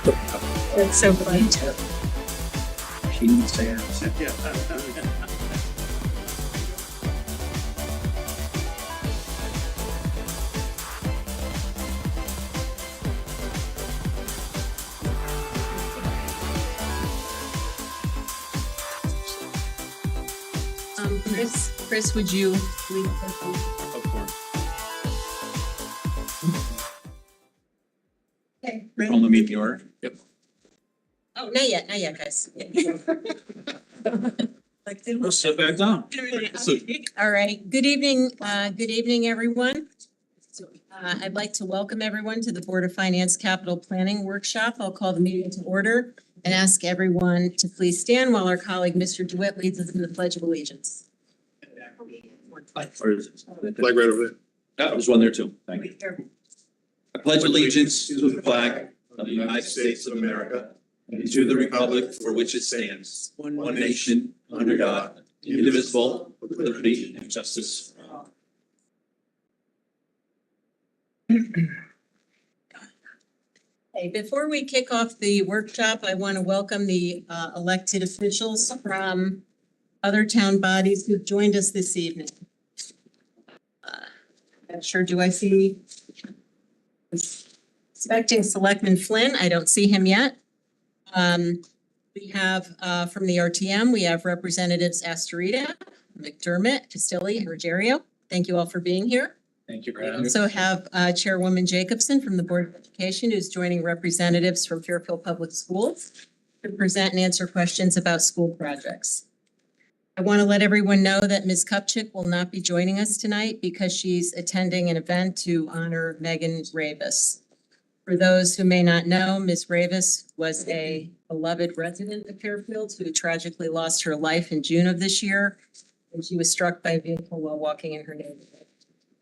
That's so funny. She needs to have. Chris, would you lead? Of course. Okay. On the meeting order. Yep. Oh, not yet, guys. We'll sit back down. All right, good evening, everyone. I'd like to welcome everyone to the Board of Finance Capital Planning Workshop. I'll call the meeting to order and ask everyone to please stand while our colleague, Mr. DeWitt, leads us in the Pledge of Allegiance. Or is it? Flag right over there. Yeah, there's one there too. Thank you. I pledge allegiance to the flag of the United States of America and to the republic for which it stands, one nation, under God, indivisible, with liberty and justice for all. Hey, before we kick off the workshop, I want to welcome the elected officials from other town bodies who've joined us this evening. Not sure, do I see? Expecting Selectman Flynn, I don't see him yet. We have from the RTM, we have Representatives Astorita, McDermott, Castilli, and Ruggiero. Thank you all for being here. Thank you, We also have Chairwoman Jacobson from the Board of Education, who's joining representatives from Fairfield Public Schools to present and answer questions about school projects. I want to let everyone know that Ms. Kupchik will not be joining us tonight because she's attending an event to honor Megan Ravis. For those who may not know, Ms. Ravis was a beloved resident of Fairfield who tragically lost her life in June of this year, and she was struck by a vehicle while walking in her neighborhood.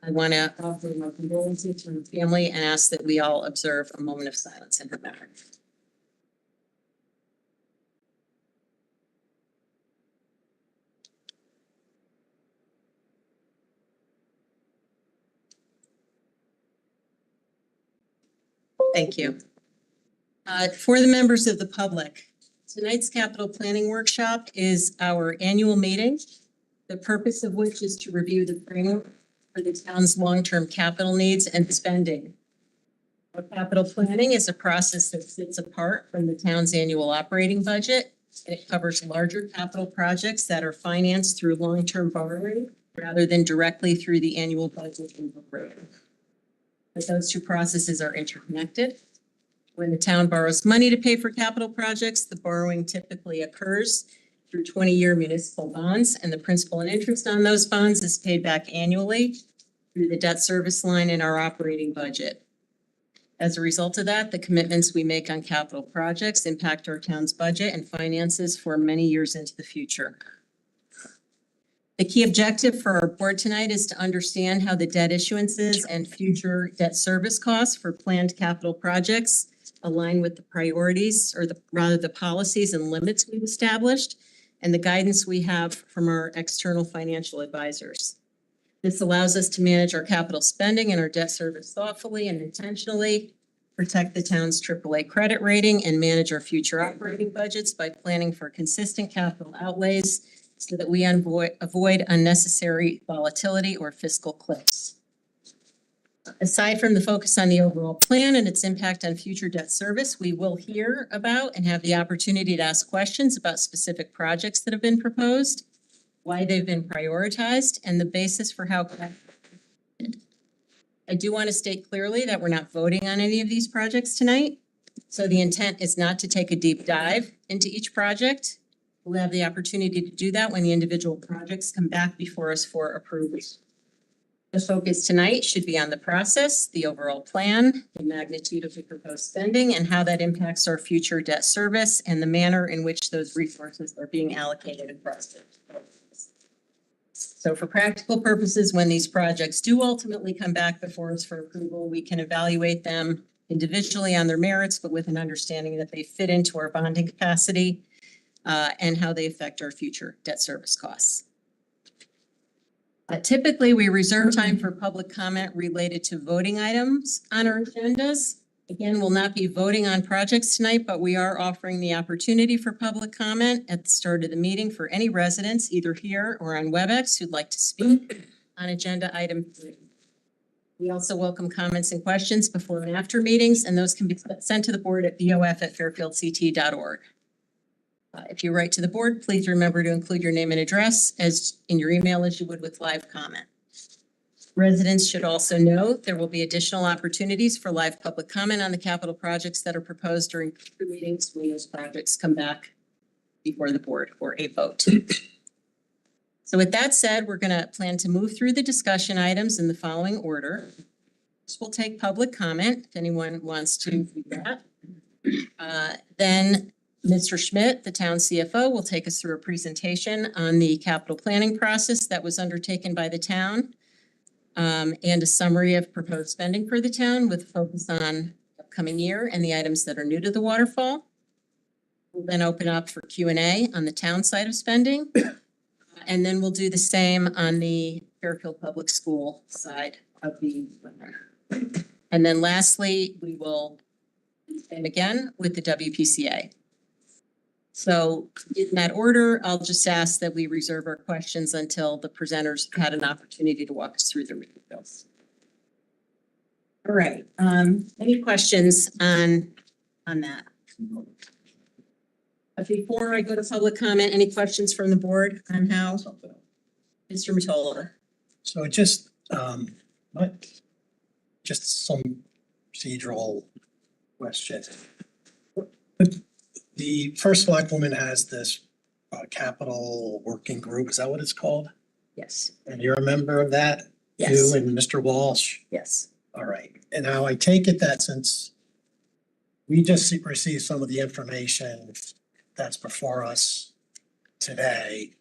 I want to offer my condolences to her family and ask that we all observe a moment of silence in her memory. Thank you. For the members of the public, tonight's capital planning workshop is our annual meeting, the purpose of which is to review the framework for the town's long-term capital needs and spending. Our capital planning is a process that sits apart from the town's annual operating budget, and it covers larger capital projects that are financed through long-term borrowing rather than directly through the annual budget and appropriation. But those two processes are interconnected. When the town borrows money to pay for capital projects, the borrowing typically occurs through 20-year municipal bonds, and the principal and interest on those bonds is paid back annually through the debt service line in our operating budget. As a result of that, the commitments we make on capital projects impact our town's budget and finances for many years into the future. The key objective for our board tonight is to understand how the debt issuances and future debt service costs for planned capital projects align with the priorities, or the policies and limits we've established and the guidance we have from our external financial advisors. This allows us to manage our capital spending and our debt service thoughtfully and intentionally, protect the town's AAA credit rating, and manage our future operating budgets by planning for consistent capital outlays so that we avoid unnecessary volatility or fiscal cliffs. Aside from the focus on the overall plan and its impact on future debt service, we will hear about and have the opportunity to ask questions about specific projects that have been proposed, why they've been prioritized, and the basis for how. I do want to state clearly that we're not voting on any of these projects tonight. So the intent is not to take a deep dive into each project. We'll have the opportunity to do that when the individual projects come back before us for approval. The focus tonight should be on the process, the overall plan, the magnitude of the proposed spending, and how that impacts our future debt service and the manner in which those resources are being allocated across it. So for practical purposes, when these projects do ultimately come back before us for approval, we can evaluate them individually on their merits, but with an understanding that they fit into our bonding capacity and how they affect our future debt service costs. Typically, we reserve time for public comment related to voting items on our agendas. Again, we'll not be voting on projects tonight, but we are offering the opportunity for public comment at the start of the meeting for any residents, either here or on WebEx, who'd like to speak on agenda item 3. We also welcome comments and questions before and after meetings, and those can be sent to the board at bof@fairfieldct.org. If you write to the board, please remember to include your name and address as in your email as you would with live comment. Residents should also know there will be additional opportunities for live public comment on the capital projects that are proposed during future meetings when those projects come back before the board for a vote. So with that said, we're going to plan to move through the discussion items in the following order. First, we'll take public comment if anyone wants to do that. Then Mr. Schmidt, the town CFO, will take us through a presentation on the capital planning process that was undertaken by the town. And a summary of proposed spending for the town with focus on upcoming year and the items that are new to the waterfall. We'll then open up for Q&A on the town side of spending. And then we'll do the same on the Fairfield Public School side of the. And then lastly, we will do the same again with the WPCA. So in that order, I'll just ask that we reserve our questions until the presenters had an opportunity to walk us through the bills. All right, any questions on that? Before I go to public comment, any questions from the board on how? Mr. Mottola. So just some procedural questions. The first select woman has this capital working group. Is that what it's called? Yes. And you're a member of that? Yes. You and Mr. Walsh? Yes. All right. And now I take it that since we just received some of the information that's before us today,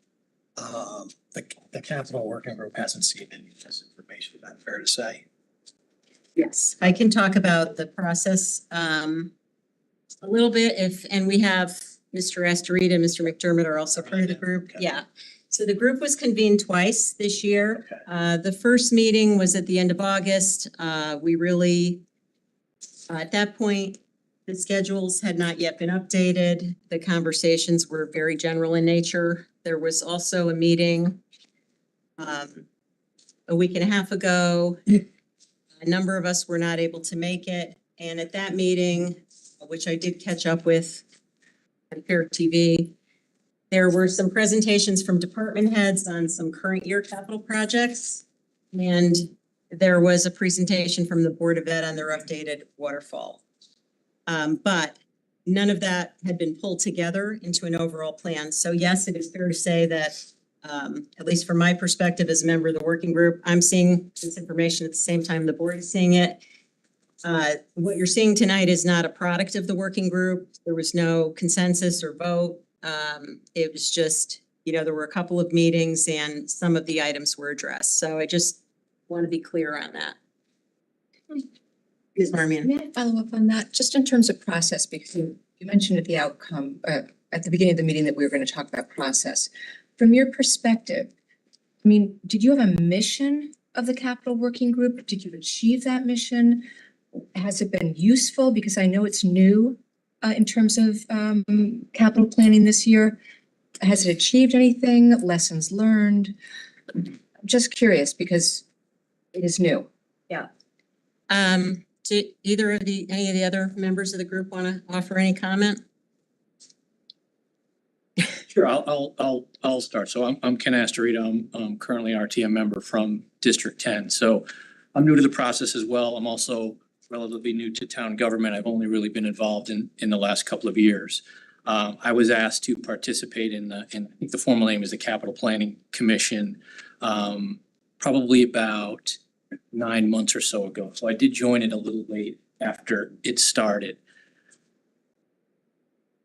the capital working group hasn't seen any of this information. Is that fair to say? Yes. I can talk about the process a little bit and we have Mr. Astorita and Mr. McDermott are also part of the group. Okay. Yeah. So the group was convened twice this year. Okay. The first meeting was at the end of August. We really, at that point, the schedules had not yet been updated. The conversations were very general in nature. There was also a meeting a week and a half ago. A number of us were not able to make it. And at that meeting, which I did catch up with on FairTV, there were some presentations from department heads on some current year capital projects. And there was a presentation from the Board of Ed on their updated waterfall. But none of that had been pulled together into an overall plan. So yes, it is fair to say that, at least from my perspective as a member of the working group, I'm seeing this information at the same time the board is seeing it. What you're seeing tonight is not a product of the working group. There was no consensus or vote. It was just, there were a couple of meetings and some of the items were addressed. So I just want to be clear on that. Ms. Marmion. May I follow up on that, just in terms of process, because you mentioned at the outcome, at the beginning of the meeting that we were going to talk about process. From your perspective, I mean, did you have a mission of the capital working group? Did you achieve that mission? Has it been useful? Because I know it's new in terms of capital planning this year. Has it achieved anything? Lessons learned? Just curious because it is new. Yeah. Do either of any of the other members of the group want to offer any comment? Sure, I'll start. So I'm Ken Astorita. I'm currently an RTM member from District 10. So I'm new to the process as well. I'm also relatively new to town government. I've only really been involved in the last couple of years. I was asked to participate in I think the formal name is the Capital Planning Commission, probably about 9 months or so ago. So I did join it a little late after it started.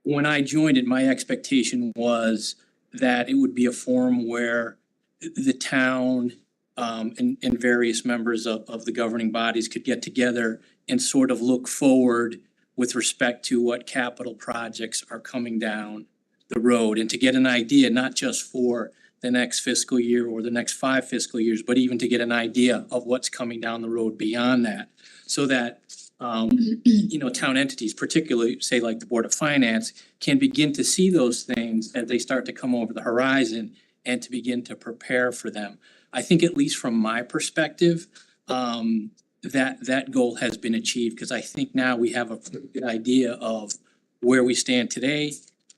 When I joined it, my expectation was that it would be a forum where the town and various members of the governing bodies could get together and sort of look forward with respect to what capital projects are coming down the road and to get an idea, not just for the next fiscal year or the next 5 fiscal years, but even to get an idea of what's coming down the road beyond that. So that, town entities, particularly say like the Board of Finance, can begin to see those things as they start to come over the horizon and to begin to prepare for them. I think at least from my perspective, that goal has been achieved, because I think now we have a pretty good idea of where we stand today,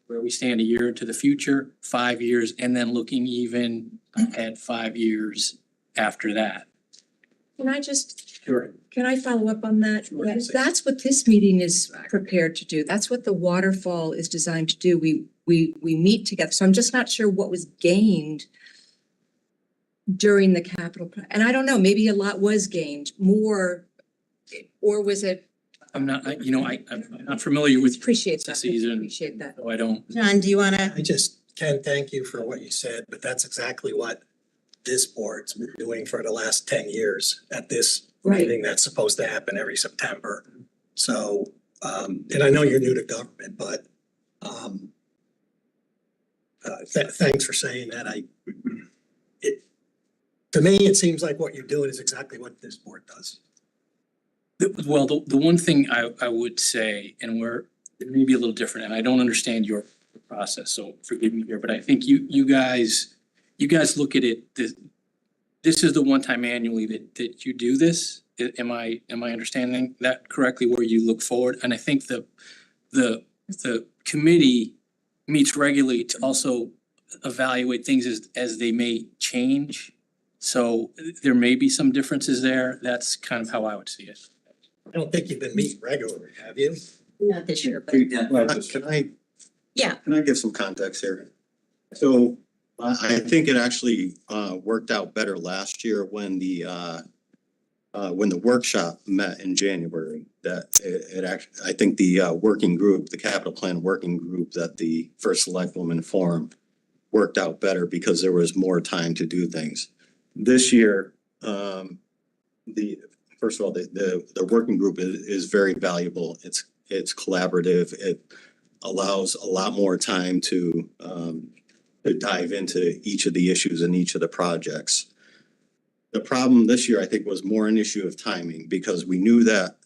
where we stand a year into the future, 5 years, and then looking even at 5 years after that. Sure. Can I follow up on that? Sure. Yes, that's what this meeting is prepared to do. That's what the waterfall is designed to do. We meet together. So I'm just not sure what was gained during the capital plan. And I don't know, maybe a lot was gained more, or was it? I'm not familiar with Appreciate that. processes and Appreciate that. so I don't. John, do you wanna? I just, Ken, thank you for what you said, but that's exactly what this board's been doing for the last 10 years at this Right. meeting that's supposed to happen every September. So, and I know you're new to government, but thanks for saying that. To me, it seems like what you're doing is exactly what this board does. Well, the one thing I would say, and it may be a little different, and I don't understand your process, so forgive me here, but I think you guys look at it, this is the one time annually that you do this. Am I understanding that correctly, where you look forward? And I think the committee meets regularly to also evaluate things as they may change. So there may be some differences there. That's kind of how I would see it. I don't think you've been meeting regularly, have you? Not this year, but Can I give some context here? So I think it actually worked out better last year when the workshop met in January. That it actually, I think the working group, the capital plan working group that the first selectwoman formed worked out better because there was more time to do things. This year, first of all, the working group is very valuable. It's collaborative. It allows a lot more time to dive into each of the issues and each of the projects. The problem this year, I think, was more an issue of timing, because we knew that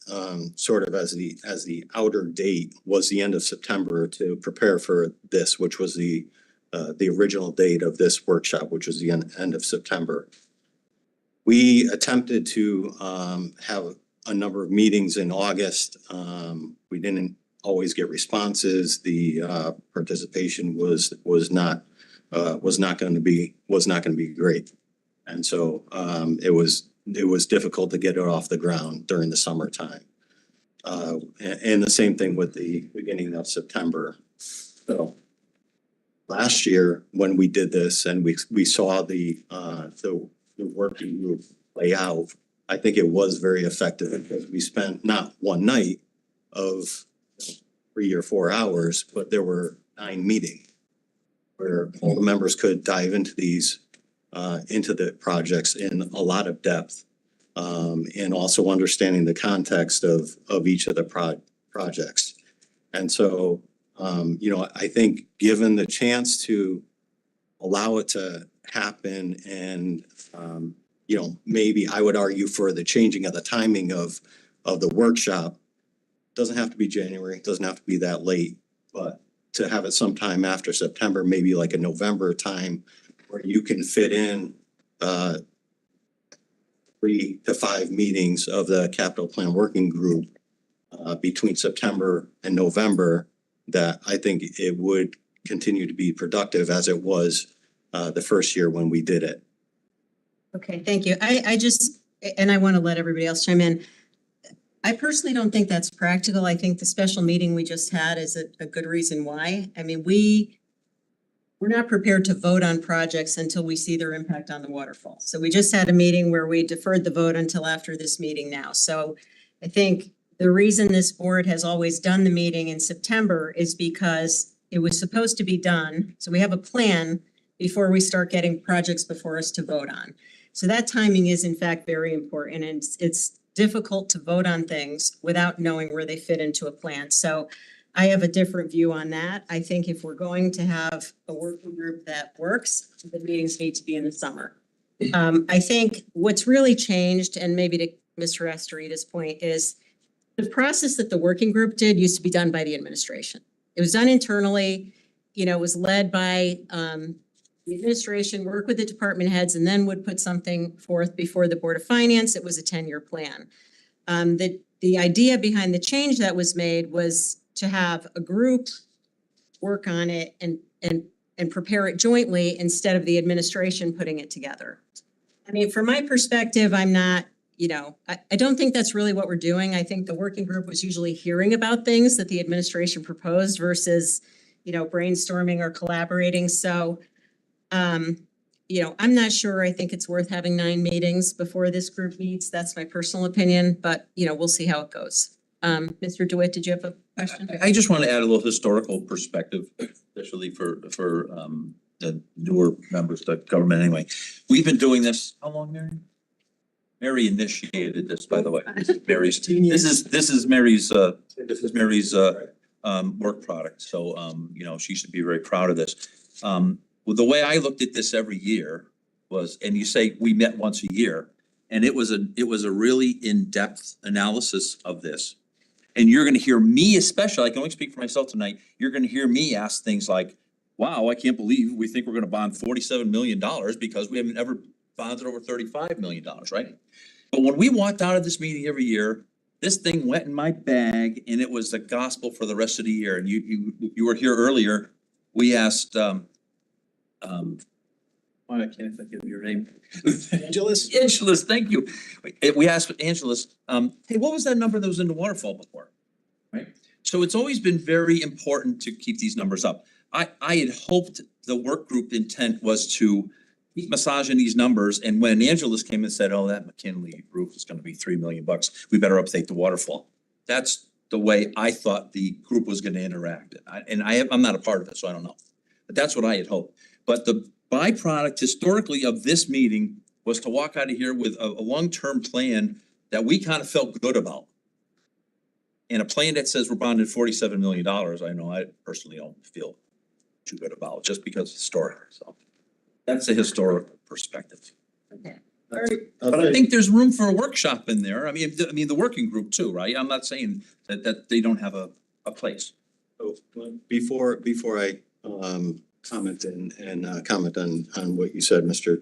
sort of as the outer date was the end of September to prepare for this, which was the original date of this workshop, which was the end of September. We attempted to have a number of meetings in August. We didn't always get responses. The participation was not going to be great. And so it was difficult to get it off the ground during the summertime. And the same thing with the beginning of September. So last year, when we did this and we saw the working group play out, I think it was very effective, because we spent not one night of 3 or 4 hours, but there were 9 meetings where all the members could dive into into the projects in a lot of depth, and also understanding the context of each of the projects. And so, I think given the chance to allow it to happen, and, maybe I would argue for the changing of the timing of the workshop. Doesn't have to be January, doesn't have to be that late, but to have it sometime after September, maybe like a November time, where you can fit in 3 to 5 meetings of the capital plan working group between September and November, that I think it would continue to be productive as it was the first year when we did it. okay, thank you. I want to let everybody else chime in. I personally don't think that's practical. I think the special meeting we just had is a good reason why. I mean, we're not prepared to vote on projects until we see their impact on the waterfall. So we just had a meeting where we deferred the vote until after this meeting now. So I think the reason this board has always done the meeting in September is because it was supposed to be done. So we have a plan before we start getting projects before us to vote on. So that timing is in fact very important, and it's difficult to vote on things without knowing where they fit into a plan. So I have a different view on that. I think if we're going to have a working group that works, the meetings need to be in the summer. I think what's really changed, and maybe to Mr. Astorita's point, is the process that the working group did used to be done by the administration. It was done internally, it was led by the administration, work with the department heads, and then would put something forth before the Board of Finance. It was a 10-year plan. The idea behind the change that was made was to have a group work on it and prepare it jointly instead of the administration putting it together. I mean, from my perspective, I'm not, I don't think that's really what we're doing. I think the working group was usually hearing about things that the administration proposed versus, brainstorming or collaborating. So, I'm not sure. I think it's worth having 9 meetings before this group meets. That's my personal opinion, but, we'll see how it goes. Mr. DeWitt, did you have a question? I just want to add a little historical perspective, especially for the newer members of government anyway. We've been doing this, how long, Mary? Mary initiated this, by the way. This is Mary's work product. So, she should be very proud of this. Well, the way I looked at this every year was, and you say we met once a year, and it was a really in-depth analysis of this. And you're gonna hear me, especially, I can only speak for myself tonight, you're gonna hear me ask things like, wow, I can't believe we think we're gonna bond $47 million because we haven't ever bonded over $35 million, right? But when we walked out of this meeting every year, this thing went in my bag and it was the gospel for the rest of the year. And you were here earlier, we asked, why can't I think of your name? Angelus? Angelus, thank you. We asked Angelus, hey, what was that number that was in the waterfall before? Right? So it's always been very important to keep these numbers up. I had hoped the work group intent was to keep massaging these numbers, and when Angelus came and said, oh, that McKinley roof is gonna be $3 million, we better update the waterfall. That's the way I thought the group was gonna interact. I'm not a part of it, so I don't know. But that's what I had hoped. But the byproduct historically of this meeting was to walk out of here with a long-term plan that we kind of felt good about. And a plan that says we're bonded $47 million, I know I personally don't feel too good about, just because it's historic, so. That's a historical perspective. Okay. But I think there's room for a workshop in there. I mean, the working group too, right? I'm not saying that they don't have a place. So before I comment and comment on what you said, Mr.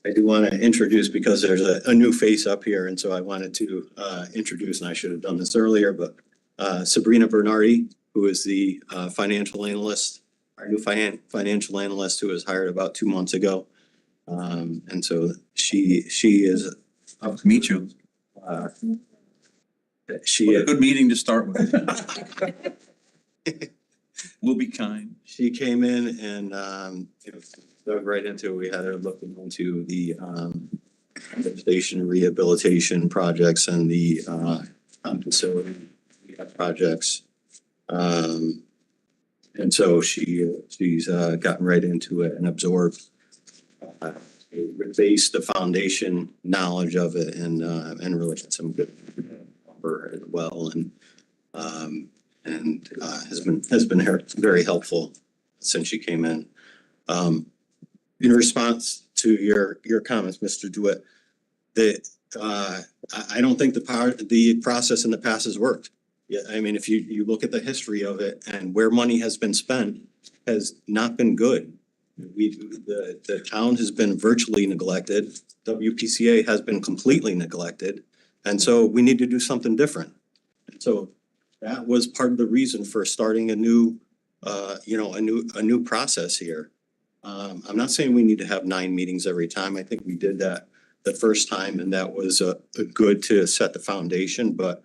I do want to introduce, because there's a new face up here, and so I wanted to introduce, and I should have done this earlier, but Sabrina Bernardi, who is the financial analyst, our new financial analyst, who was hired about 2 months ago. And so she is. I'll meet you. What a good meeting to start with. We'll be kind. She came in and dug right into it. We had her looking into the station rehabilitation projects and the facility projects. And so she's gotten right into it and absorbed based the foundation knowledge of it and really had some good for her as well, and has been very helpful since she came in. In response to your comments, Mr. DeWitt, I don't think the process in the past has worked. Yeah, I mean, if you look at the history of it and where money has been spent has not been good. The town has been virtually neglected. WPCA has been completely neglected. And so we need to do something different. And so that was part of the reason for starting a new process here. I'm not saying we need to have 9 meetings every time. I think we did that the first time, and that was a good to set the foundation. But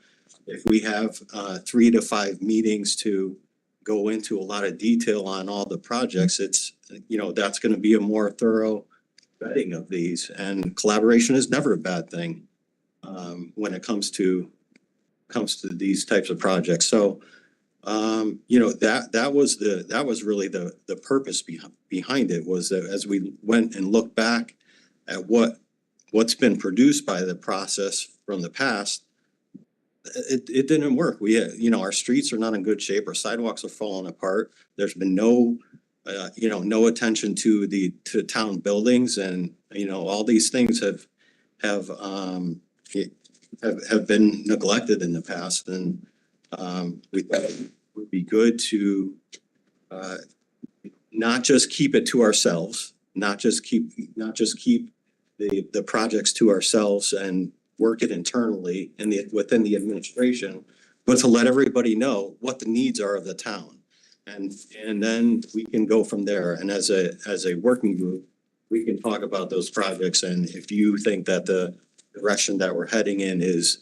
if we have 3 to 5 meetings to go into a lot of detail on all the projects, it's, that's going to be a more thorough vetting of these. And collaboration is never a bad thing when it comes to these types of projects. So, that was really the purpose behind it, was that as we went and looked back at what's been produced by the process from the past, it didn't work. We, our streets are not in good shape. Our sidewalks are falling apart. There's been no, no attention to to town buildings, and, all these things have been neglected in the past, and we thought it would be good to not just keep it to ourselves, not just keep the projects to ourselves and work it internally within the administration, but to let everybody know what the needs are of the town. And then we can go from there. And as a working group, we can talk about those projects. And if you think that the direction that we're heading in is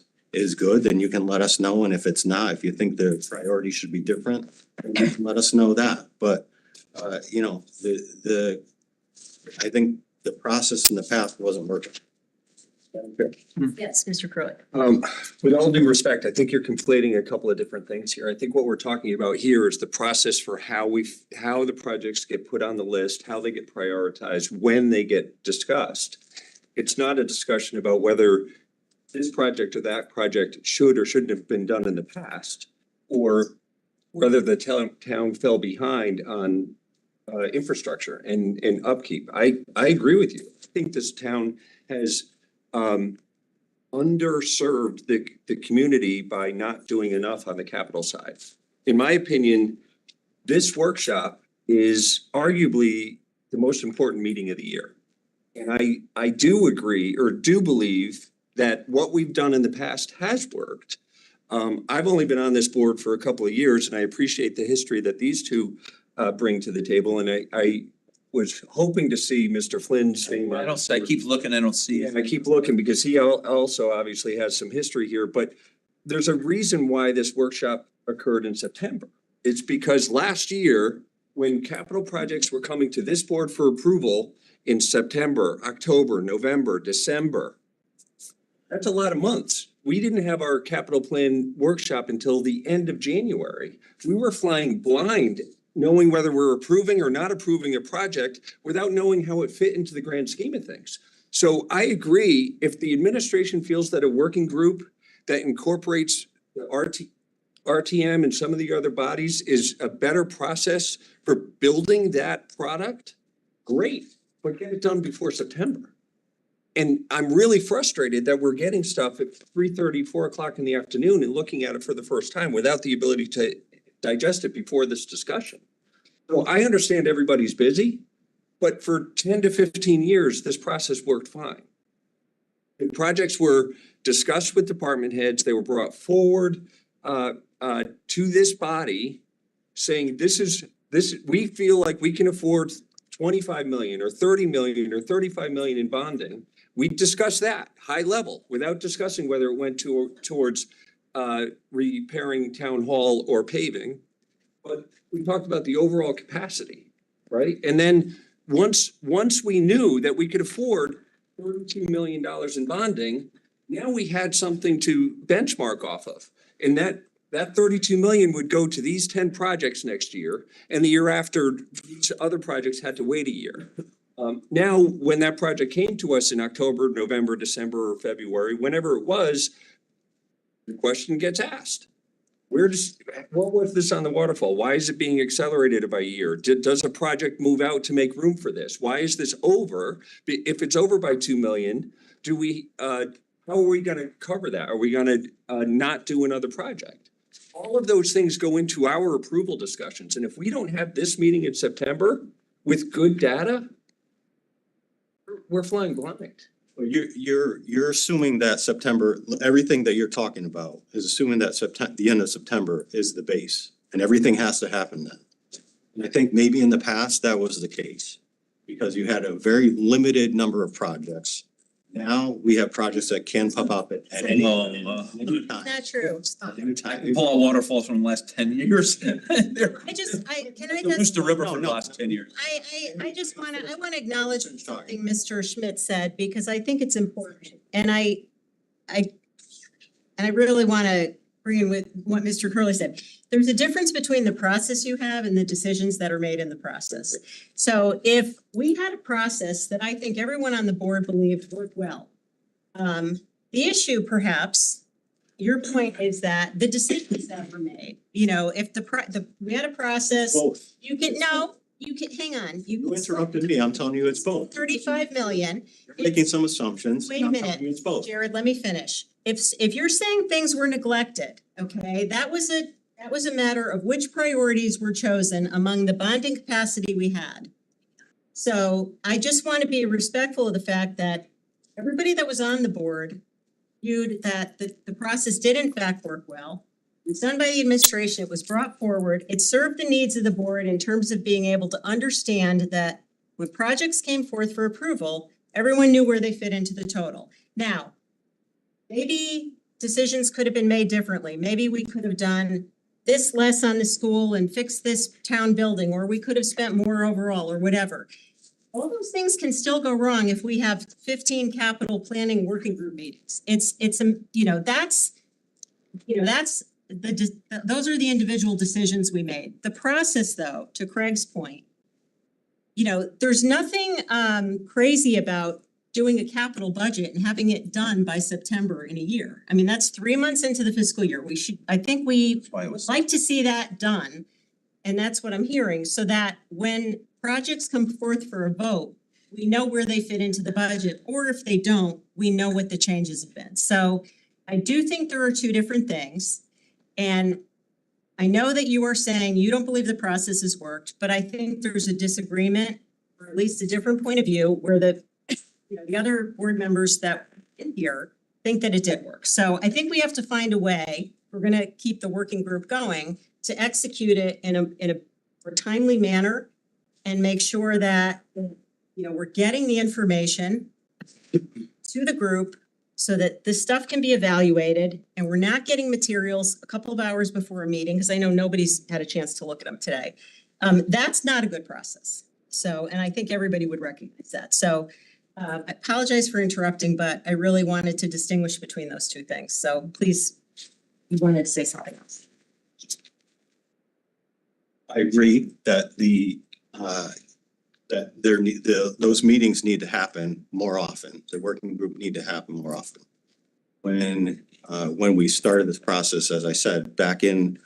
good, then you can let us know. And if it's not, if you think the priority should be different, then you can let us know that. But, I think the process in the past wasn't working. Yes, Mr. Curley. With all due respect, I think you're conflating a couple of different things here. I think what we're talking about here is the process for how the projects get put on the list, how they get prioritized, when they get discussed. It's not a discussion about whether this project or that project should or shouldn't have been done in the past, or whether the town fell behind on infrastructure and upkeep. I agree with you. I think this town has underserved the community by not doing enough on the capital side. In my opinion, this workshop is arguably the most important meeting of the year. And I do agree, or do believe, that what we've done in the past has worked. I've only been on this board for a couple of years, and I appreciate the history that these two bring to the table. And I was hoping to see Mr. Flynn's name. I keep looking, I don't see it. And I keep looking because he also obviously has some history here, but there's a reason why this workshop occurred in September. It's because last year, when capital projects were coming to this board for approval in September, October, November, December, that's a lot of months. We didn't have our capital plan workshop until the end of January. We were flying blind, knowing whether we're approving or not approving a project without knowing how it fit into the grand scheme of things. So I agree, if the administration feels that a working group that incorporates the RTM and some of the other bodies is a better process for building that product, great, but get it done before September. And I'm really frustrated that we're getting stuff at 3:30, 4 o'clock in the afternoon and looking at it for the first time without the ability to digest it before this discussion. So I understand everybody's busy, but for 10 to 15 years, this process worked fine. The projects were discussed with department heads. They were brought forward to this body saying, we feel like we can afford 25 million or 30 million or 35 million in bonding. We discussed that high level without discussing whether it went towards repairing town hall or paving. But we talked about the overall capacity, right? And then once we knew that we could afford $32 million in bonding, now we had something to benchmark off of. And that 32 million would go to these 10 projects next year, and the year after, these other projects had to wait a year. Now, when that project came to us in October, November, December, or February, whenever it was, the question gets asked. What was this on the waterfall? Why is it being accelerated by a year? Does a project move out to make room for this? Why is this over? If it's over by 2 million, how are we gonna cover that? Are we gonna not do another project? All of those things go into our approval discussions. And if we don't have this meeting in September with good data, we're flying blind. Well, you're assuming that September, everything that you're talking about is assuming that the end of September is the base, and everything has to happen then. And I think maybe in the past that was the case, because you had a very limited number of projects. Now we have projects that can pop up at any time. Not true. Anytime. Pull out waterfalls from the last 10 years. Can I just The river for the last 10 years. I just wanna acknowledge something Mr. Schmidt said, because I think it's important. And I really wanna bring in with what Mr. Curley said. There's a difference between the process you have and the decisions that are made in the process. So if we had a process that I think everyone on the board believed worked well, the issue perhaps your point is that the decisions that were made, you know, if we had a process, Both. you can, hang on. You interrupted me. I'm telling you it's both. 35 million. You're making some assumptions. Wait a and I'm telling minute. you it's both. Jared, let me finish. If you're saying things were neglected, okay, that was a matter of which priorities were chosen among the bonding capacity we had. So I just want to be respectful of the fact that everybody that was on the board viewed that the process did in fact work well. It was done by the administration. It was brought forward. It served the needs of the board in terms of being able to understand that when projects came forth for approval, everyone knew where they fit into the total. Now, maybe decisions could have been made differently. Maybe we could have done this less on the school and fixed this town building, or we could have spent more overall or whatever. All those things can still go wrong if we have 15 capital planning working group meetings. Those are the individual decisions we made. The process though, to Craig's point, there's nothing crazy about doing a capital budget and having it done by September in a year. I mean, that's 3 months into the fiscal year. I think we would like to see that done. And that's what I'm hearing, so that when projects come forth for a vote, we know where they fit into the budget, or if they don't, we know what the changes have been. So I do think there are two different things. And I know that you are saying you don't believe the process has worked, but I think there's a disagreement, or at least a different point of view, where the other board members that in here think that it did work. So I think we have to find a way, we're gonna keep the working group going, to execute it in a timely manner and make sure that, we're getting the information to the group so that this stuff can be evaluated and we're not getting materials a couple of hours before a meeting, because I know nobody's had a chance to look at them today. That's not a good process. So, and I think everybody would recognize that. So I apologize for interrupting, but I really wanted to distinguish between those two things. So please, you wanted to say something else. I agree that those meetings need to happen more often. The working group need to happen more often. When we started this process, as I said, back in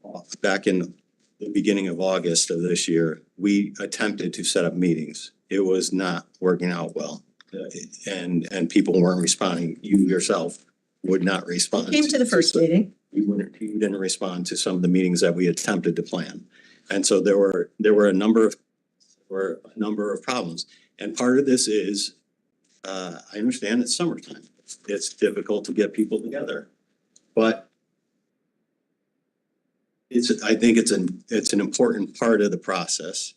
the beginning of August of this year, we attempted to set up meetings. It was not working out well. And people weren't responding. You yourself would not respond. Came to the first meeting. You didn't respond to some of the meetings that we attempted to plan. And so there were a number of problems. And part of this is, I understand it's summertime. It's difficult to get people together, but I think it's an important part of the process.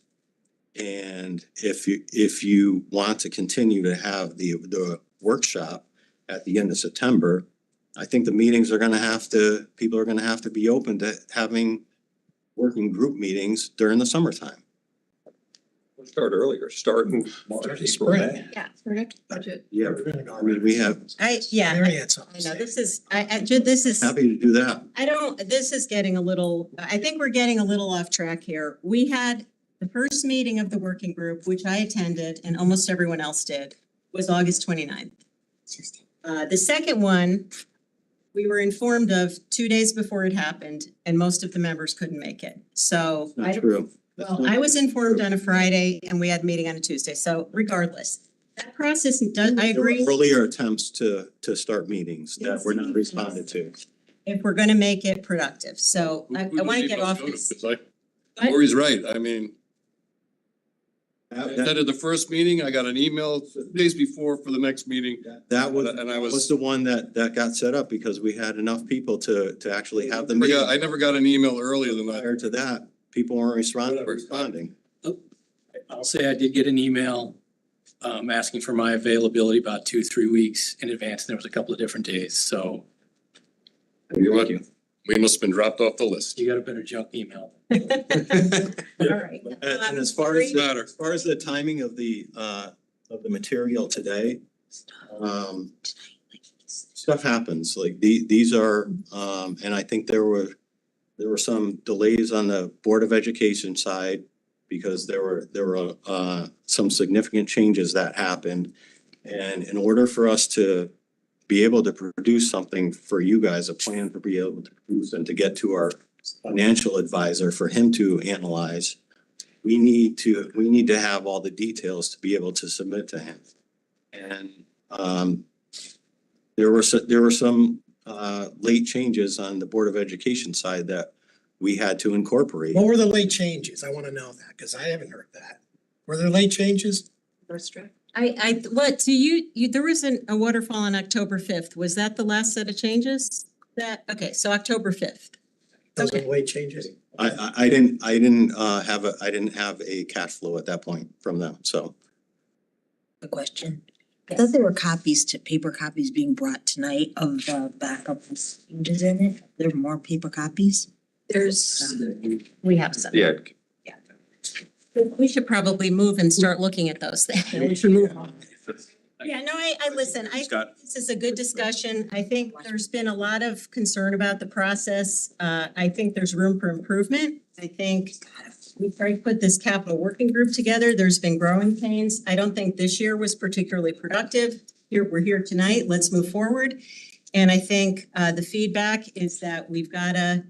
And if you want to continue to have the workshop at the end of September, I think the meetings people are gonna have to be open to having working group meetings during the summertime. Start earlier, start in March, April, May. Yeah. Budget. Yeah, I mean, we have, Mary had something. I know, this is, happy to do that. this is getting I think we're getting a little off track here. We had the first meeting of the working group, which I attended and almost everyone else did, was August 29th. The second one, we were informed of 2 days before it happened and most of the members couldn't make it. So Not true. That's Well, not- I was informed on a Friday and we had a meeting on a Tuesday, so regardless, that process does, I There were agree, earlier attempts to start meetings that were not responded to. if we're gonna make it productive, so I wanna get off this. Lori's right, I mean, That- I that- attended the first meeting, I got an email days before for the next meeting. That was, And I was the one that got set up because we had enough people to actually have the meeting. I never got an email earlier than that. Prior to that, people weren't responding. I'll say I did get an email asking for my availability about 2-3 weeks in advance. And there was a couple of different days, so You know what? We must have been dropped off the list. you got a better junk email. All right. And as far as, Matter. as far as the timing of the material today, stuff happens, like these are, and I think there were some delays on the Board of Education side because there were some significant changes that happened. And in order for us to be able to produce something for you guys, a plan to be able to produce and to get to our financial advisor for him to analyze, we need to have all the details to be able to submit to him. And there were some late changes on the Board of Education side that we had to incorporate. What were the late changes? I want to know that because I haven't heard that. Were there late changes? What, so you, there was a waterfall on October 5th. Was that the last set of changes? Okay, so October 5th. Those were late changes? I didn't have a cash flow at that point from them, so. A question. I thought there were paper copies being brought tonight of the backup changes in it. There are more paper copies? We have some. Yeah. We should probably move and start looking at those things. We should move on. Yeah, no, I listen, I Scott. think this is a good discussion. I think there's been a lot of concern about the process. I think there's room for improvement. I think we tried to put this capital working group together. There's been growing pains. I don't think this year was particularly productive. We're here tonight. Let's move forward. And I think the feedback is that we've gotta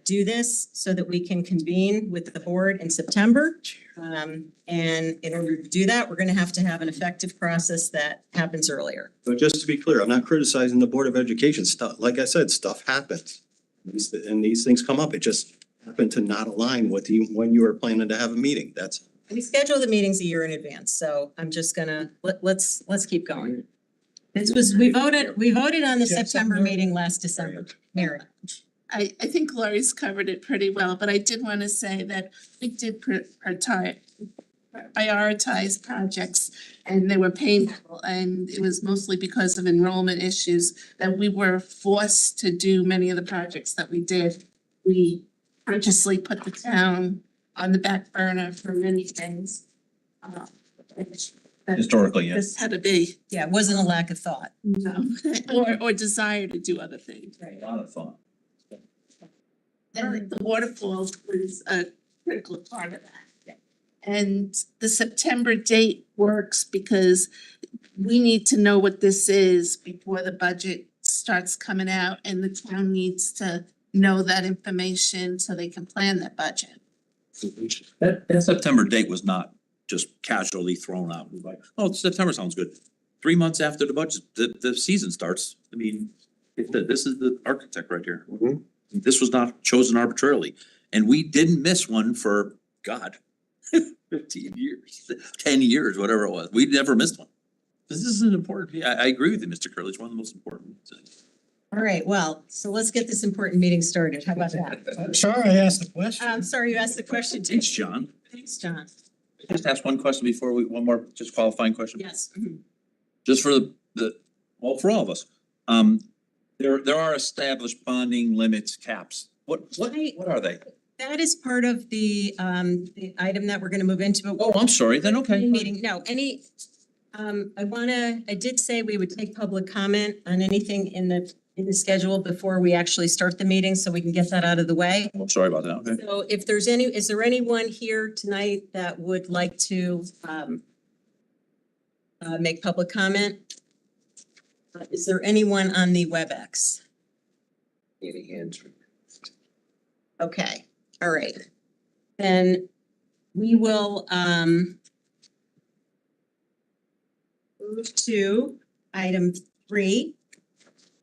do this so that we can convene with the board in September. And in order to do that, we're gonna have to have an effective process that happens earlier. But just to be clear, I'm not criticizing the Board of Education stuff. Like I said, stuff happens. And these things come up. It just happened to not align with you when you were planning to have a meeting. That's. We schedule the meetings a year in advance, so I'm just gonna, let's keep going. We voted on the September meeting last December. Mary. I think Lori's covered it pretty well, but I did want to say that we did prioritize projects and they were painful, and it was mostly because of enrollment issues that we were forced to do many of the projects that we did. We consciously put the town on the back burner for many things. Historically, yes. This had to be, Yeah, it wasn't a lack of thought. no, or desire to do other things. A lot of fun. And the waterfall was a critical part of that. And the September date works because we need to know what this is before the budget starts coming out, and the town needs to know that information so they can plan that budget. That September date was not just casually thrown out. It was like, oh, September sounds good. 3 months after the budget, the season starts. I mean, this is the architect right here. Mhm. This was not chosen arbitrarily. And we didn't miss one for, God, 15 years, 10 years, whatever it was. We never missed one. This is an important, I agree with you, Mr. Curley. It's one of the most important things. All right, well, so let's get this important meeting started. How about that? I'm sorry I asked the question. I'm sorry you asked the question too. Thanks, John. Thanks, John. Just ask one question before one more just qualifying question. Yes. Just for well, for all of us. There are established bonding limits, caps. What are they? That is part of the item that we're gonna move into, but. Oh, I'm sorry, then okay. Meeting, no, I did say we would take public comment on anything in the schedule before we actually start the meeting, so we can get that out of the way. I'm sorry about that, okay. So if there's is there anyone here tonight that would like to make public comment? Is there anyone on the WebEx? Any hands? Okay, all right. Then we will move to item 3.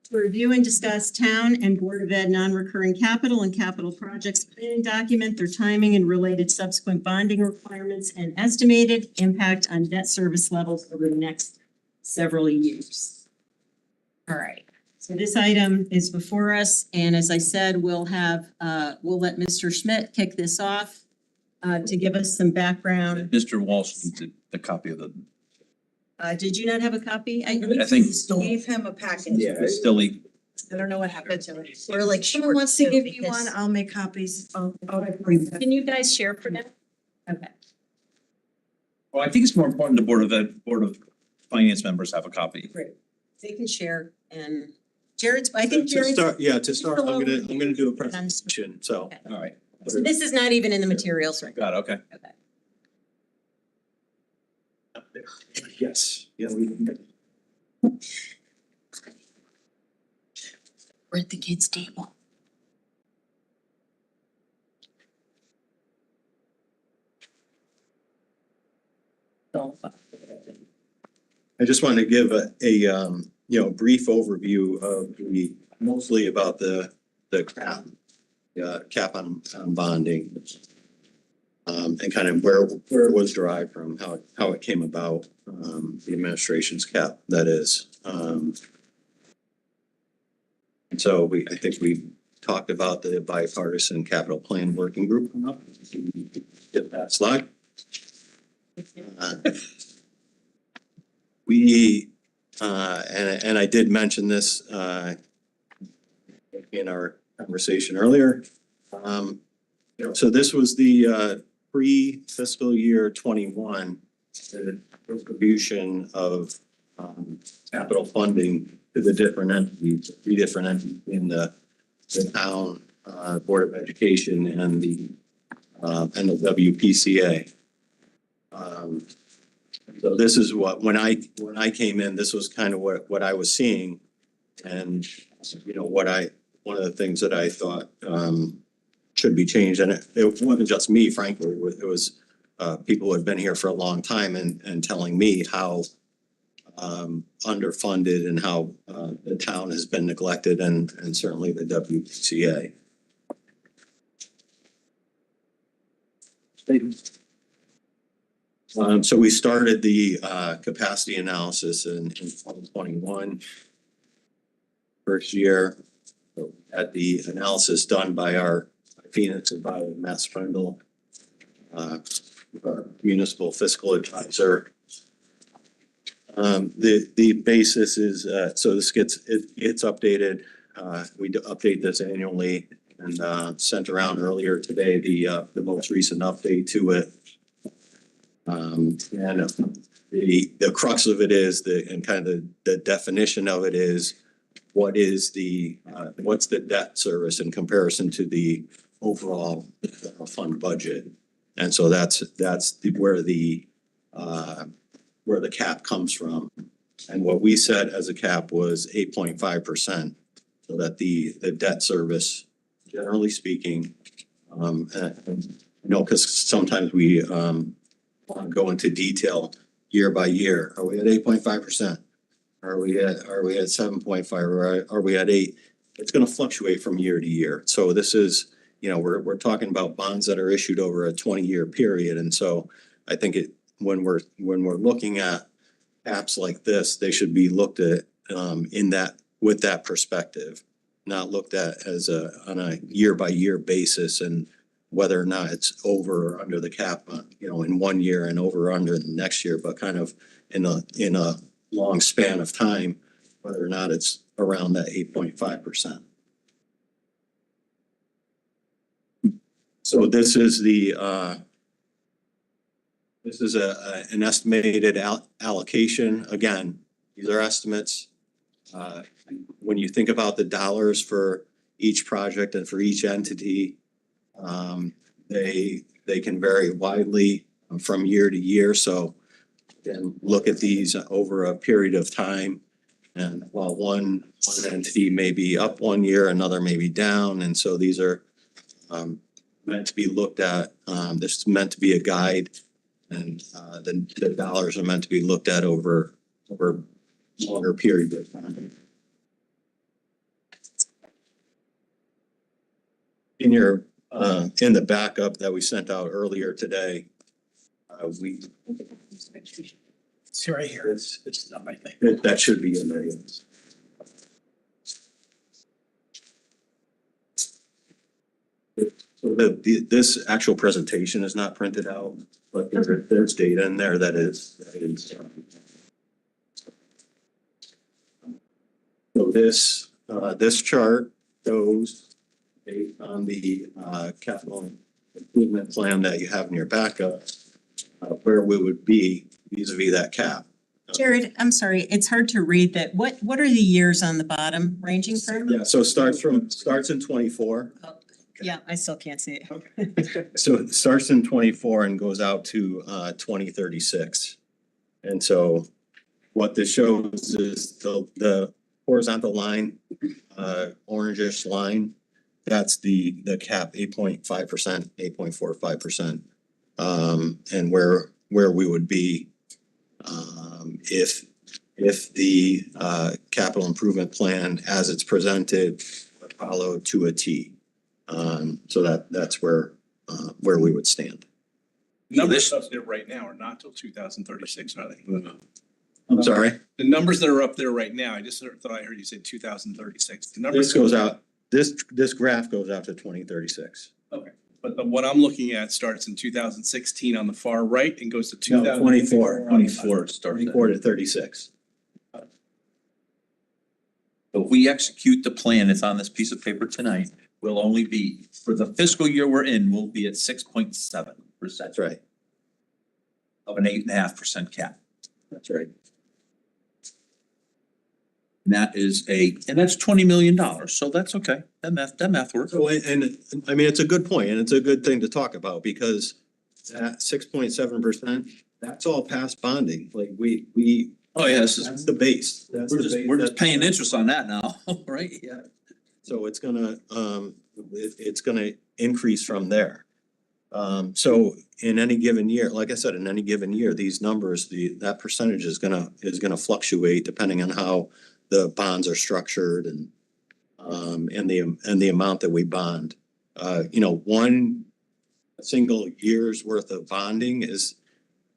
To review and discuss town and Board of Ed non-recurring capital and capital projects planning document, their timing and related subsequent bonding requirements, and estimated impact on debt service levels over the next several years. All right, so this item is before us, and as I said, we'll let Mr. Schmidt kick this off to give us some background. Mr. Walsh needs a copy of the, Did you not have a copy? I think Gave him a package. Yeah. still I don't know what happened to it. We're like Someone wants to give you one, I'll make copies. Can you guys share for now? Okay. well, I think it's more important the Board of Finance members have a copy. They can share, and I think To Jared's. start, I'm gonna do a presentation, so. Okay. All right. So this is not even in the materials right now. Got it, okay. Okay. Yes, yeah, We're at the kids' table. I just wanted to give a brief overview of mostly about the cap on bonding. And kind of where it was derived from, how it came about, the administration's cap, that is. And so I think we talked about the bipartisan capital plan working group. Get that slide. And I did mention this in our conversation earlier. So this was the pre-fiscal year 21 distribution of capital funding to the different entities, 3 different entities in the town Board of Education and the WPCA. So this is what, when I came in, this was kind of what I was seeing. And, one of the things that I thought should be changed, and it wasn't just me, frankly, it was people who had been here for a long time and telling me how underfunded and how the town has been neglected, and certainly the WPCA. So we started the capacity analysis in 2021. First year, at the analysis done by our Phoenix and by Mass Friendle, our municipal fiscal advisor. The basis is, so this it's updated. We update this annually and sent around earlier today the most recent update to it. And the crux of it is and kind of the definition of it is what's the debt service in comparison to the overall fund budget. And so that's where the cap comes from. And what we set as a cap was 8.5%, so that the debt service, generally speaking, because sometimes we want to go into detail year by year. Are we at 8.5%? Are we at 7.5? Or are we at 8? It's going to fluctuate from year to year. So this is, we're talking about bonds that are issued over a 20-year period. And so I think when we're looking at apps like this, they should be looked at with that perspective, not looked at as on a year by year basis, and whether or not it's over or under the cap, in 1 year and over or under the next year, but kind of in a long span of time, whether or not it's around that 8.5%. So this is an estimated allocation. Again, these are estimates. When you think about the dollars for each project and for each entity, they can vary widely from year to year. So again, look at these over a period of time. And while one entity may be up 1 year, another may be down. And so these are meant to be looked at. This is meant to be a guide, and the dollars are meant to be looked at over longer periods of time. In the backup that we sent out earlier today, It's right here. it's not my thing. That should be in there. Yes. So this actual presentation is not printed out, but there's data in there that is. So this chart shows based on the capital improvement plan that you have in your backup, where we would be vis-a-vis that cap. Jared, I'm sorry, it's hard to read that. What are the years on the bottom ranging from? Yeah, so it starts in 24. Oh, yeah, I still can't see it. So it starts in 24 and goes out to 2036. And so what this shows is the horizontal line orangish line, that's the cap, 8.5%, 8.45%. And where we would be, if the, capital improvement plan as it's presented followed to a T. So that's where we would stand. Numbers up there right now are not till 2036, are they? I'm sorry, The numbers that are up there right now, I just thought I heard you say 2036. The numbers this goes out, this graph goes out to 2036. Okay, but what I'm looking at starts in 2016 on the far right and goes to No, 2024. 24 starts. 24 to 36. If we execute the plan that's on this piece of paper tonight, we'll only be, for the fiscal year we're in, we'll be at 6.7%. That's right. Of an 8.5% cap. That's right. And that is and that's $20 million, so that's okay. That math works. So, and I mean, it's a good point, and it's a good thing to talk about, because that 6.7%, that's all past bonding. Like we, Oh, yeah, that's the base. That's the base. We're just paying interest on that now, right? Yeah. So it's gonna, it's gonna increase from there. So in any given year, like I said, in any given year, these numbers, that percentage is gonna fluctuate depending on how the bonds are structured and the amount that we bond. One single year's worth of bonding is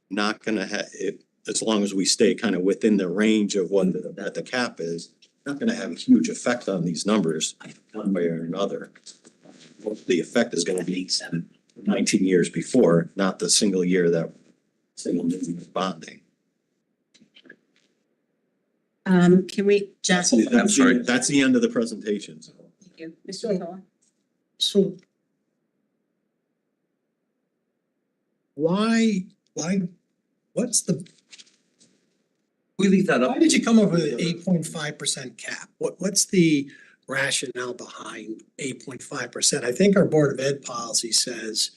not gonna have it, as long as we stay kind of within the range of what the cap is, not gonna have a huge effect on these numbers one way or another. The effect is gonna be 19 years before, not the single year bonding. Can we just? I'm sorry. That's the end of the presentation. Thank you. Mr. McCullough? So why, what's the, We leave that up. why did you come up with an 8.5% cap? What's the rationale behind 8.5%? I think our Board of Ed policy says.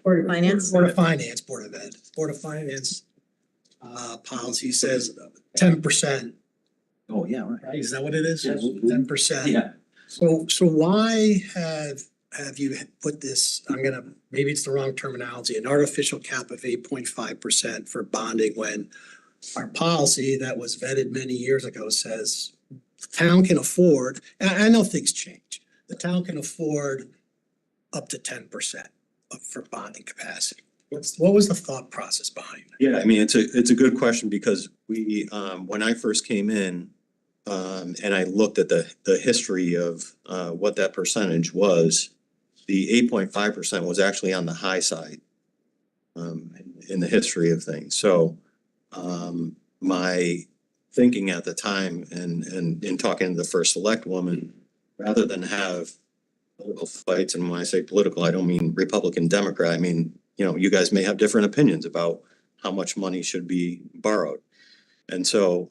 Board of Finance? Board of Finance, Board of Ed, Board of Finance policy says 10%, Oh, yeah, right. right? Is that what it is? Yes. 10%. Yeah. So why have you put this, maybe it's the wrong terminology, an artificial cap of 8.5% for bonding, when our policy that was vetted many years ago says the town can afford, and I know things change, the town can afford up to 10% for bonding capacity. What was the thought process behind that? Yeah, I mean, it's a good question, because we, when I first came in, and I looked at the history of what that percentage was, the 8.5% was actually on the high side in the history of things. So my thinking at the time, and in talking to the first select woman, rather than have political fights, and when I say political, I don't mean Republican, Democrat, I mean, you guys may have different opinions about how much money should be borrowed. And so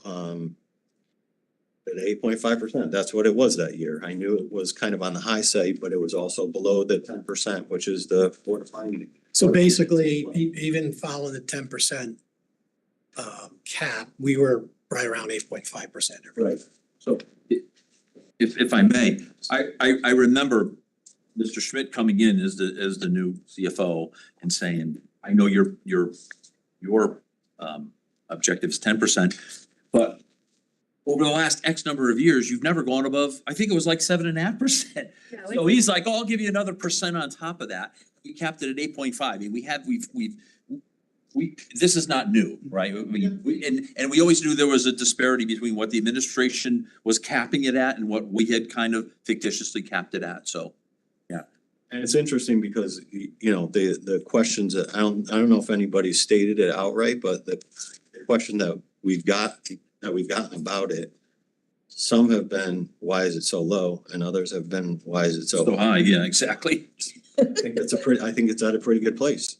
at 8.5%, that's what it was that year. I knew it was kind of on the high side, but it was also below the 10%, which is the Board of Finance. So basically, even following the 10% cap, we were right around 8.5%. Right. So if I may, I remember Mr. Schmidt coming in as the new CFO and saying, I know your objective is 10%, but over the last X number of years, you've never gone above, I think it was like 7.5%. So he's like, oh, I'll give you another percent on top of that. We capped it at 8.5. I mean, this is not new, right? And we always knew there was a disparity between what the administration was capping it at and what we had kind of fictitiously capped it at, so. And it's interesting because, the questions that, I don't know if anybody stated it outright, but the question that we've gotten about it, some have been, why is it so low? And others have been, why is it so So high, yeah, exactly. I think it's at a pretty good place.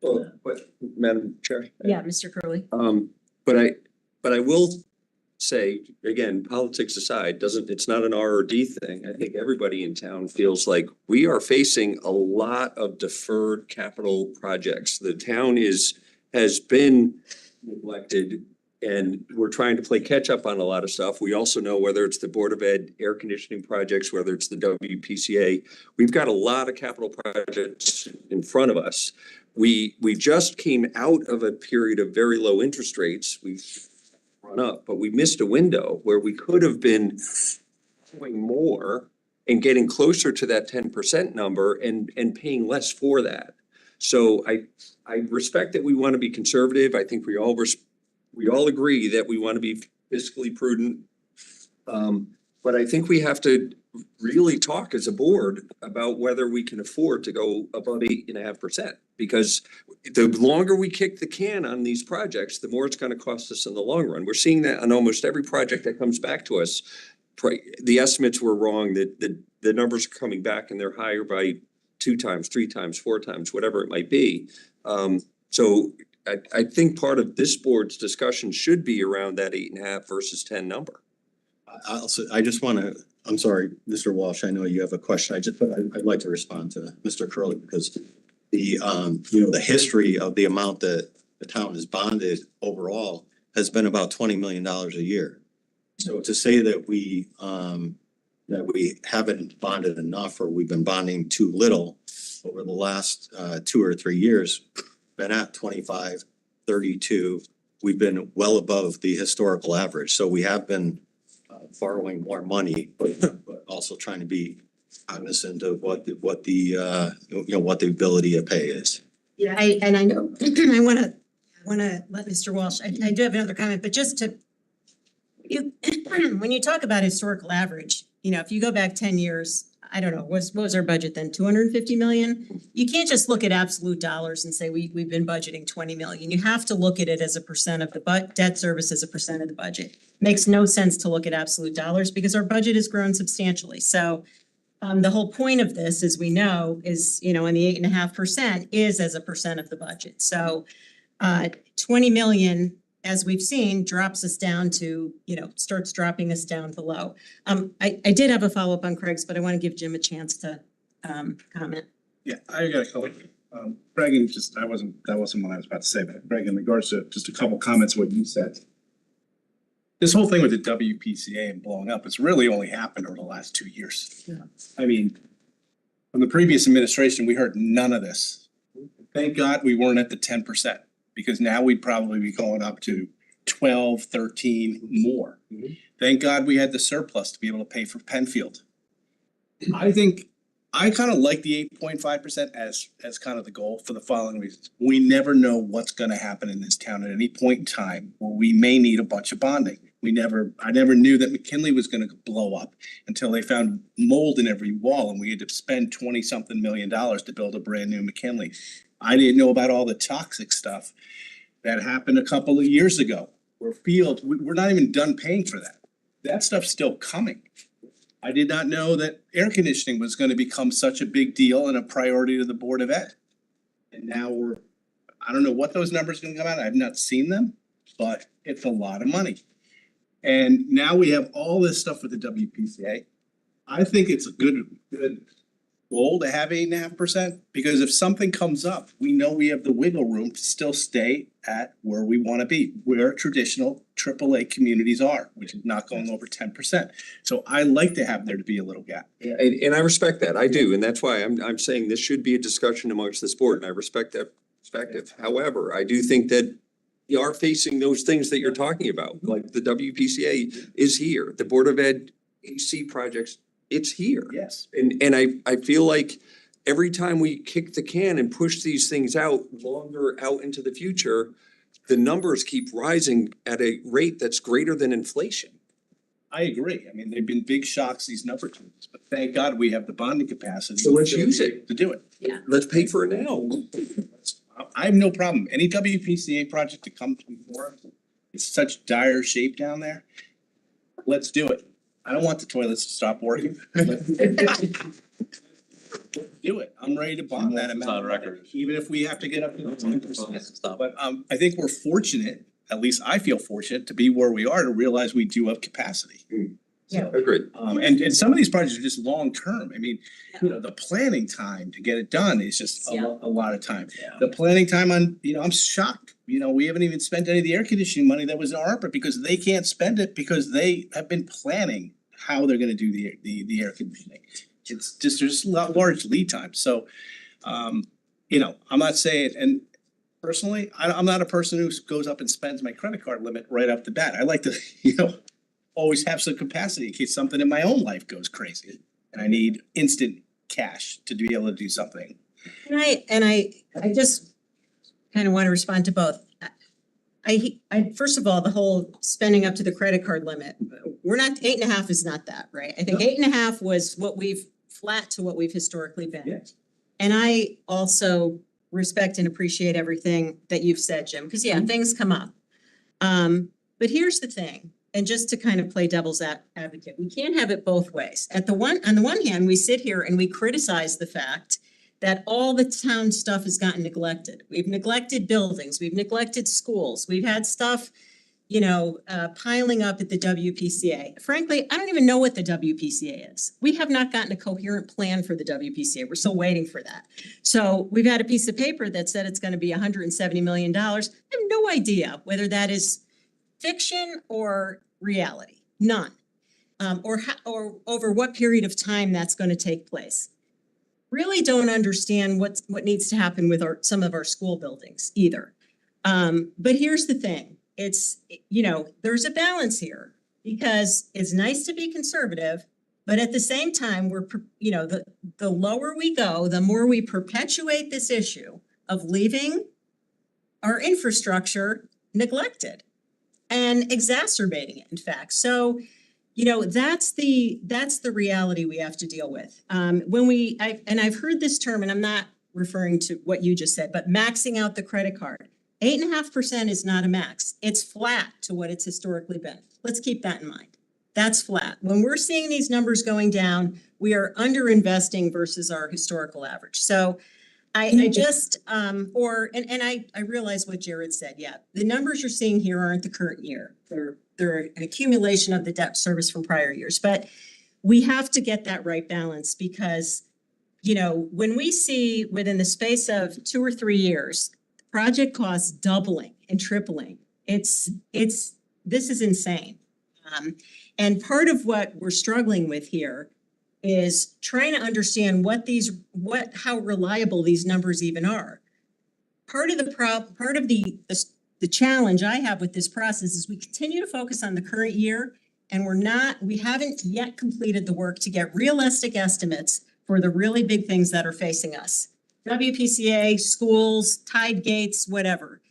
Well, but Madam Chair. Yeah, Mr. Curley. But I will say, again, politics aside, it's not an R or D thing. I think everybody in town feels like we are facing a lot of deferred capital projects. The town has been neglected And we're trying to play catch up on a lot of stuff. We also know whether it's the Board of Ed air conditioning projects, whether it's the WPCA, we've got a lot of capital projects in front of us. We just came out of a period of very low interest rates. We've run up, but we missed a window where we could have been doing more and getting closer to that 10% number and paying less for that. So I respect that we want to be conservative. I think we all agree that we want to be fiscally prudent. But I think we have to really talk as a board about whether we can afford to go above 8.5%. Because the longer we kick the can on these projects, the more it's going to cost us in the long run. We're seeing that on almost every project that comes back to us. The estimates were wrong, that the numbers are coming back and they're higher by 2 times, 3 times, 4 times, whatever it might be. So I think part of this board's discussion should be around that 8.5 versus 10 number. I just wanna, I'm sorry, Mr. Walsh, I know you have a question. I'd like to respond to Mr. Curley because the history of the amount that the town has bonded overall has been about $20 million a year. So to say that we haven't bonded enough or we've been bonding too little over the last 2 or 3 years, been at 25, 32, we've been well above the historical average. So we have been borrowing more money, but also trying to be cognizant of what the ability to pay is. Yeah, I know, I wanna let Mr. Walsh, I do have another comment, but just to when you talk about historical average, if you go back 10 years, I don't know, what was our budget then, 250 million? You can't just look at absolute dollars and say we've been budgeting 20 million. You have to look at it as a percent of the debt service as a percent of the budget. Makes no sense to look at absolute dollars because our budget has grown substantially. So the whole point of this, as we know, is, in the 8.5% is as a percent of the budget. So 20 million, as we've seen, drops us down to, starts dropping us down below. I did have a follow-up on Craig's, but I want to give Jim a chance to comment. Yeah, I got a couple. Greg, and that wasn't what I was about to say, but Greg, in regards to just a couple comments what you said. This whole thing with the WPCA and blowing up, it's really only happened over the last 2 years. Yeah. I mean, from the previous administration, we heard none of this. Thank God we weren't at the 10%, because now we'd probably be going up to 12, 13 more. Mm-hmm. Thank God we had the surplus to be able to pay for Penfield. I think I kind of like the 8.5% as kind of the goal for the following reasons. We never know what's going to happen in this town at any point in time where we may need a bunch of bonding. I never knew that McKinley was going to blow up until they found mold in every wall and we had to spend 20-something million to build a brand new McKinley. I didn't know about all the toxic stuff that happened a couple of years ago where we're not even done paying for that. That stuff's still coming. I did not know that air conditioning was going to become such a big deal and a priority to the Board of Ed. And now I don't know what those numbers are going to come out. I've not seen them, but it's a lot of money. And now we have all this stuff with the WPCA. I think it's a good goal to have 8.5%, because if something comes up, we know we have the wiggle room to still stay at where we want to be, where traditional AAA communities are, which is not going over 10%. So I like to have there to be a little gap. Yeah, and I respect that, I do, and that's why I'm saying this should be a discussion amongst this board, and I respect that perspective. However, I do think that you are facing those things that you're talking about, like the WPCA is here, the Board of Ed AC projects, it's here. Yes. And I feel like every time we kick the can and push these things out longer out into the future, the numbers keep rising at a rate that's greater than inflation. I agree. I mean, they've been big shocks, these number changes, but thank God we have the bonding capacity. So let's use it to do it. Yeah. Let's pay for it now. I have no problem. Any WPCA project that comes before us, it's such dire shape down there. Let's do it. I don't want the toilets to stop working. Do it. I'm ready to bond that amount. on record. Even if we have to get up to 10%. But I think we're fortunate, at least I feel fortunate, to be where we are, to realize we do have capacity. Agreed. And some of these projects are just long-term. I mean, you know, the planning time to get it done is just a lot of time. The planning time on, you know, I'm shocked. You know, we haven't even spent any of the air conditioning money that was in ARPA because they can't spend it because they have been planning how they're gonna do the air conditioning. It's just, there's a lot large lead time. So, you know, I'm not saying, and personally, I'm not a person who goes up and spends my credit card limit right off the bat. I like to, you know, always have some capacity in case something in my own life goes crazy and I need instant cash to be able to do something. And I just kind of want to respond to both. I first of all, the whole spending up to the credit card limit, we're not, 8.5 is not that, right? I think 8.5 was what we've flat to what we've historically been. Yes. And I also respect and appreciate everything that you've said, Jim, because things come up. But here's the thing, and just to kind of play devil's advocate, we can't have it both ways. On the one hand, we sit here and we criticize the fact that all the town stuff has gotten neglected. We've neglected buildings, we've neglected schools, we've had stuff, you know, piling up at the WPCA. Frankly, I don't even know what the WPCA is. We have not gotten a coherent plan for the WPCA. We're still waiting for that. So we've had a piece of paper that said it's gonna be $170 million. I have no idea whether that is fiction or reality, none. Or over what period of time that's gonna take place. Really don't understand what needs to happen with some of our school buildings either. But here's the thing, it's, you know, there's a balance here because it's nice to be conservative, but at the same time, you know, the lower we go, the more we perpetuate this issue of leaving our infrastructure neglected and exacerbating it, in fact. So, you know, that's the reality we have to deal with. I've heard this term, and I'm not referring to what you just said, but maxing out the credit card. 8.5% is not a max. It's flat to what it's historically been. Let's keep that in mind. That's flat. When we're seeing these numbers going down, we are underinvesting versus our historical average. So I just, I realize what Jared said, yeah. The numbers you're seeing here aren't the current year. They're an accumulation of the debt service from prior years. But we have to get that right balance because, you know, when we see within the space of 2 or 3 years, project costs doubling and tripling, this is insane. And part of what we're struggling with here is trying to understand how reliable these numbers even are. Part of the challenge I have with this process is we continue to focus on the current year and we haven't yet completed the work to get realistic estimates for the really big things that are facing us. WPCA, schools, tide gates, whatever.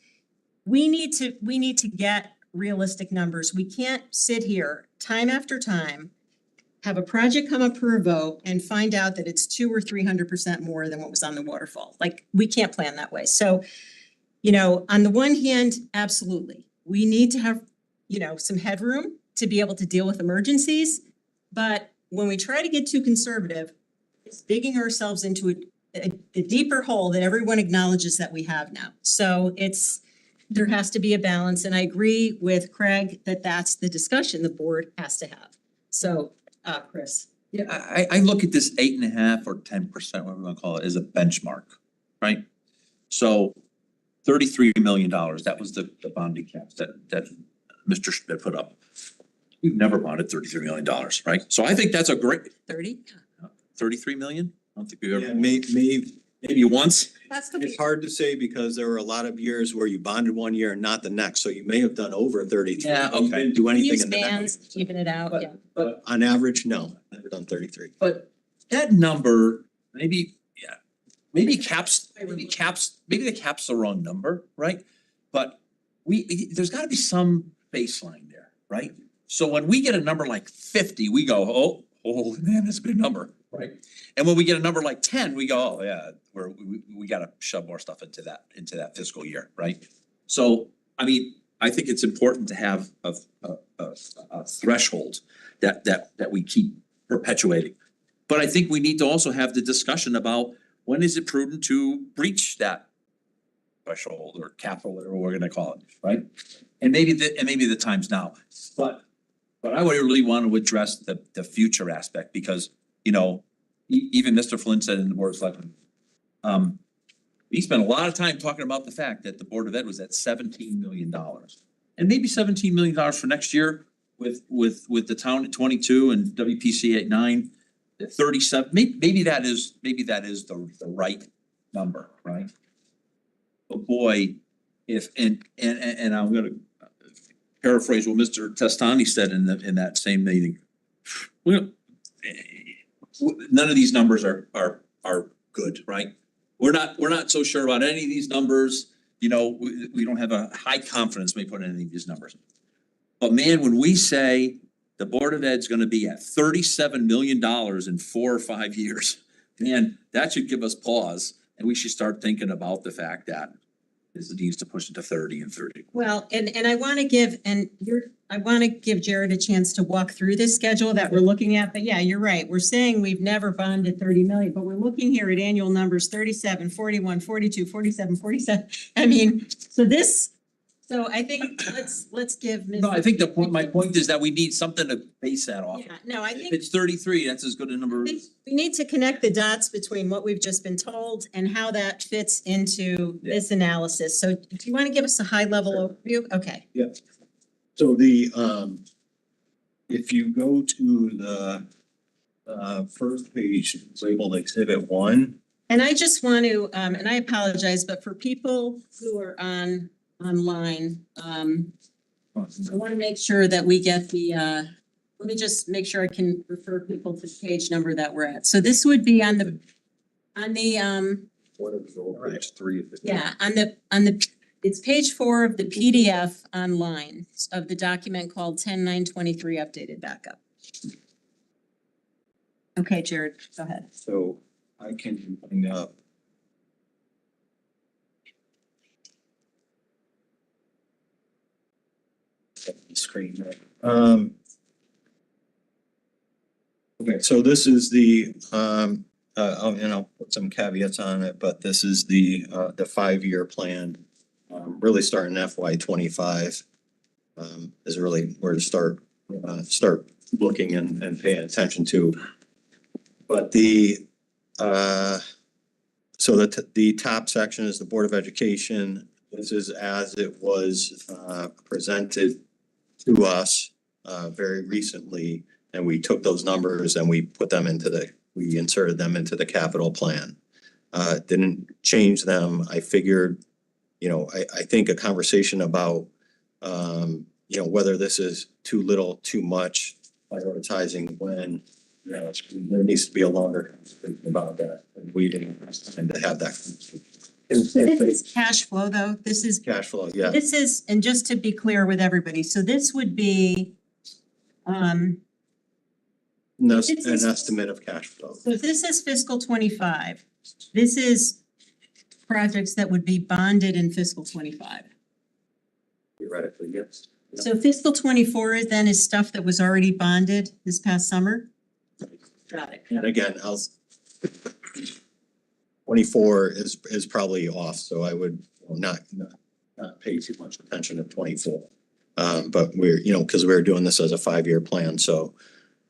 We need to get realistic numbers. We can't sit here time after time, have a project come up for a vote and find out that it's 200 or 300% more than what was on the waterfall. Like, we can't plan that way. So, you know, on the one hand, absolutely, we need to have, you know, some headroom to be able to deal with emergencies. But when we try to get too conservative, it's digging ourselves into a deeper hole that everyone acknowledges that we have now. So there has to be a balance. And I agree with Craig that that's the discussion the board has to have. So, Chris. Yeah, I look at this 8.5 or 10%, whatever we want to call it, as a benchmark, right? So $33 million, that was the bonding caps that Mr. Schmidt put up. We've never bonded $33 million, right? So I think that's a great 33 million? I don't think we've ever. Yeah, maybe once. It's hard to say because there were a lot of years where you bonded one year and not the next, so you may have done over 33. Yeah, You okay. didn't do anything Use in the bands, next. even it out, yeah. But on average, no, never done 33. But that number, maybe the cap's the wrong number, right? But there's gotta be some baseline there, right? So when we get a number like 50, we go, oh, holy man, that's a big number, right? And when we get a number like 10, we go, oh yeah, we gotta shove more stuff into that fiscal year, right? So, I mean, I think it's important to have a threshold that we keep perpetuating. But I think we need to also have the discussion about when is it prudent to breach that threshold or cap or whatever we're gonna call it, right? And maybe the time's now. But But I would really want to address the future aspect because, you know, even Mr. Flynn said in the board of selectmen, he spent a lot of time talking about the fact that the Board of Ed was at $17 million. And maybe $17 million for next year with the town at 22 and WPC at 9, at 37, maybe that is the right number, right? But boy, if, and I'm gonna paraphrase what Mr. Testani said in that same meeting. None of these numbers are good, right? We're not so sure about any of these numbers, you know, we don't have a high confidence when we put in any of these numbers. But man, when we say the Board of Ed's gonna be at $37 million in 4 or 5 years, man, that should give us pause. And we should start thinking about the fact that this needs to push it to 30 and 30. Well, and I want to give, I want to give Jared a chance to walk through this schedule that we're looking at, but yeah, you're right. We're saying we've never bonded 30 million, but we're looking here at annual numbers 37, 41, 42, 47, 47. I mean, so I think let's give. No, I think my point is that we need something to base that off. Yeah, no, I If think it's 33, that's as good a number. we need to connect the dots between what we've just been told and how that fits into this analysis. So do you want to give us a high level overview? Okay. So if you go to the first page labeled Exhibit 1. And I just want to, and I apologize, but for people who are online, I want to make sure that we get let me just make sure I can refer people to the page number that we're at. So this would be on the Page 3 of the. yeah, on the, it's page 4 of the PDF online of the document called 10/9/23 updated backup. Okay, Jared, go ahead. So I can bring up. Screen. Okay, so this is the, and I'll put some caveats on it, but this is the 5-year plan. Really starting FY 25 is really where to start looking and paying attention to. But so the top section is the Board of Education. This is as it was presented to us very recently, and we took those numbers and we put them we inserted them into the capital plan. Didn't change them. I figured, you know, I think a conversation about you know, whether this is too little, too much, prioritizing when, you know, there needs to be a longer conversation about that. And we didn't and to have that. This is cash flow though. This is, Cash flow, yeah. this is, and just to be clear with everybody, so this would be, An estimate of cash flow. so this is fiscal 25. This is projects that would be bonded in fiscal 25. Theoretically, yes. So fiscal 24 then is stuff that was already bonded this past summer? Got it. And again, 24 is probably off, so I would not pay too much attention to 24. But we're, you know, because we're doing this as a 5-year plan, so.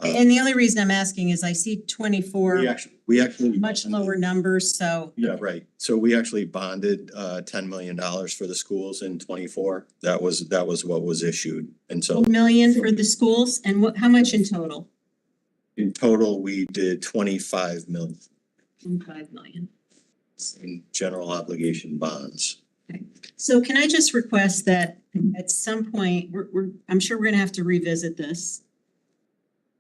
And the only reason I'm asking is I see 24 We actually. much lower numbers, so. Yeah, right. So we actually bonded $10 million for the schools in 24. That was what was issued. And so 1 million for the schools and how much in total? in total, we did 25 million 5 million. in general obligation bonds. So can I just request that at some point, I'm sure we're gonna have to revisit this.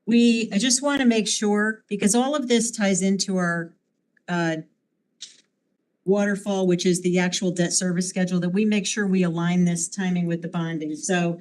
I just want to make sure, because all of this ties into our waterfall, which is the actual debt service schedule, that we make sure we align this timing with the bonding. So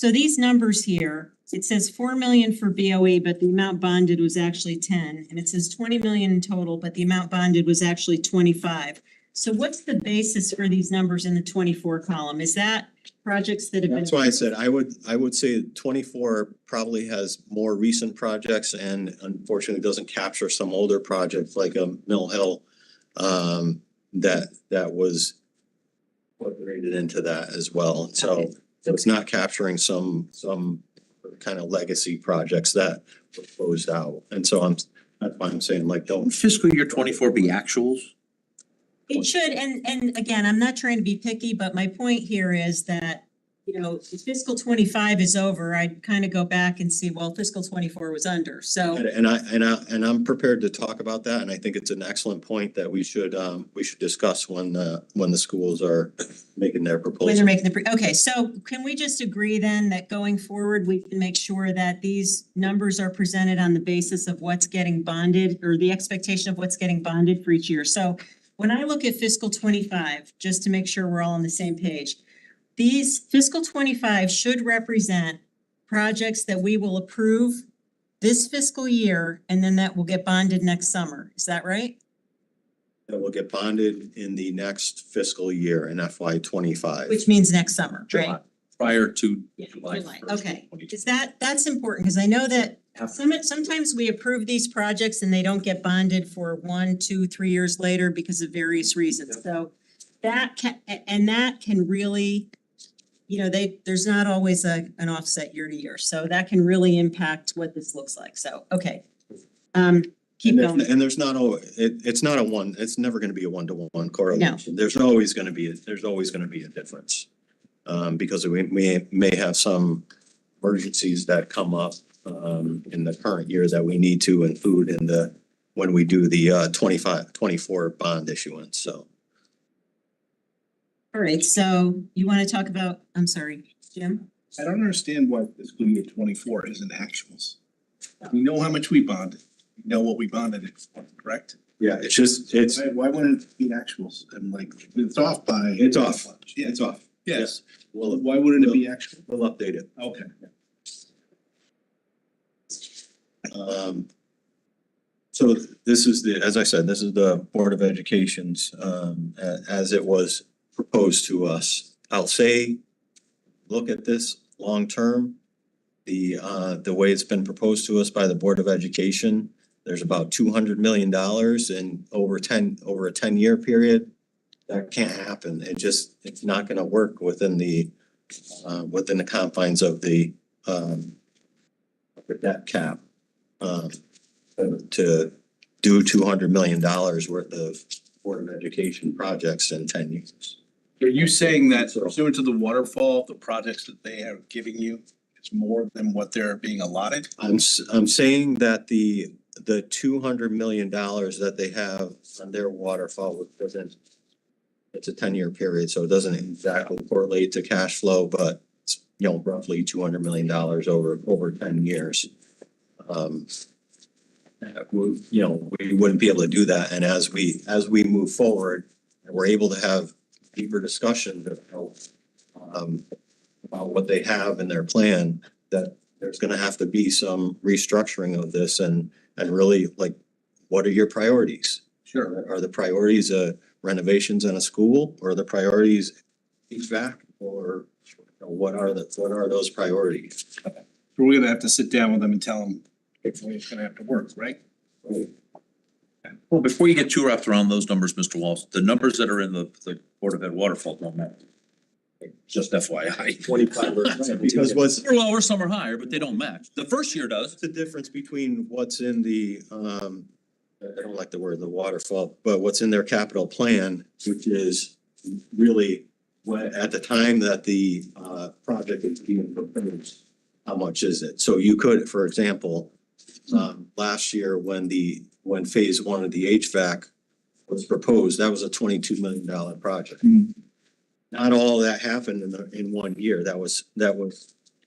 these numbers here, it says 4 million for BOE, but the amount bonded was actually 10. And it says 20 million in total, but the amount bonded was actually 25. So what's the basis for these numbers in the 24 column? Is that projects that have been? That's why I said I would say 24 probably has more recent projects and unfortunately doesn't capture some older projects like Mill Hill that was incorporated into that as well. So it's not capturing some kind of legacy projects that were closed out. And so that's why I'm saying like, don't. Fiscal year 24 be actuals? It should, and again, I'm not trying to be picky, but my point here is that, you know, if fiscal 25 is over, I'd kind of go back and see, well, fiscal 24 was under, so. And I'm prepared to talk about that, and I think it's an excellent point that we should discuss when the schools are making their proposal. When they're making okay, so can we just agree then that going forward, we can make sure that these numbers are presented on the basis of what's getting bonded or the expectation of what's getting bonded for each year? So when I look at fiscal 25, just to make sure we're all on the same page, these fiscal 25 should represent projects that we will approve this fiscal year and then that will get bonded next summer. Is that right? That will get bonded in the next fiscal year in FY 25. Which means next summer, right? Prior to Yeah, July July. 1st. Okay, is that's important, because I know that sometimes we approve these projects and they don't get bonded for 1, 2, 3 years later because of various reasons. So that can really, you know, there's not always an offset year to year. So that can really impact what this looks like. So, okay. Keep going. And there's not always, it's not a one, it's never gonna be a one-to-one correlation. There's always gonna be a difference. Because we may have some emergencies that come up in the current year that we need to include when we do the 24 bond issuance, so. All right, so you want to talk about, I'm sorry, Jim? I don't understand why fiscal year 24 isn't actuals. We know how much we bonded, we know what we bonded it for, correct? Yeah, it's Why wouldn't it be actuals? I'm like, it's off by. It's off. Yeah, It's off. yes. We'll Why wouldn't it be actual? we'll update it. Okay. So this is as I said, this is the Board of Education's, as it was proposed to us. I'll say, look at this long-term, the way it's been proposed to us by the Board of Education, there's about $200 million in over a 10-year period. That can't happen. It's not gonna work within the confines of the debt cap. To do $200 million worth of Board of Education projects in 10 years. Are you saying that pursuant to the waterfall, the projects that they are giving you, it's more than what they're being allotted? I'm saying that the $200 million that they have on their waterfall it's a 10-year period, so it doesn't exactly correlate to cash flow, but it's, roughly $200 million over 10 years. We wouldn't be able to do that. And as we move forward, and we're able to have deeper discussion about what they have in their plan, that there's gonna have to be some restructuring of this and really like, what are your priorities? Sure. Are the priorities renovations in a school, or are the priorities HVAC, or what are those priorities? We're gonna have to sit down with them and tell them it's gonna have to work, right? Well, before you get too wrapped around those numbers, Mr. Walsh, the numbers that are in the Board of Ed waterfall don't matter. Just FYI. 25 or 17. Because what's They're lower, some are higher, but they don't match. The first year does. the difference between what's in the, I don't like the word the waterfall, but what's in their capital plan, which is really when, at the time that the project is being proposed, how much is it? So you could, for example, last year when phase 1 of the HVAC was proposed, that was a $22 million project. Not all that happened in 1 year. That was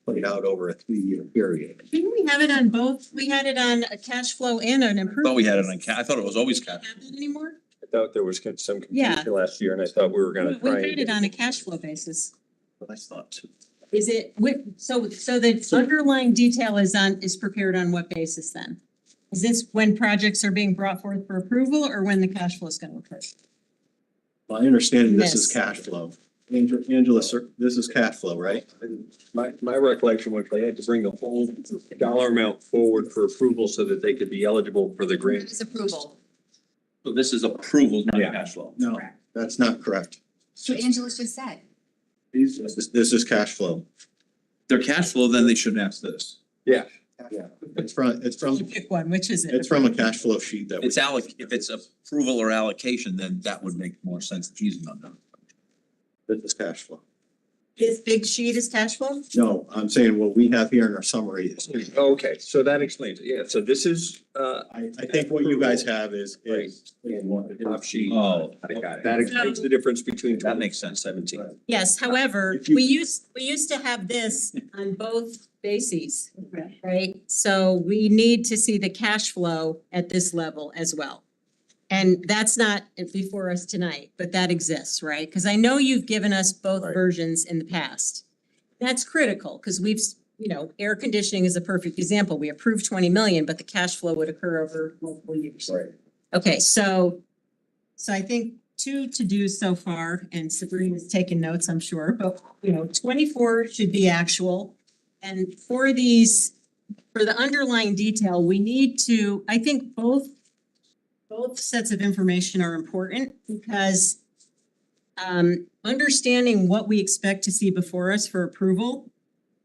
played out over a 3-year period. Didn't we have it on both? We had it on a cash flow and an improvement. Thought we had it on I thought it was always cash. Have it anymore? I thought there was some Yeah. confusion last year and I thought we were gonna We try and had it on a cash flow basis. But I thought too. Is it, so the underlying detail is prepared on what basis then? Is this when projects are being brought forth for approval or when the cash flow is gonna occur? My understanding, this is Yes. cash flow. Angela, sir, this is cash flow, right? My recollection was they had to bring the whole dollar amount forward for approval so that they could be eligible for the grant. It's approval. So this is approval, not Yeah. cash flow. No, that's not correct. So Angela's just said. This is cash flow. their cash flow, then they shouldn't ask this. Yeah, it's from, Pick one, which is it? it's from a cash flow sheet that. It's if it's approval or allocation, then that would make more sense if using them. This is cash flow. This big sheet is cash flow? No, I'm saying what we have here in our summary is, Okay, so that explains it. Yeah, so this is, I think what you guys have is. top sheet. Oh, I got it. That explains the difference between. that makes sense, 17. Yes, however, If you- we used to have this on both bases, right? So we need to see the cash flow at this level as well. And that's not before us tonight, but that exists, right? Because I know you've given us both Right. versions in the past. That's critical, because we've, air conditioning is a perfect example. We approved 20 million, but the cash flow would occur over multiple years. Right. Okay, so I think 2 to-dos so far, and Sabrina's taking notes, I'm sure, but 24 should be actual. And for the underlying detail, we need to, I think both sets of information are important because understanding what we expect to see before us for approval,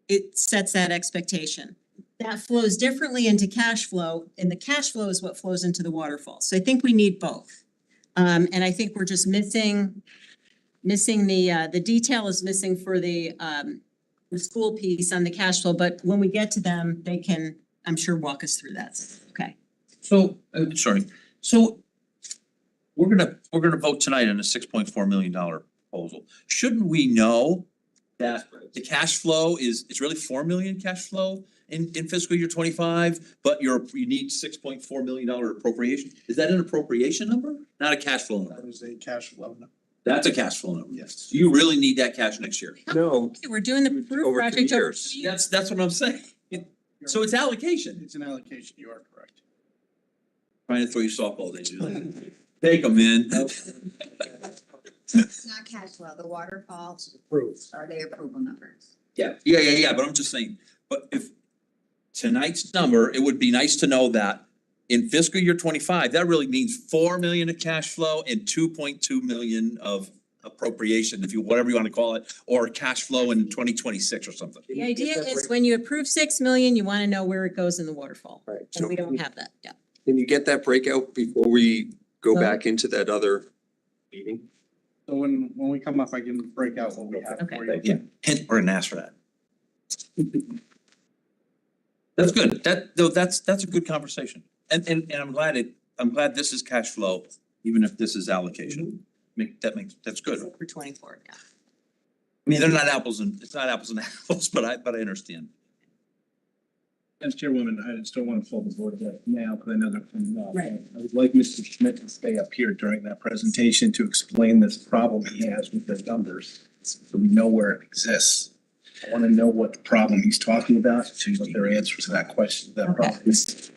it sets that expectation. That flows differently into cash flow, and the cash flow is what flows into the waterfall. So I think we need both. And I think we're just missing the detail is missing for the school piece on the cash flow, but when we get to them, they can, I'm sure, walk us through that. Okay. So, sorry, so we're gonna vote tonight on a $6.4 million proposal. Shouldn't we know that the cash flow is really 4 million cash flow in fiscal year 25, but you need $6.4 million appropriation? Is that an appropriation number? Not a cash flow number? That is a cash flow. That's a cash flow number. Yes. Do you really need that cash next year? No, We're doing the roof Over 2 project over years. 2 years. That's what I'm saying. So it's allocation. It's an allocation, you are correct. Trying to throw you softball, they do. Take them in. It's not cash flow, the waterfalls Approved. are the approval numbers. Yeah, but I'm just saying, but if tonight's number, it would be nice to know that in fiscal year 25, that really means 4 million of cash flow and 2.2 million of appropriation, whatever you want to call it, or cash flow in 2026 or something. The idea is when you approve 6 million, you want to know where it goes in the waterfall. Right, And so we don't have that, yeah. can you get that breakout before we go Well- back into that other meeting? So when we come up, I can break out what we have Okay. for you. Yeah, hint, we're gonna ask for that. That's good. That's a good conversation. And I'm glad this is cash flow, even if this is allocation. That's good. For 24, yeah. I mean, it's not apples and apples, but I understand. As chairwoman, I just don't want to pull the board back now because I know they're coming up. Right. I would like Mr. Schmidt to stay up here during that presentation to explain this problem he has with the numbers. So we know where it exists. I want to know what the problem he's talking about, to what their answer to that question, that problem is.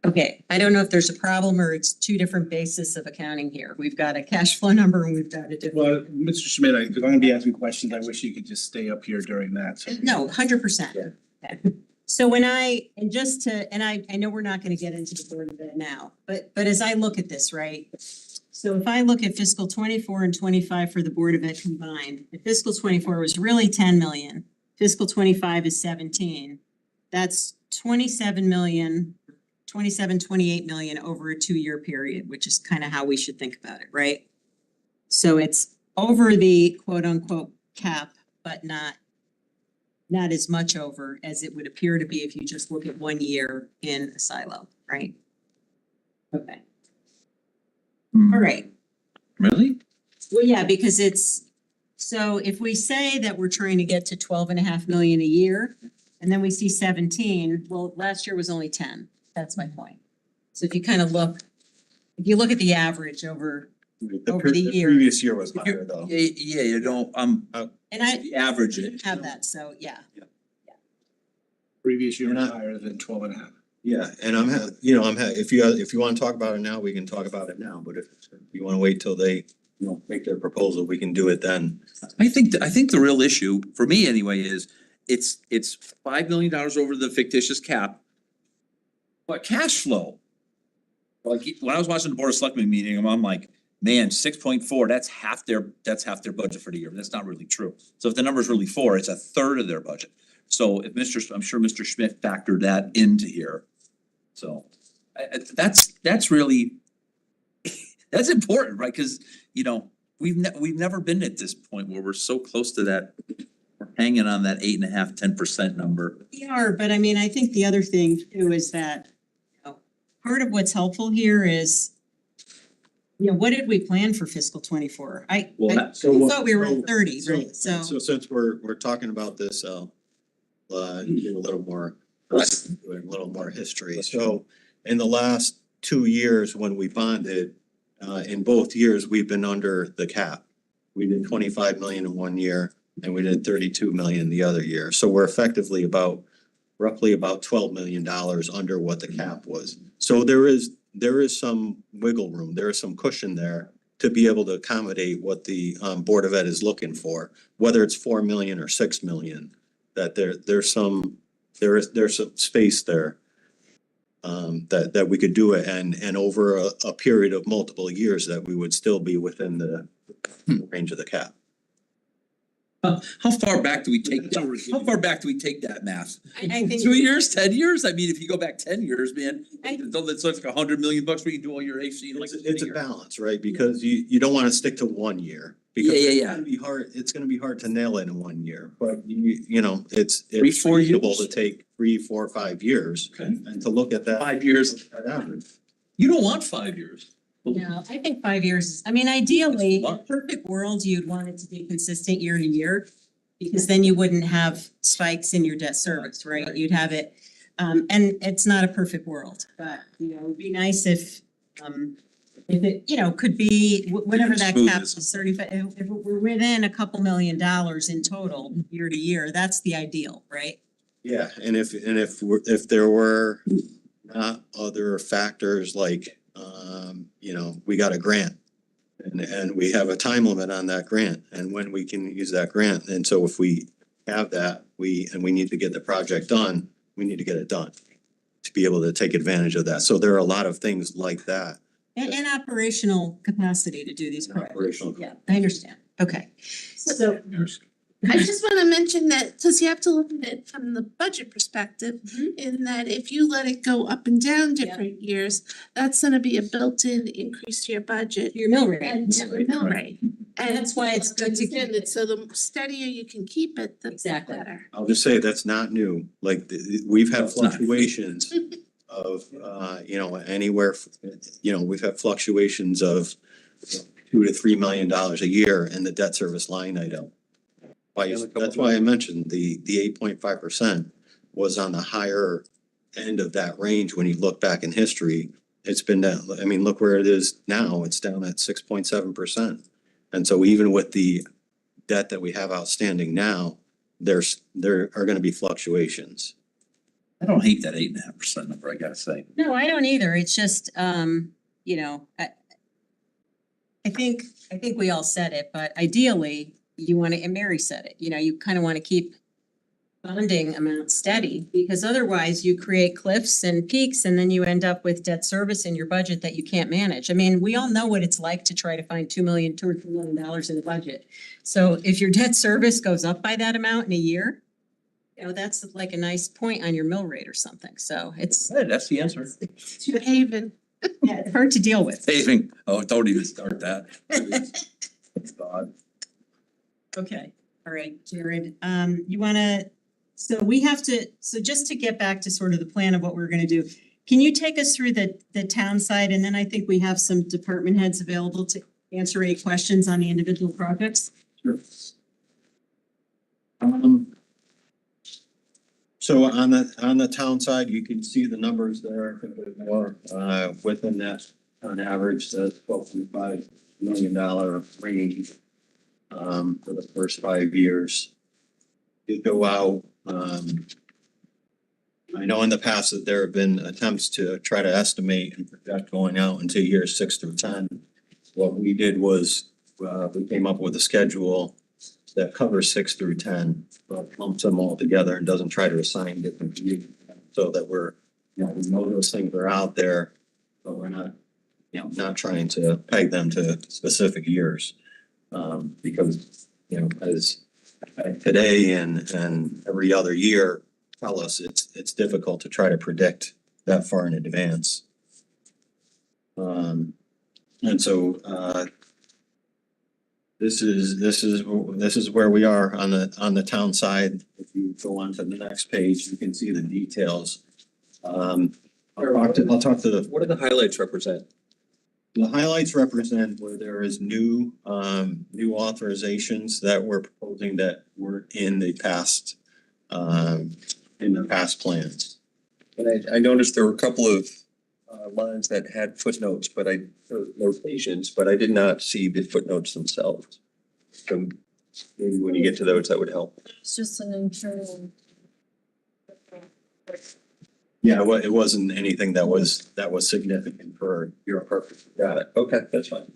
Okay, I don't know if there's a problem or it's 2 different bases of accounting here. We've got a cash flow number and we've got a different. Well, Mr. Schmidt, because I'm going to be asking questions, I wish you could just stay up here during that. So- No, 100%. Okay. So when I know we're not gonna get into the board of it now, but as I look at this, right? So if I look at fiscal 24 and 25 for the Board of Ed combined, if fiscal 24 was really 10 million, fiscal 25 is 17. That's 27 million, 28 million over a 2-year period, which is kind of how we should think about it, right? So it's over the quote unquote cap, but not as much over as it would appear to be if you just look at 1 year in a silo, right? Okay, all right. Really? Well, yeah, because so if we say that we're trying to get to 12.5 million a year, and then we see 17, well, last year was only 10. That's my point. So if you kind of look at the average over the year. Previous year was higher though. Yeah, you don't, And I average it. have that, so yeah. Previous year was You're not- higher than 12.5. Yeah, and if you want to talk about it now, we can talk about it now, but if you want to wait till they, make their proposal, we can do it then. I think the real issue, for me anyway, is it's $5 million over the fictitious cap. But cash flow, like when I was watching the Board of Selectmen meeting, I'm like, man, 6.4, that's half their budget for the year. That's not really true. So if the number's really 4, it's a third of their budget. So if I'm sure Mr. Schmidt factored that into here. So that's really, that's important, right? Cause you know, we've never been at this point where we're so close to that. We're hanging on that 8.5, 10% number. We are, but I mean, I think the other thing too is that, you know, part of what's helpful here is, you know, what did we plan for fiscal 24? I thought we were at 30, right? So since we're talking about this, I'll give a little more history. So in the last 2 years when we bonded, in both years, we've been under the cap. We did 25 million in 1 year and we did 32 million the other year. So we're effectively roughly about $12 million under what the cap was. So there is some wiggle room, there is some cushion there to be able to accommodate what the Board of Ed is looking for, whether it's 4 million or 6 million, that there's some space there. That we could do it and over a period of multiple years that we would still be within the range of the cap. How far back do we take that math? I think 2 years, 10 years? I mean, if you go back 10 years, man, that's like $100 million where you can do all your AC in like a It's a year. balance, right? Because you don't wanna stick to 1 year. Because Yeah. it's gonna be hard to nail it in 1 year, but you know, it's 3, 4 years? reasonable to take 3, 4, 5 years Okay. and to look at that. 5 years. that average. You don't want 5 years. No, I think 5 years, I mean, ideally, in a perfect world, you'd want it to be consistent year to year. Because then you wouldn't have spikes in your debt service, right? You'd have it, and it's not a perfect world, but, you know, it'd be nice if it, you know, could be whatever that Smooth cap is. is, 35, if we're within a couple $1 million in total, year to year, that's the ideal, right? Yeah, and if there were not other factors like, you know, we got a grant. And we have a time limit on that grant and when we can use that grant. And so if we have that, we need to get the project done, we need to get it done to be able to take advantage of that. So there are a lot of things like that. And operational capacity to do these projects. Operational. Yeah, I understand. Okay. So, I just wanna mention that, cause you have to look at it from the budget perspective, in that if you let it go up and down different years, that's gonna be a built-in increase to your budget. your mill rate. And to your mill rate. And That's why it's good to keep understand it, so the steadier you can keep it, the Exactly. better. I'll just say that's not new. Like we've had It's not. fluctuations of, you know, we've had fluctuations of $2 to $3 million a year in the debt service line item. That's why I mentioned the 8.5% was on the higher end of that range when you look back in history. It's been down, I mean, look where it is now, it's down at 6.7%. And so even with the debt that we have outstanding now, there are gonna be fluctuations. I don't hate that 8.5% number, I gotta say. No, I don't either. It's just, you know, I think we all said it, but ideally, you wanna, and Mary said it, you know, you kind of wanna keep bonding amount steady, because otherwise you create cliffs and peaks and then you end up with debt service in your budget that you can't manage. I mean, we all know what it's like to try to find $2 or $3 million in the budget. So if your debt service goes up by that amount in a year, you know, that's like a nice point on your mill rate or something. So it's, Yeah, that's the answer. To Haven. yeah, it's hard to deal with. Saving, oh, don't even start that. God. Okay, all right, Jared, you wanna, so we have to, so just to get back to sort of the plan of what we're gonna do, can you take us through the town side, and then I think we have some department heads available to answer any questions on the individual projects? Sure. So on the town side, you can see the numbers there, a bit more, within that, on average, the $12.5 million range. For the first 5 years. You go out, I know in the past that there have been attempts to try to estimate and project going out into years 6 through 10. What we did was, we came up with a schedule that covers 6 through 10, but lumps them all together and doesn't try to assign different years. So that we know those things are out there, but we're not, not trying to peg them to specific years. Because, as today and every other year tell us, it's difficult to try to predict that far in advance. And so, this is where we are on the town side. If you go on to the next page, you can see the details. I'll talk to What do the highlights represent? the highlights represent where there is new authorizations that we're proposing that were in the past plans. And I noticed there were a couple of lines that had footnotes, or notations, but I did not see the footnotes themselves. So maybe when you get to those, that would help. It's just an internal. Yeah, it wasn't anything that was significant for your purpose. Got it. Okay, that's fine.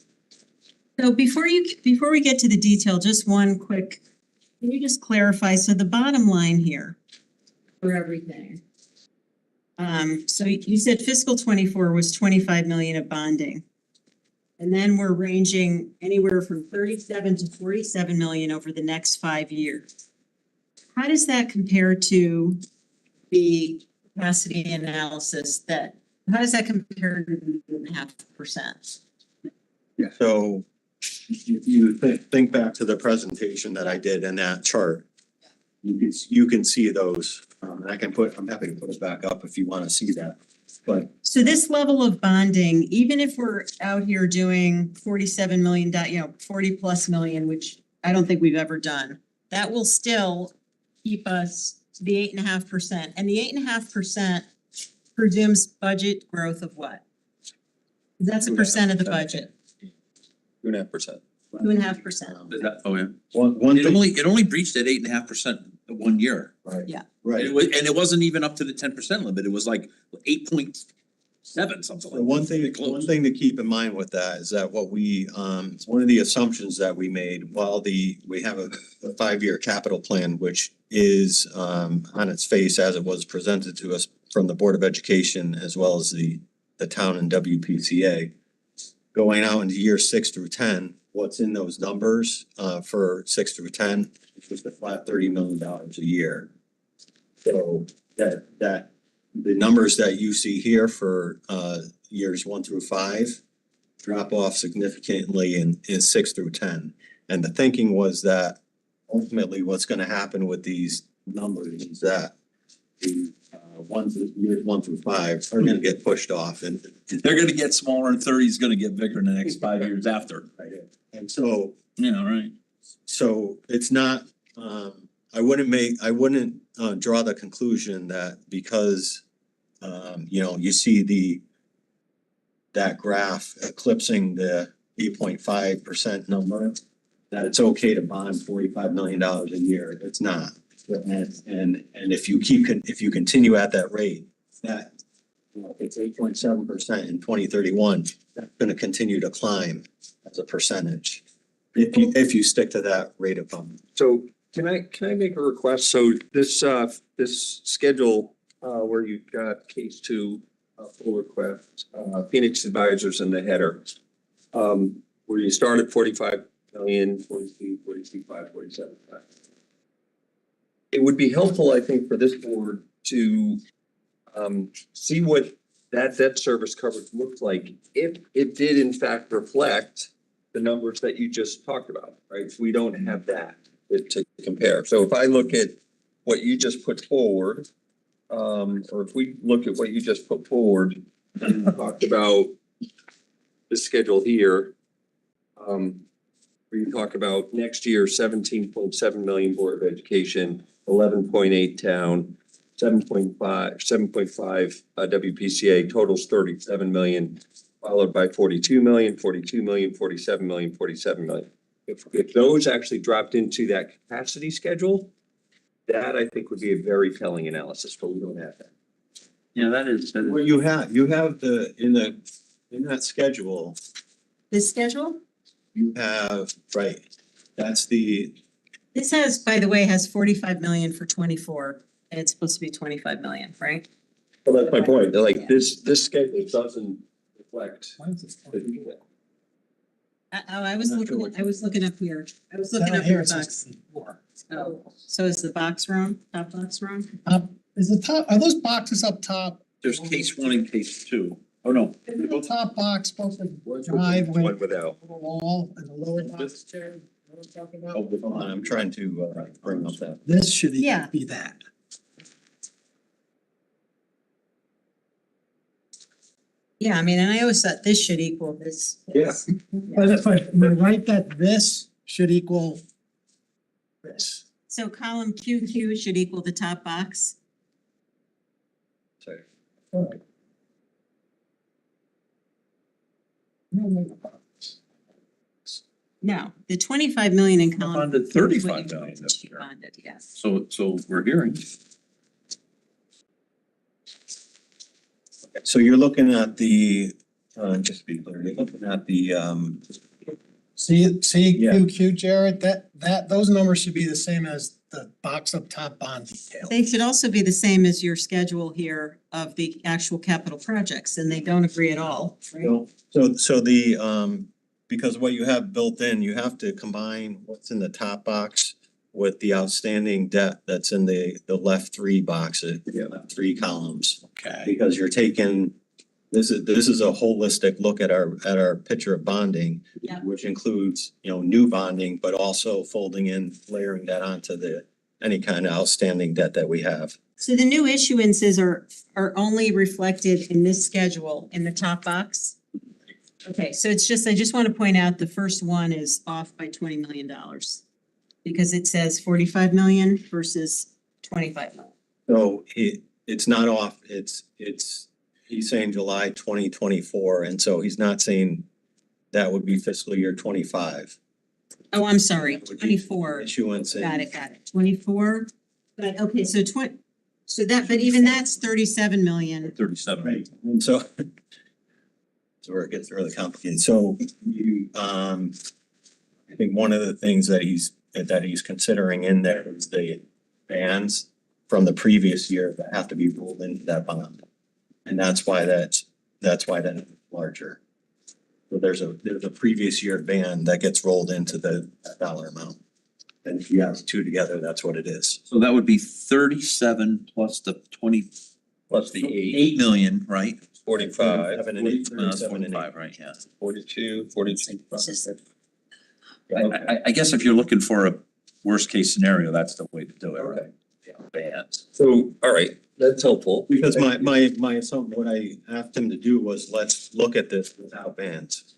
So before we get to the detail, just one quick, can you just clarify, so the bottom line here for everything. So you said fiscal 24 was 25 million of bonding. And then we're ranging anywhere from 37 to 47 million over the next 5 years. How does that compare to the capacity analysis how does that compare to 2.5%? So if you think back to the presentation that I did in that chart, you can see those. And I'm happy to put it back up if you want to see that. But So this level of bonding, even if we're out here doing 47 million, 40 plus million, which I don't think we've ever done, that will still keep us to the 8.5%. And the 8.5% presumes budget growth of what? That's a percent of the budget, 2.5%. 2.5%. Oh, yeah. one It thing, only breached at 8.5% 1 year. right? Yeah. Right. And it wasn't even up to the 10% limit. It was like 8.7, something like that. One thing to keep in mind with that is that what one of the assumptions that we made while we have a 5-year capital plan, which is on its face as it was presented to us from the Board of Education as well as the town and WPCA. Going out into years 6 through 10, what's in those numbers for 6 through 10 is just a flat $30 million a year. So that the numbers that you see here for years 1 through 5 drop off significantly in 6 through 10. And the thinking was that ultimately what's going to happen with these numbers is that the years 1 through 5 are going to get pushed off, and They're gonna get smaller and 30 is gonna get bigger in the next 5 years after. and so Right. So it's not, I wouldn't draw the conclusion that because, you see that graph eclipsing the 8.5% number, that it's okay to bond $45 million a year. It's not. And if you continue at that rate, that, it's 8.7% in 2031, that's gonna continue to climb as a percentage. If you stick to that rate of bond. So can I make a request? So this schedule where you've got case 2 full request, Phoenix Advisors in the header, where you start at 45 million, 43, 5, 47. It would be helpful, I think, for this board to see what that debt service coverage looks like if it did in fact reflect the numbers that you just talked about, right? We don't have that to compare. So if I look at what you just put forward, or if we look at what you just put forward and talked about the schedule here, where you talk about next year, 17.7 million Board of Education, 11.8 town, 7.5 WPCA, totals 37 million, followed by 42 million, 42 million, 47 million, 47 million. If those actually dropped into that capacity schedule, that I think would be a very telling analysis, but we don't have that. Yeah, that is. Well, you have in that schedule, This schedule? you have, right, that's This has, by the way, has 45 million for 24, and it's supposed to be 25 million, right? Well, that's my point. Like this schedule doesn't reflect. I was looking up here. I was looking Down up here your it says box. 4. Oh, so is the box wrong? Top box wrong? Is the top, are those boxes up top? There's case 1 and case 2. Oh, no. Is the top box supposed to One drive with, one with without. the wall and the lower box chair? Know what I'm talking about? Hold on, I'm trying to bring up that. This should Yeah. be that. Yeah, I mean, and I always thought this should equal this. Yeah. But if I write that this should equal this. So column QQ should equal the top box. Sorry. No, the 25 million in column. Bonded is what 35 you million this year. Bonded, yes. So we're hearing. So you're looking at the, just to be clear, you're looking at the, Yeah. QQ, Jared, those numbers should be the same as the box up top bond detail. They should also be the same as your schedule here of the actual capital projects, and they don't agree at all, right? So the, because what you have built in, you have to combine what's in the top box with the outstanding debt that's in the left 3 boxes, left 3 columns. Okay. Because you're taking, this is a holistic look at our picture of bonding, Yeah. which includes, new bonding, but also folding in, layering that onto any kind of outstanding debt that we have. So the new issuances are only reflected in this schedule in the top box? Okay, so I just want to point out the first one is off by $20 million. Because it says 45 million versus 25 million. So it's not off, he's saying July 2024, and so he's not saying that would be fiscal year 25. Oh, I'm sorry, That would be 24. Issuance in. Got it. 24. But okay, so but even that's 37 million. 37. Right, and so where it gets really complicated. So you, I think one of the things that he's considering in there is the bands from the previous year that have to be rolled into that bond. And that's why that's larger. So there's a previous year band that gets rolled into the dollar amount. And if you have the 2 together, that's what it is. So that would be 37 plus the 20, Plus the 8 million, right? 45, 7 and 8, That's 37 and 8. 25, right, yeah. 42, 42. It's just I guess if you're looking for a worst case scenario, that's the way to do it, right? Okay. Yeah, bands. So, all right, that's helpful. Because my assumption, what I asked him to do was, let's look at this without bands.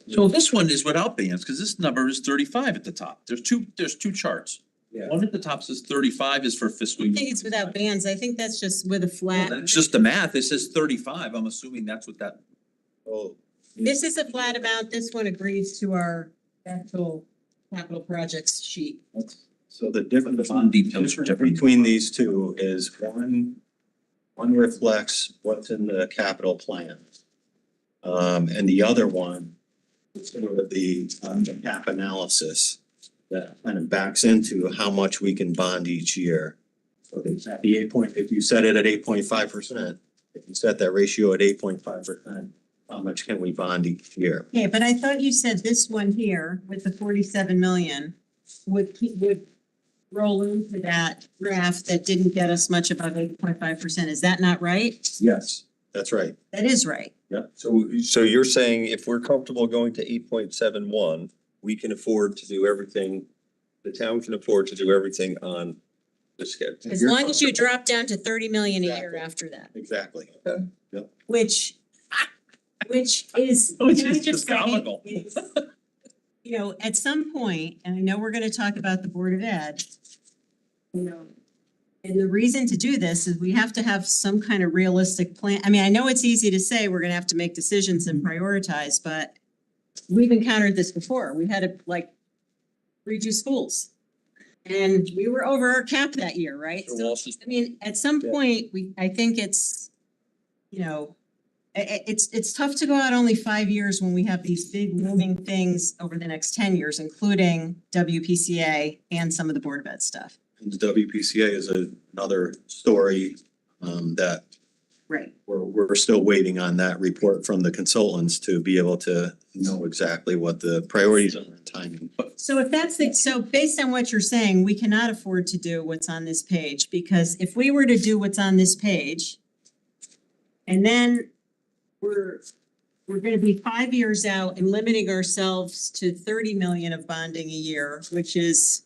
So this one is without bands, because this number is 35 at the top. There's two charts. Yeah. One at the top says 35 is for fiscal I year. think it's without bands. I think that's just with a flat. That's just the math. It says 35. I'm assuming that's what that. Oh, This is a flat amount. This one agrees to our actual capital projects sheet. so the difference Bond details are different. between these two is one reflects what's in the capital plan. And the other one, sort of the cap analysis that kind of backs into how much we can bond each year. So if you set it at 8.5%, if you set that ratio at 8.5%, how much can we bond each year? Okay, but I thought you said this one here with the 47 million would roll into that graph that didn't get us much above 8.5%. Is that not right? Yes. That's right. That is right. So you're saying if we're comfortable going to 8.71, we can afford to do everything, the town can afford to do everything on the schedule. As long as you drop down to 30 million a year Exactly. after that, Exactly. which is. Which can I is just just say, comical. is, you know, at some point, and I know we're gonna talk about the Board of Ed, you know, and the reason to do this is we have to have some kind of realistic plan. I mean, I know it's easy to say we're gonna have to make decisions and prioritize, but we've encountered this before. We had to redo schools. And we were over our cap that year, right? So, I mean, at some point, I think it's, you know, it's tough to go out only 5 years when we have these big moving things over the next 10 years, including WPCA and some of the Board of Ed stuff. The WPCA is another story that Right. We're still waiting on that report from the consultants to be able to know exactly what the priorities are and timing. So if that's the, so based on what you're saying, we cannot afford to do what's on this page, because if we were to do what's on this page, and then we're gonna be 5 years out and limiting ourselves to 30 million of bonding a year, which is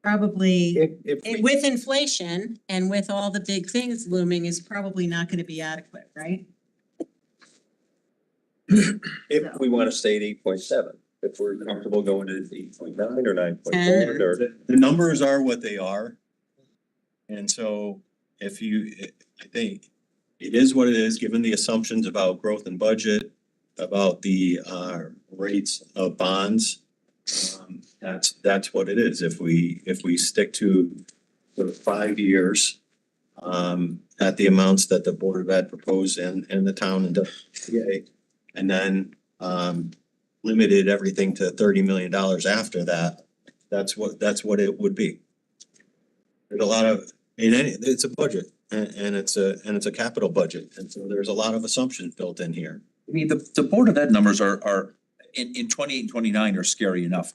probably, If with inflation and with all the big things looming, is probably not gonna be adequate, right? if we wanna stay at 8.7, if we're comfortable going to 8.9 or 9.4 or. The numbers are what they are. And so if you, I think it is what it is, given the assumptions about growth and budget, about the rates of bonds. That's what it is. If we stick to the 5 years at the amounts that the Board of Ed proposed and the town and WPA, and then limited everything to $30 million after that, that's what it would be. There's a lot of, it's a budget and it's a capital budget, and so there's a lot of assumptions built in here. I mean, the Board of Ed numbers are in 28 and 29 are scary enough.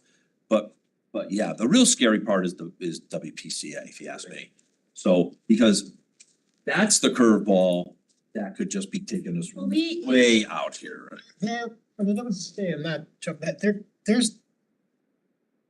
But yeah, the real scary part is WPCA, if you ask me. So, because that's the curveball that could just be taking us Well, we- way out here. I mean, I'm not, Chuck, that there's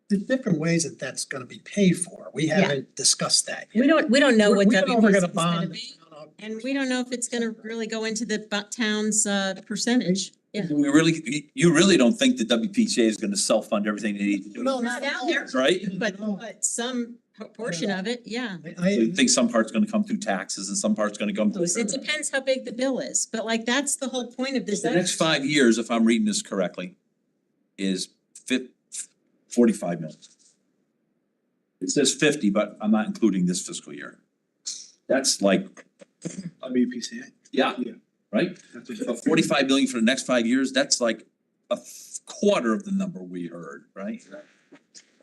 different ways that that's gonna be paid for. We Yeah. haven't discussed that We yet. don't know what We don't know if we're WPC gonna is gonna bond. be, and we don't know if it's gonna really go into the town's percentage. Yeah. You really don't think that WPCA is gonna self-fund everything they need to do? No, Not out there. Right? But some portion of it, yeah. So you think some part's gonna come through taxes and some part's gonna come through. It depends how big the bill is, but like, that's the whole point of this. The next 5 years, if I'm reading this correctly, is 45 million. It says 50, but I'm not including this fiscal year. That's like, WPCA. yeah, right? So 45 million for the next 5 years, that's like a quarter of the number we heard, right?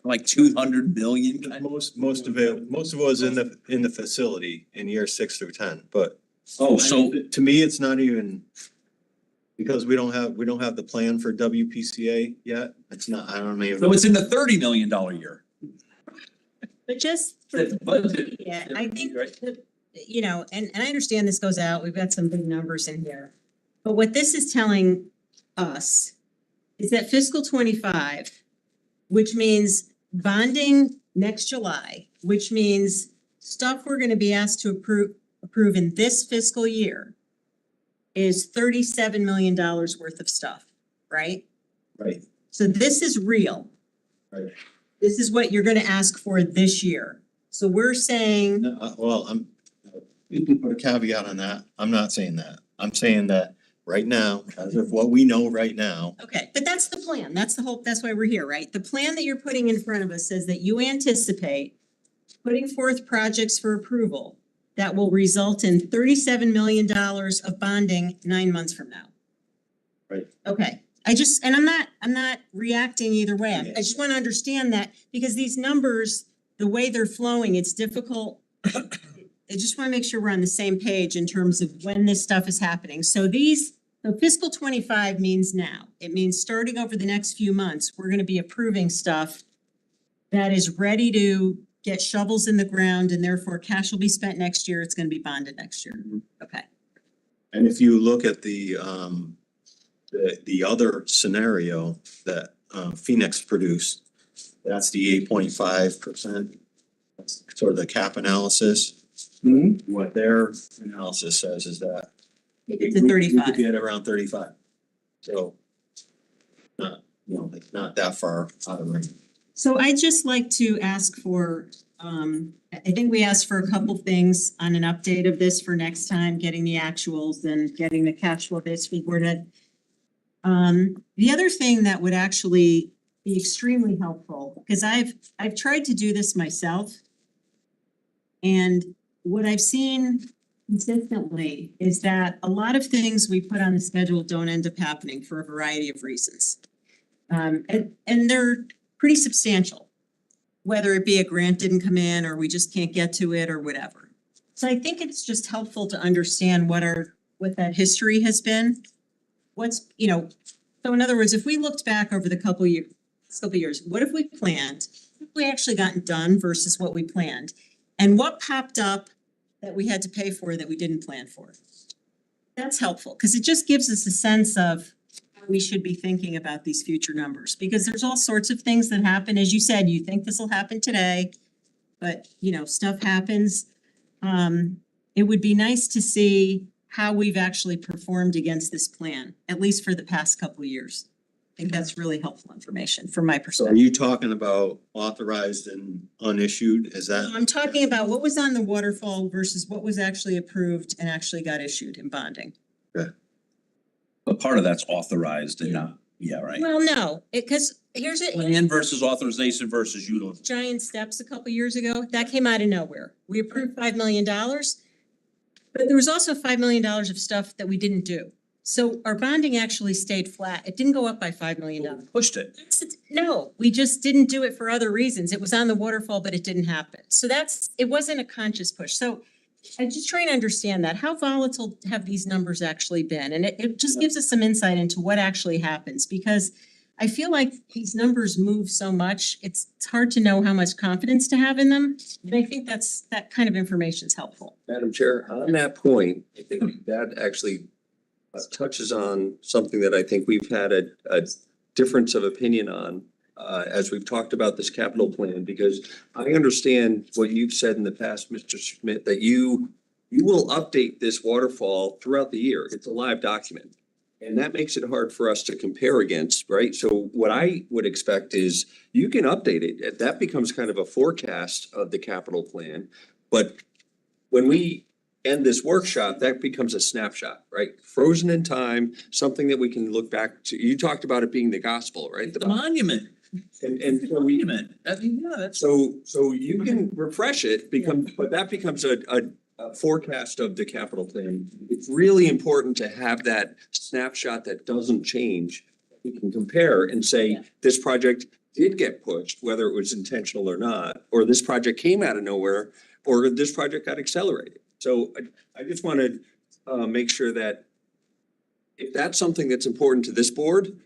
Like 200 million. kind of. Most of it was in the facility in year 6 through 10, but Oh, so to me, it's not even, because we don't have the plan for WPCA yet. It's not, I don't even. so it's in the $30 million year. But just for That's the budget. Yeah, I think, Right. you know, and I understand this goes out, we've got some big numbers in here. But what this is telling us is that fiscal 25, which means bonding next July, which means stuff we're gonna be asked to approve in this fiscal year, is $37 million worth of stuff, right? Right. So this is real. Right. This is what you're gonna ask for this year. So we're saying, No, well, you can put a caveat on that. I'm not saying that. I'm saying that right now, as of what we know right now, okay, but that's the plan. That's the whole, that's why we're here, right? The plan that you're putting in front of us says that you anticipate putting forth projects for approval that will result in $37 million of bonding 9 months from now. Right. Okay, and I'm not reacting either way. I just wanna understand that, because these numbers, the way they're flowing, it's difficult. I just wanna make sure we're on the same page in terms of when this stuff is happening. So fiscal 25 means now. It means starting over the next few months, we're gonna be approving stuff that is ready to get shovels in the ground, and therefore cash will be spent next year. It's gonna be bonded next year. Okay. and if you look at the other scenario that Phoenix produced, that's the 8.5%. That's sort of the cap analysis. What their analysis says is that It's a we 35. could be at around 35. So it's not that far out of range. So I'd just like to ask for, I think we asked for a couple things on an update of this for next time, getting the actuals and getting the cash flow base reported. The other thing that would actually be extremely helpful, because I've tried to do this myself. And what I've seen consistently is that a lot of things we put on the schedule don't end up happening for a variety of reasons. And they're pretty substantial, whether it be a grant didn't come in or we just can't get to it or whatever. So I think it's just helpful to understand what that history has been. What's, so in other words, if we looked back over the couple years, what have we planned? What have we actually gotten done versus what we planned? And what popped up that we had to pay for that we didn't plan for? That's helpful, because it just gives us a sense of how we should be thinking about these future numbers, because there's all sorts of things that happen. As you said, you think this will happen today, but stuff happens. It would be nice to see how we've actually performed against this plan, at least for the past couple of years. I think that's really helpful information from my So are perspective. you talking about authorized and unissued? Is that? I'm talking about what was on the waterfall versus what was actually approved and actually got issued in bonding. But part of that's authorized and not, yeah, right? Well, no, because here's it. Plan versus authorization versus utilization. Giant steps a couple years ago, that came out of nowhere. We approved $5 million, but there was also $5 million of stuff that we didn't do. So our bonding actually stayed flat. It didn't go up by $5 million. Pushed it. No, we just didn't do it for other reasons. It was on the waterfall, but it didn't happen. So it wasn't a conscious push. So I'm just trying to understand that. How volatile have these numbers actually been? And it just gives us some insight into what actually happens, because I feel like these numbers move so much. It's hard to know how much confidence to have in them. And I think that kind of information is helpful. Madam Chair, on that point, I think that actually touches on something that I think we've had a difference of opinion on as we've talked about this capital plan, because I understand what you've said in the past, Mr. Schmidt, that you will update this waterfall throughout the year. It's a live document. And that makes it hard for us to compare against, right? So what I would expect is you can update it. That becomes kind of a forecast of the capital plan. But when we end this workshop, that becomes a snapshot, right? Frozen in time, something that we can look back to. You talked about it being the gospel, right? The monument. And so we, Monument. Yeah, that's. so you can refresh it, but that becomes a forecast of the capital plan. It's really important to have that snapshot that doesn't change. We can compare and say, this project did get pushed, whether it was intentional or not, or this project came out of nowhere, or this project got accelerated. So I just want to make sure that if that's something that's important to this board,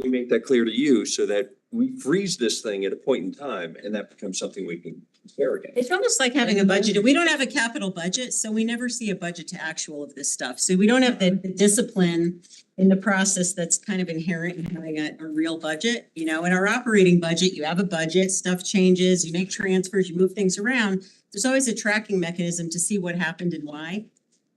we make that clear to you so that we freeze this thing at a point in time and that becomes something we can compare against. It's almost like having a budget. We don't have a capital budget, so we never see a budget to actual of this stuff. So we don't have the discipline in the process that's kind of inherent in having a real budget. In our operating budget, you have a budget, stuff changes, you make transfers, you move things around. There's always a tracking mechanism to see what happened and why.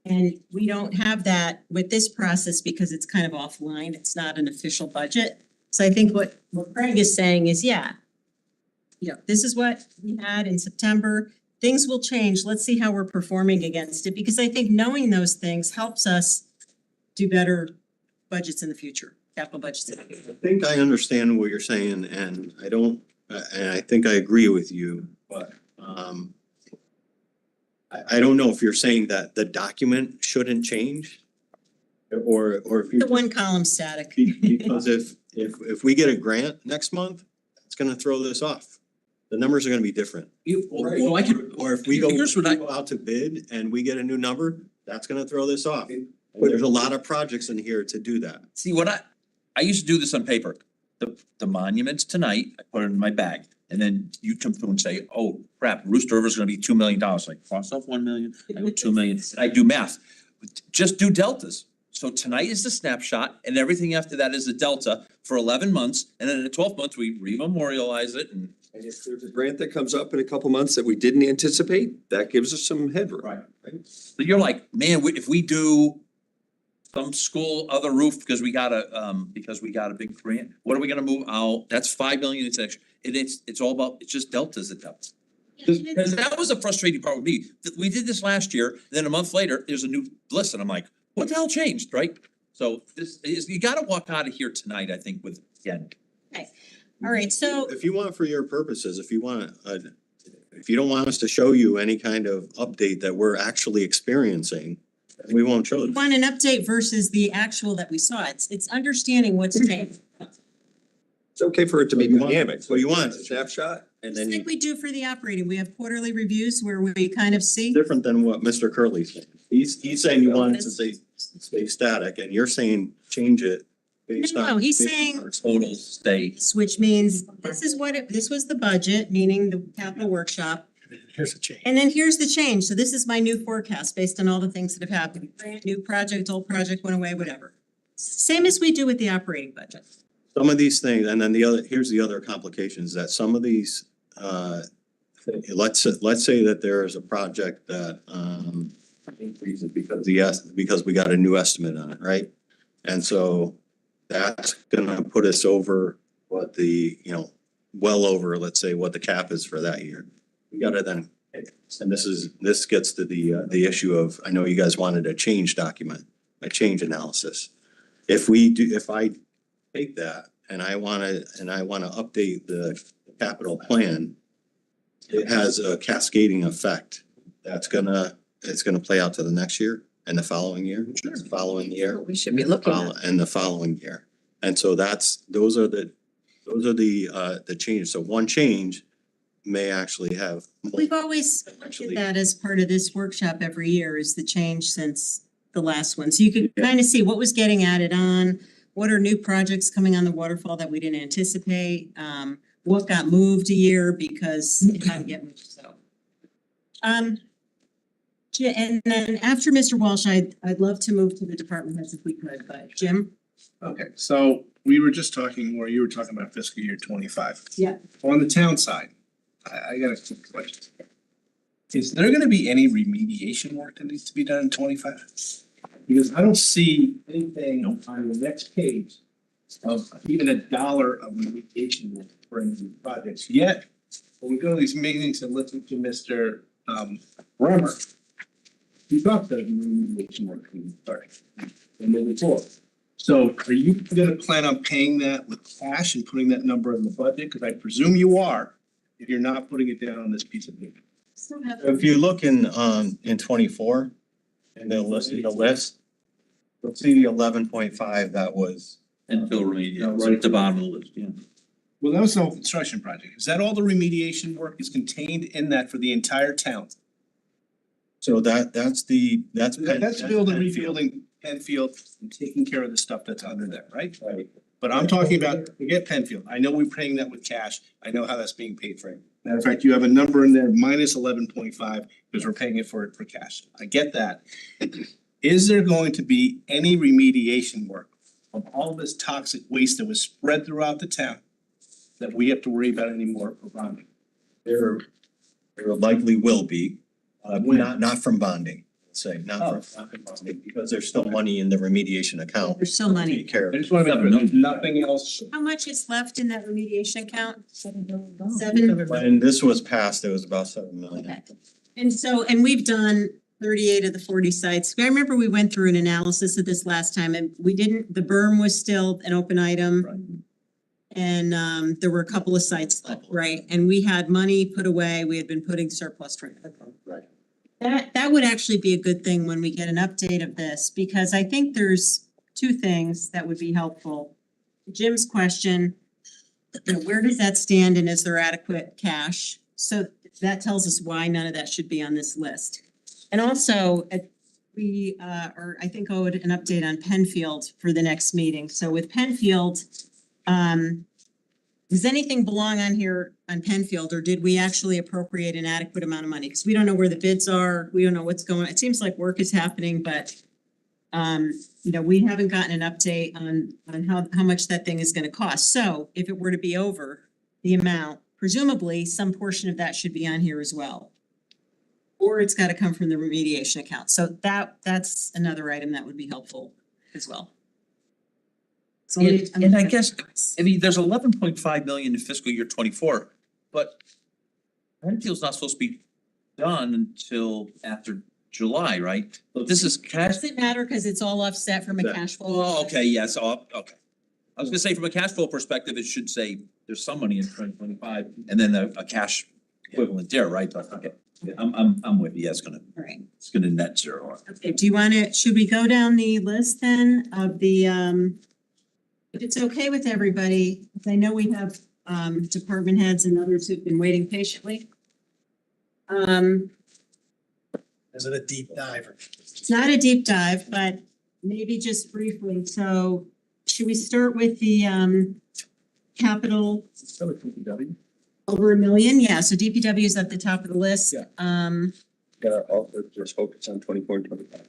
And we don't have that with this process because it's kind of offline. It's not an official budget. So I think what Craig is saying is, this is what we had in September. Things will change. Let's see how we're performing against it, because I think knowing those things helps us do better budgets in the future, capital budgets. I think I understand what you're saying, and I think I agree with you, but I don't know if you're saying that the document shouldn't change, or if you. The one column static. Because if we get a grant next month, it's gonna throw this off. The numbers are gonna be different. Well, I could. Or if we go Here's what I. go out to bid and we get a new number, that's gonna throw this off. And there's a lot of projects in here to do that. See, what I used to do this on paper. The monuments tonight, I put it in my bag. And then you come through and say, oh crap, Rooster River's gonna be $2 million. Like cross off 1 million, I go 2 million. I do math. Just do deltas. So tonight is the snapshot and everything after that is a delta for 11 months. And then in the 12th month, we rememorialize it and. And if there's a grant that comes up in a couple months that we didn't anticipate, that gives us some headroom. Right. So you're like, man, if we do some school other roof because we got a big grant, what are we gonna move out? That's 5 million, it's extra. It's all about, it's just deltas at deltas. Because that was a frustrating part with me. We did this last year, then a month later, there's a new list and I'm like, what the hell changed, right? So you gotta walk out of here tonight, I think, with, again. All right, so If you want for your purposes, if you don't want us to show you any kind of update that we're actually experiencing, we won't show we it. want an update versus the actual that we saw. It's understanding what's changed. It's okay for it to be So you want- dynamic. so you want- a snapshot? And Just then like we do for the operating, we have quarterly reviews where we kind of see. different than what Mr. Curley's saying. He's saying you want it to stay static and you're saying change it based on. No, he's based saying- on- Total states. Which means this is this was the budget, meaning the capital workshop. Here's a change. And then here's the change. So this is my new forecast based on all the things that have happened. New project, old project went away, whatever. Same as we do with the operating budget. Some of these things, and then here's the other complications, that some of these, let's say that there is a project that, increases because we got a new estimate on it, right? And so that's gonna put us over what well over, let's say, what the cap is for that year. We gotta then, and this gets to the issue of, I know you guys wanted a change document, a change analysis. If I take that and I wanna update the capital plan, it has a cascading effect it's gonna play out to the next year and the following year, the following year. We should be looking at. And the following year. And so those are the changes. So one change may actually have. We've always looked at that as part of this workshop every year is the change since the last one. So you could kind of see what was getting added on, what are new projects coming on the waterfall that we didn't anticipate, what got moved a year because it hadn't get moved, so. And then after Mr. Walsh, I'd love to move to the department heads if we could, but Jim? Okay, so we were just talking, or you were talking about fiscal year 25. Yeah. On the town side, I got a quick question. Is there gonna be any remediation work that needs to be done in 25? Because I don't see anything on the next page of even $1 of remediation work for any new projects. Yet, when we go to these meetings and listen to Mr. Rummer, he talks about remediation work being started and moving forward. So are you gonna plan on paying that with cash and putting that number in the budget? Cause I presume you are, if you're not putting it down on this piece of paper. If you look in 24, and the list, you'll see the 11.5 that was. And fill remediation, right at the bottom of the list, yeah. Well, that was the whole construction project. Is that all the remediation work is contained in that for the entire town? So that's That's building, rebuilding Penfield and taking care of the stuff that's under there, right? Right. But I'm talking about, forget Penfield. I know we're paying that with cash. I know how that's being paid for. Matter of fact, you have a number in there, minus 11.5, because we're paying it for cash. I get that. Is there going to be any remediation work of all this toxic waste that was spread throughout the town that we have to worry about anymore for bonding? There likely will be, not from bonding, let's say, not from bonding, because there's still money in the remediation account. There's still money. Take care of I it. just wanna make sure there's nothing else. How much is left in that remediation account? $7 7? When this was passed, it was about 7 million. Okay. And we've done 38 of the 40 sites. I remember we went through an analysis of this last time and the berm was still an open item. And there were a couple of sites left, right? And we had money put away. We had been putting surplus for it. Right. That would actually be a good thing when we get an update of this, because I think there's two things that would be helpful. Jim's question, where does that stand and is there adequate cash? So that tells us why none of that should be on this list. And also, we I think owed an update on Penfield for the next meeting. So with Penfield, does anything belong on here on Penfield, or did we actually appropriate an adequate amount of money? Because we don't know where the bids are, we don't know what's going on. It seems like work is happening, but we haven't gotten an update on how much that thing is gonna cost. So if it were to be over the amount, presumably some portion of that should be on here as well. Or it's gotta come from the remediation account. So that's another item that would be helpful as well. So And I guess, there's 11.5 million in fiscal year 24, but Penfield's not supposed to be done until after July, right? So this is cash. Does it matter because it's all offset from a cash flow? Oh, okay, yes, okay. I was gonna say, from a cash flow perspective, it should say there's some money in 2025 and then a cash equivalent there, right? But okay, I'm with you, yeah, All right. it's gonna net zero. Okay, should we go down the list then of the, if it's okay with everybody, 'cause I know we have department heads and others who've been waiting patiently. Is it a deep dive? It's not a deep dive, but maybe just briefly. So should we start with the capital over $1 million? Yeah, so DPW is at the top of the list. Yeah. Just focus on 24 and 25.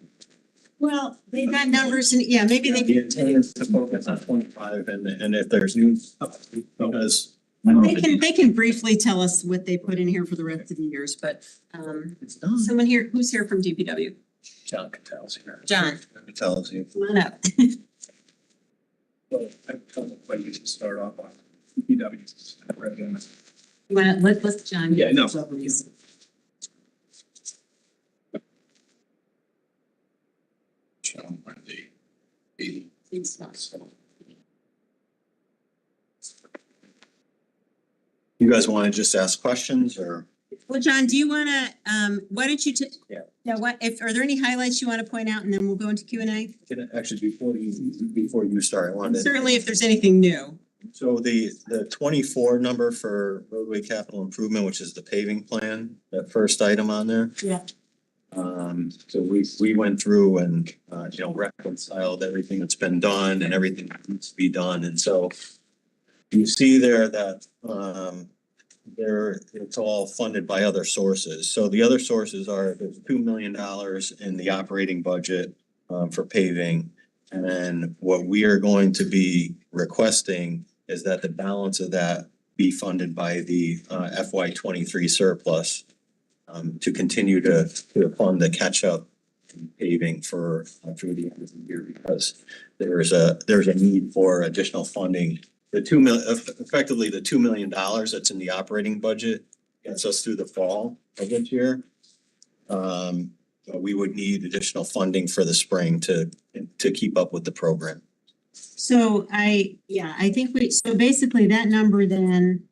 Well, they've got numbers and yeah, maybe they The can, intent is to focus on 25 and if there's new stuff, because. they can briefly tell us what they put in here for the rest of the years, but It's done. someone here, who's here from DPW? John Catel's here. John, It tells you. come on up. Well, I don't know if you should start off on PW. You wanna, let's John. Yeah, no. You guys want to just ask questions or? Well, John, do you wanna, why don't you Yeah. yeah, what, if, are there any highlights you wanna point out and then we'll go into Q&A? Actually, before you start, I wanted. Certainly if there's anything new. So the 24 number for roadway capital improvement, which is the paving plan, that first item on there. Yeah. So we went through and, reconciled everything that's been done and everything that needs to be done. And so you see there that, it's all funded by other sources. So the other sources are, there's $2 million in the operating budget, for paving. And then what we are going to be requesting is that the balance of that be funded by the FY 23 surplus to continue to fund the catch-up paving for through the end of the year, because there's a need for additional funding. Effectively, the $2 million that's in the operating budget gets us through the fall of this year. But we would need additional funding for the spring to keep up with the program. So I think so basically that number then,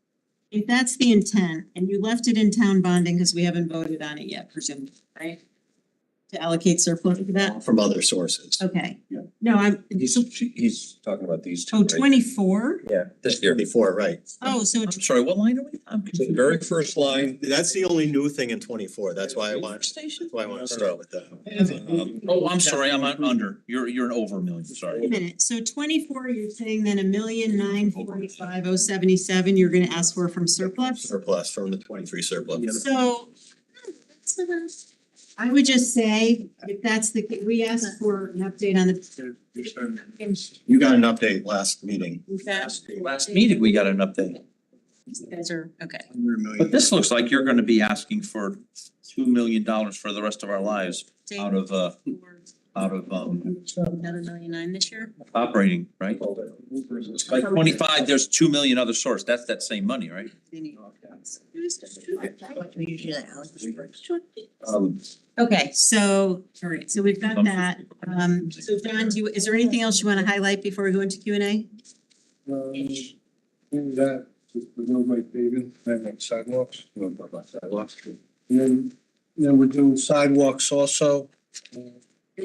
if that's the intent and you left it in town bonding, because we haven't voted on it yet, presumably, right? To allocate surplus to that? From other sources. Okay. Yeah. No, He's talking about these two. oh, right? 24? Yeah, this year. Before, right. Oh, so I'm sorry, what line are we? I'm The confused. very first line. That's the only new thing in 24. That's why I want to start with that. Oh, I'm sorry, I'm under. You're an over $1 million, wait a sorry. minute, so 24, you're saying then 1,945,077 you're gonna ask for from surplus? Surplus from the 23 surplus. So I would just say, if that's the, we asked for an update on the. You got an update last meeting. Last meeting, we got an update. You guys are, okay. But this looks like you're gonna be asking for $2 million for the rest of our lives out of Another 1,000,009 this year? operating, right? Like 25, there's 2 million other source. That's that same money, right? Okay, so, all right, so we've got that. So John, is there anything else you want to highlight before we go into Q&A? That, just the roadway paving, like sidewalks. Sidewalks. And then we're doing sidewalks also.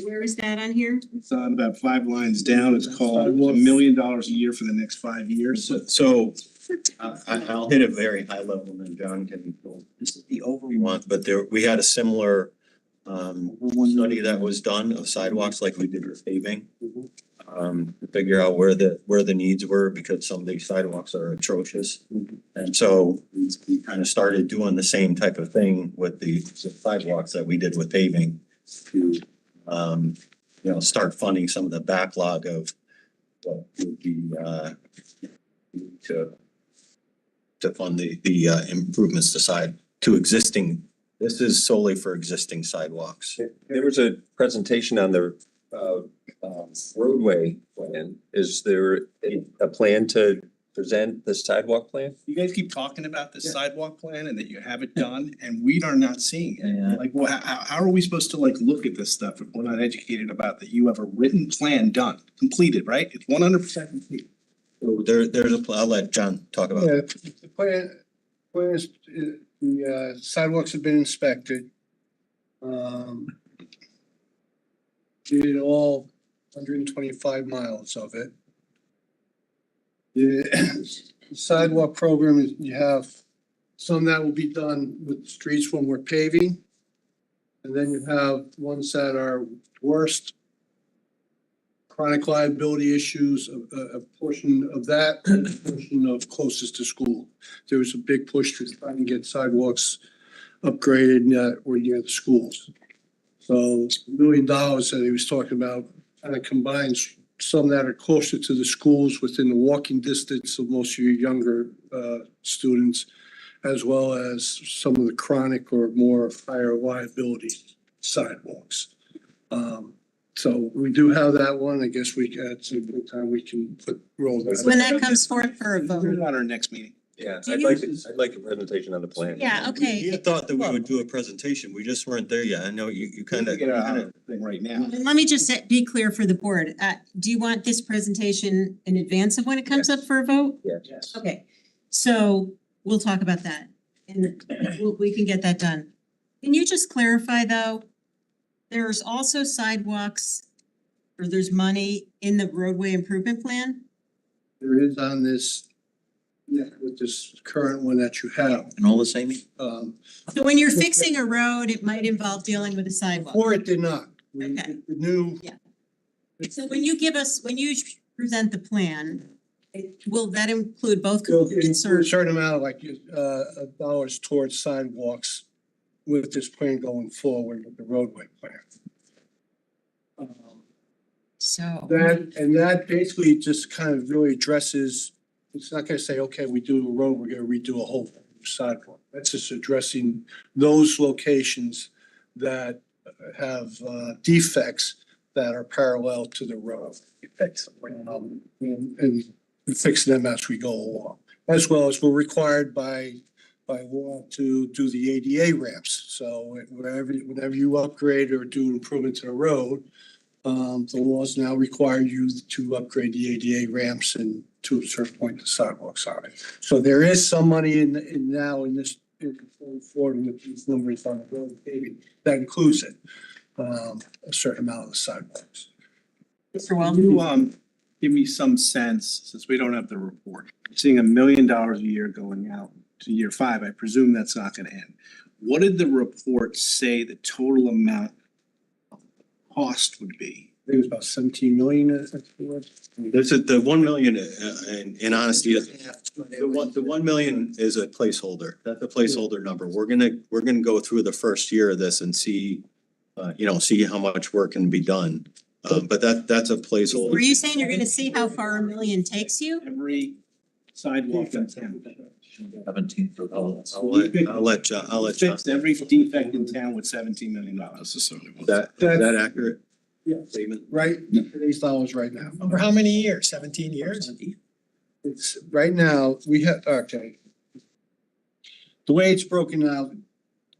Where is that on here? It's on about 5 lines down. It's called $1 million a year for the next 5 years. So I'll hit a very high level and then John can go. This is the over we want, but we had a similar study that was done of sidewalks like we did with paving. To figure out where the needs were, because some of these sidewalks are atrocious. And so we kind of started doing the same type of thing with the sidewalks that we did with paving to start funding some of the backlog of what would be to fund the improvements to existing. This is solely for existing sidewalks. There was a presentation on the roadway plan. Is there a plan to present the sidewalk plan? You guys keep talking about the sidewalk plan and that you have it done, and we are not seeing it. Yeah. Like, well, how are we supposed to look at this stuff if we're not educated about that you have a written plan done, completed, right? It's 100% complete. So I'll let John talk about it. The plan is, the sidewalks have been inspected. Did all 125 miles of it. the sidewalk program is, you have some that will be done with streets when we're paving. And then you have ones that are worst chronic liability issues, a portion of that, and a portion of closest to school. There was a big push to try and get sidewalks upgraded or near the schools. So $1 million that he was talking about kind of combines some that are closer to the schools within the walking distance of most of your younger students, as well as some of the chronic or more higher liability sidewalks. So we do have that one. I guess at some good time we can roll that. When that comes forth for a Put vote. it on our next meeting. Yeah, Do I'd you- like a presentation on the plan. Yeah, okay. You thought that we would do a presentation. We just weren't there yet. I know you kind of. Get it on the thing right now. And let me just be clear for the board. Do you want this presentation in advance of when it comes up for a vote? Yes. Okay, so we'll talk about that and we can get that done. Can you just clarify though? There's also sidewalks or there's money in the roadway improvement plan? There is on this, with this current one that you have. And all the same? So when you're fixing a road, it might involve dealing with a sidewalk. Or it did not. Okay. The new. Yeah. So when you present the plan, will that include both A concerns? certain amount of dollars towards sidewalks with this plan going forward with the roadway plan. So. That basically just kind of really addresses, it's not gonna say, okay, we do a road, we're gonna redo a whole sidewalk. That's just addressing those locations that have defects that are parallel to the road. And fixing them as we go along. As well as we're required by law to do the ADA ramps. So whenever you upgrade or do improvement to the road, the laws now require you to upgrade the ADA ramps and to a certain point the sidewalks on it. So there is some money in this going forward with these numbers on the road paving that includes it, a certain amount of the sidewalks. Mr. Wells? Can you give me some sense, since we don't have the report, seeing $1 million a year going out to year 5, I presume that's not gonna end. What did the report say the total amount of cost would be? I think it was about 17 million. The 1 million, in honesty, the 1 million is a placeholder. That's a placeholder number. We're gonna go through the first year of this and see, see how much work can be done. But that's a placeholder. Were you saying you're gonna see how far $1 million takes you? Every sidewalk in town. 17 for those. I'll let John. Fix every defect in town with $17 million. Is that accurate? Yeah. Statement? Right, today's dollars right now. Over how many years? 17 years? It's, right now, we have, okay. The way it's broken out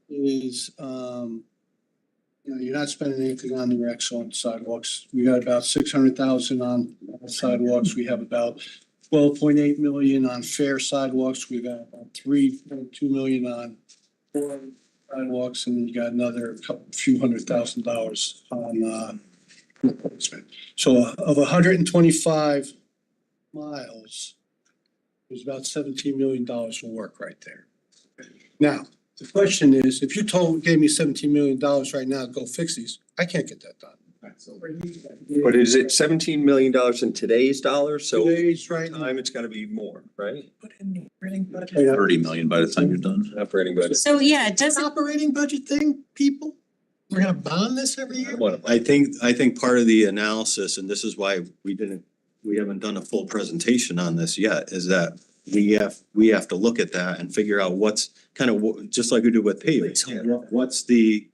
is, you're not spending anything on the excellent sidewalks. We got about 600,000 on sidewalks. We have about 12.8 million on fair sidewalks. We got about 3.2 million on sidewalks, and you got another few $100,000 on replacement. So of 125 miles, there's about $17 million of work right there. Now, the question is, if you gave me $17 million right now to go fix these, I can't get that done. But is it $17 million in today's dollars? So Today's right now. time it's gotta be more, right? 30 million by the time you're done. Operating budget. So yeah, it This doesn't, operating budget thing, people? We're gonna bond this every year? I think part of the analysis, and this is why we haven't done a full presentation on this yet, is that we have to look at that and figure out what's kind of, just like we do with paving. What's the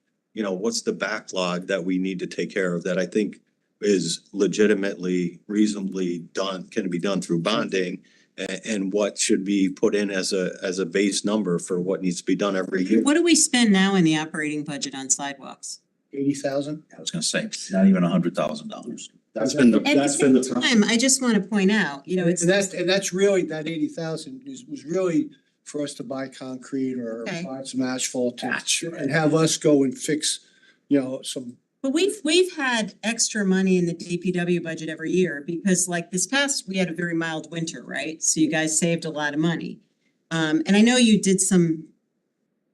backlog that we need to take care of that I think is legitimately reasonably can be done through bonding, and what should be put in as a base number for what needs to be done every year. what do we spend now in the operating budget on sidewalks? 80,000? I was gonna say, not even $100,000. That's been the At the same time, I just wanna point out, it's. And that's really, that 80,000 was really for us to buy concrete or Okay. buy some asphalt and have us go and fix, some But we've had extra money in the DPW budget every year because like this past, we had a very mild winter, right? So you guys saved a lot of money. And I know you did some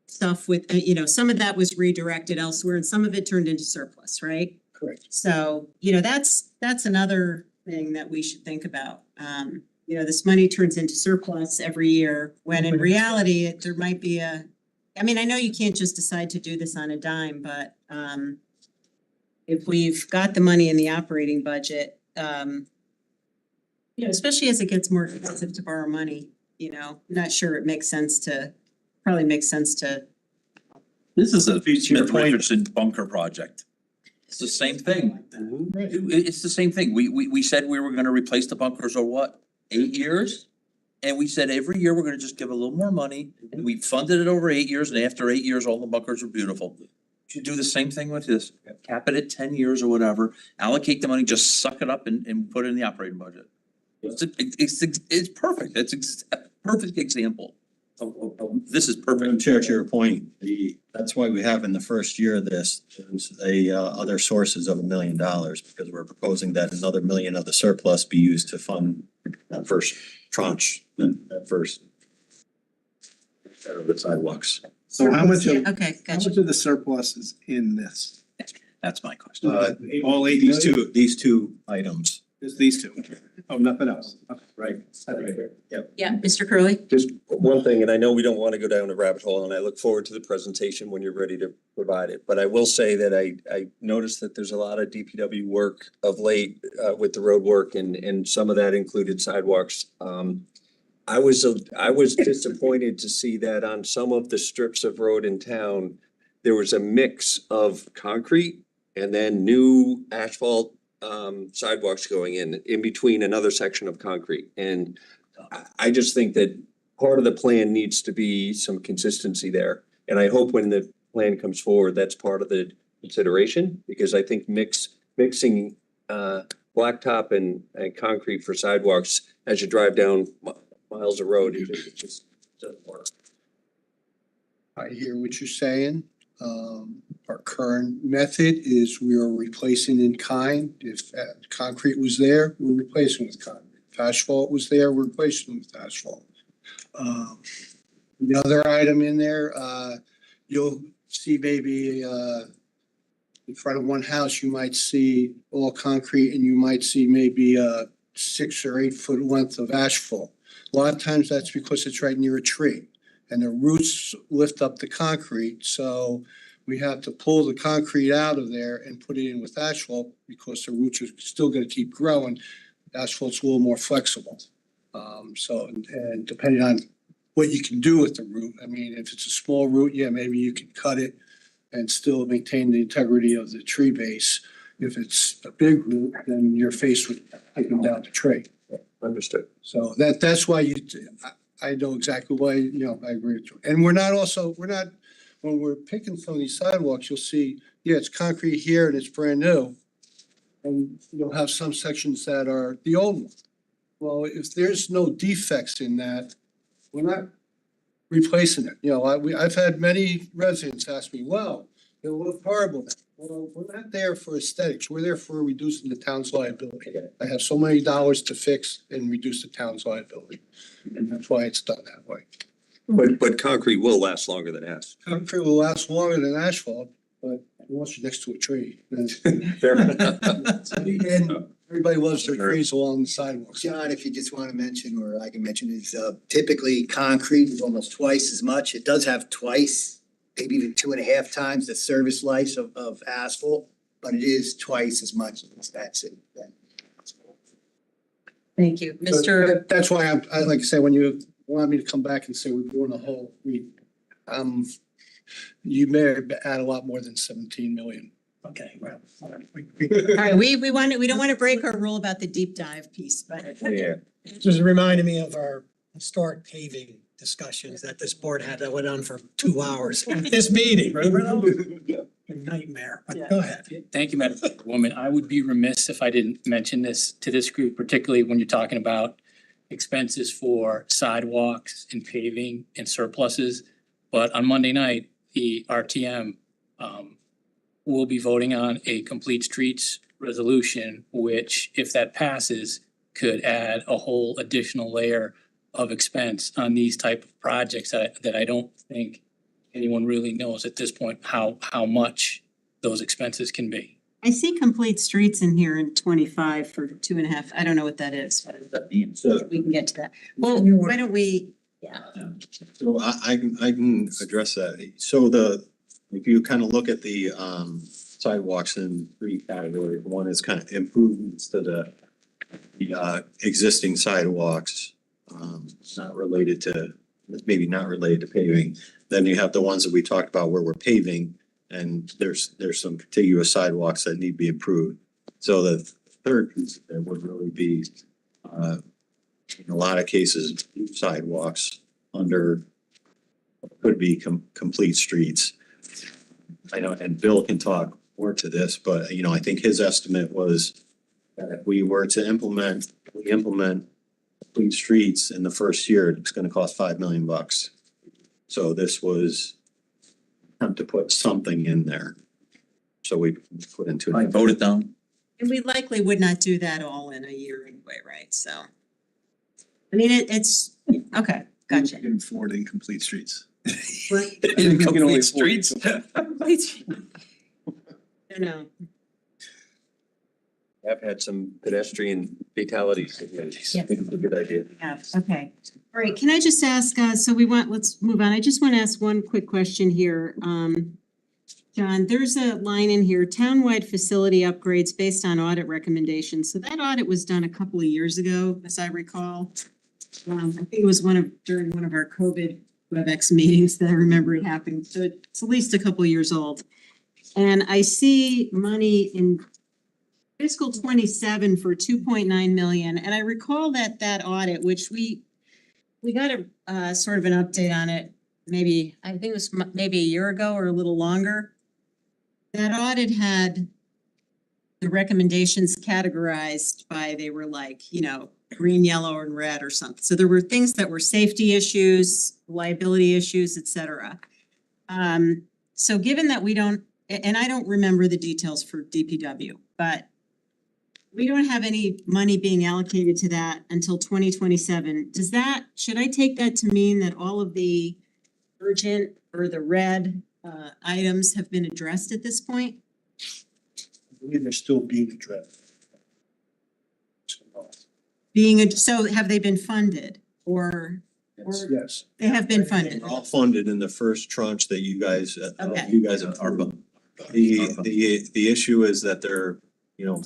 stuff with, some of that was redirected elsewhere and some of it turned into surplus, right? Correct. So, that's another thing that we should think about. This money turns into surplus every year when in reality, there might be I know you can't just decide to do this on a dime, but if we've got the money in the operating budget, especially as it gets more expensive to borrow money, not sure it makes sense to, probably makes sense to. This is a Smith Richardson bunker project. It's the same thing. It's the same thing. We said we were gonna replace the bunkers over what, 8 years? And we said every year we're gonna just give a little more money, and we funded it over 8 years, and after 8 years, all the bunkers are beautiful. Should do the same thing with this, cap it at 10 years or whatever, allocate the money, just suck it up and put it in the operating budget. It's perfect, it's a perfect example this is perfect. Chair, to your point, that's why we have in the first year of this, there's other sources of $1 million, because we're proposing that another $1 million of the surplus be used to fund that first tranche, that first of the sidewalks. So how much of, Okay, how gotcha. much of the surplus is in this? That's my question. All 8 These million? these two items. Just these two? Oh, nothing else? Okay, right. Yep. Yeah, Mr. Curley? Just one thing, and I know we don't want to go down a rabbit hole, and I look forward to the presentation when you're ready to provide it. But I will say that I noticed that there's a lot of DPW work of late with the road work, and some of that included sidewalks. I was disappointed to see that on some of the strips of road in town, there was a mix of concrete and then new asphalt sidewalks going in between another section of concrete. And I just think that part of the plan needs to be some consistency there. And I hope when the plan comes forward, that's part of the consideration, because I think mixing blacktop and concrete for sidewalks as you drive down miles of road, it just doesn't work. I hear what you're saying. Our current method is we are replacing in kind. If concrete was there, we're replacing with concrete. If asphalt was there, we're replacing with asphalt. The other item in there, you'll see maybe in front of one house, you might see all concrete and you might see maybe 6 or 8 foot length of asphalt. A lot of times that's because it's right near a tree and the roots lift up the concrete. So we have to pull the concrete out of there and put it in with asphalt because the roots are still gonna keep growing. Asphalt's a little more flexible. And depending on what you can do with the root, I mean, if it's a small root, yeah, maybe you can cut it and still maintain the integrity of the tree base. If it's a big root, then you're faced with taking down the tree. Understood. So that's why I know exactly why, I agree with you. And we're not, when we're picking some of these sidewalks, you'll see, yeah, it's concrete here and it's brand new. And you'll have some sections that are the old one. Well, if there's no defects in that, we're not replacing it. I've had many residents ask me, well, it look horrible. Well, we're not there for aesthetics. We're there for reducing the town's liability. I have so many dollars to fix and reduce the town's liability. And that's why it's done that way. But concrete will last longer than asphalt. Concrete will last longer than asphalt, but unless you're next to a tree. Fair enough. And everybody loves their trees along the sidewalks. John, if you just want to mention, or I can mention, is typically concrete is almost twice as much. It does have twice, maybe even 2.5 times the service life of asphalt, but it is twice as much as that's it. Thank you, So Mr. That's why I like to say, when you want me to come back and say we're doing a whole, you may add a lot more than 17 million. Okay, well. All right, we don't want to break our rule about the deep dive piece, but. Yeah. Just reminded me of our historic paving discussions that this board had that went on for 2 hours. This meeting, right? A nightmare, but go ahead. Thank you, Madam Woman. I would be remiss if I didn't mention this to this group, particularly when you're talking about expenses for sidewalks and paving and surpluses. But on Monday night, the RTM we'll be voting on a complete streets resolution, which if that passes, could add a whole additional layer of expense on these type of projects that I don't think anyone really knows at this point how much those expenses can be. I see complete streets in here in 25 for 2.5. I don't know what that is, but So, we can get to that. Well, why don't we, so I can address that. So if you kind of look at the sidewalks in three categories, one is kind of improvements to the existing sidewalks. Not related to, maybe not related to paving. Then you have the ones that we talked about where we're paving and there's some contiguous sidewalks that need to be improved. So the third piece there would really be in a lot of cases, sidewalks under could be complete streets. I know, and Bill can talk more to this, but you know, I think his estimate was that if we were to implement complete streets in the first year, it's gonna cost $5 million. So this was attempt to put something in there. So we put into. I voted down. and we likely would not do that all in a year anyway, right? So. I mean, it's, okay, gotcha. You can afford incomplete streets. Incomplete streets. No. I've had some pedestrian fatalities. I think it's a good idea. Yeah, okay. All right, can I just ask, let's move on. I just want to ask one quick question here. John, there's a line in here, townwide facility upgrades based on audit recommendations. So that audit was done a couple of years ago, as I recall. I think it was during one of our COVID WebEx meetings that I remember it happening. So it's at least a couple of years old. And I see money in fiscal 27 for 2.9 million. And I recall that audit, which we got a sort of an update on it, maybe, I think it was maybe a year ago or a little longer. That audit had the recommendations categorized by, they were like, you know, green, yellow, and red or something. So there were things that were safety issues, liability issues, et cetera. So given that we don't, and I don't remember the details for DPW, but we don't have any money being allocated to that until 2027. Should I take that to mean that all of the urgent or the red items have been addressed at this point? I believe they're still being addressed. So have they been funded or Yes. they have been funded? All funded in the first tranche that you guys, Okay. you guys have ARPA. The issue is that they're, you know,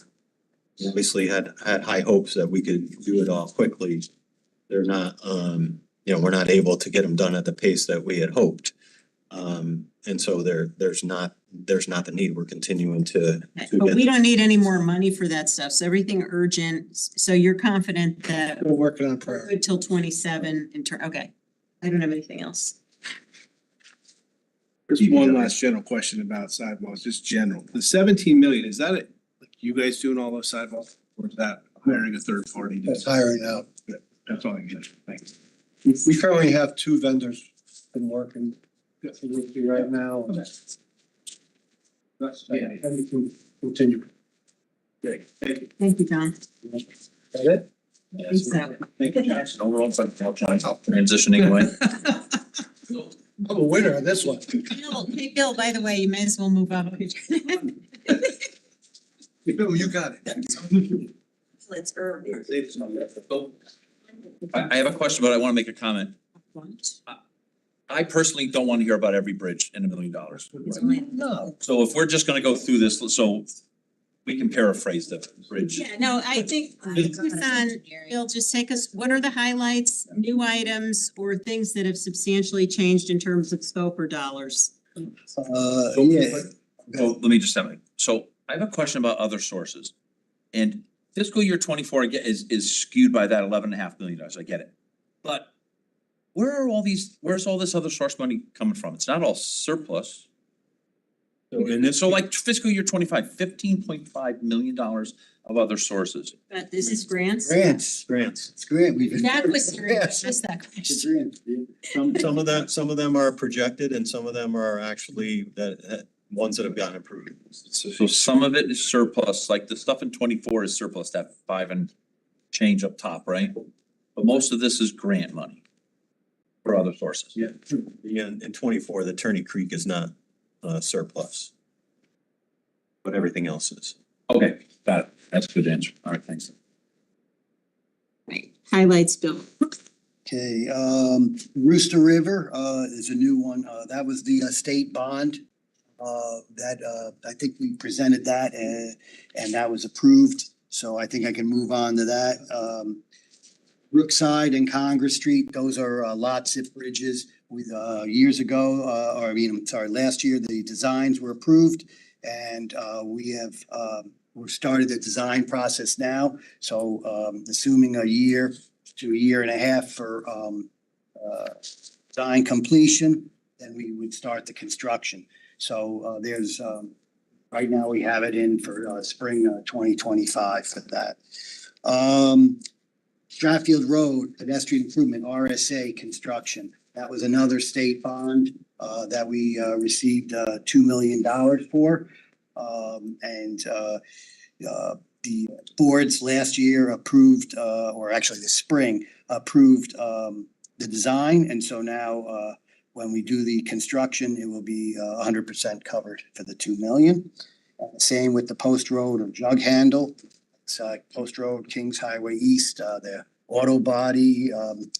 obviously had high hopes that we could do it all quickly. They're not, you know, we're not able to get them done at the pace that we had hoped. And so there's not the need. We're continuing to But we don't need any more money for that stuff. So everything urgent. So you're confident that We're working on we're priority. good till 27 okay. I don't have anything else. There's one last general question about sidewalks, just general. The 17 million, is that it? Like you guys doing all those sidewalks? Or is that hiring a third party? That's hiring out. That's all I get. Thanks. We currently have 2 vendors been working with me right now. That's, and we can continue. Great, thank you. Thank you, John. Is that it? Thanks, Sal. Thank you, Jackson. Overall, transitioning away. I'm a winner on this one. Bill, by the way, you may as well move up. Bill, you got it. Let's early. I have a question, but I want to make a comment. I personally don't want to hear about every bridge in $1 million. No. So if we're just gonna go through this, so we can paraphrase the bridge. Yeah, no, I think, Bill, just take us, what are the highlights, new items, or things that have substantially changed in terms of scope or dollars? Yeah. Well, let me just have it. So I have a question about other sources. And fiscal year 24 is skewed by that $11.5 million. I get it. But where's all this other source money coming from? It's not all surplus. So like fiscal year 25, $15.5 million of other sources. But this is grants? Grants, it's grant. That was just that question. some of them are projected and some of them are actually that ones that have gotten approved. So some of it is surplus, like the stuff in 24 is surplus, that 5 and change up top, right? But most of this is grant money for other sources. Yeah, in 24, the Turney Creek is not surplus. But everything else is. Okay, got it. That's a good answer. All right, thanks. Right. Highlights, Bill. Okay, Rooster River, is a new one. That was the state bond. That, I think we presented that and that was approved. So I think I can move on to that. Brookside and Congress Street, those are lot zip bridges. With, years ago, last year, the designs were approved. And we have, we're started the design process now. So assuming a year to a year and a half for design completion, then we would start the construction. So there's, right now we have it in for spring 2025 for that. Stratfield Road, pedestrian improvement, RSA construction. That was another state bond that we received $2 million for. The boards last year approved, or actually this spring, approved the design. And so now when we do the construction, it will be 100% covered for the 2 million. Same with the Post Road or Jug Handle. It's Post Road, Kings Highway East, the auto body, and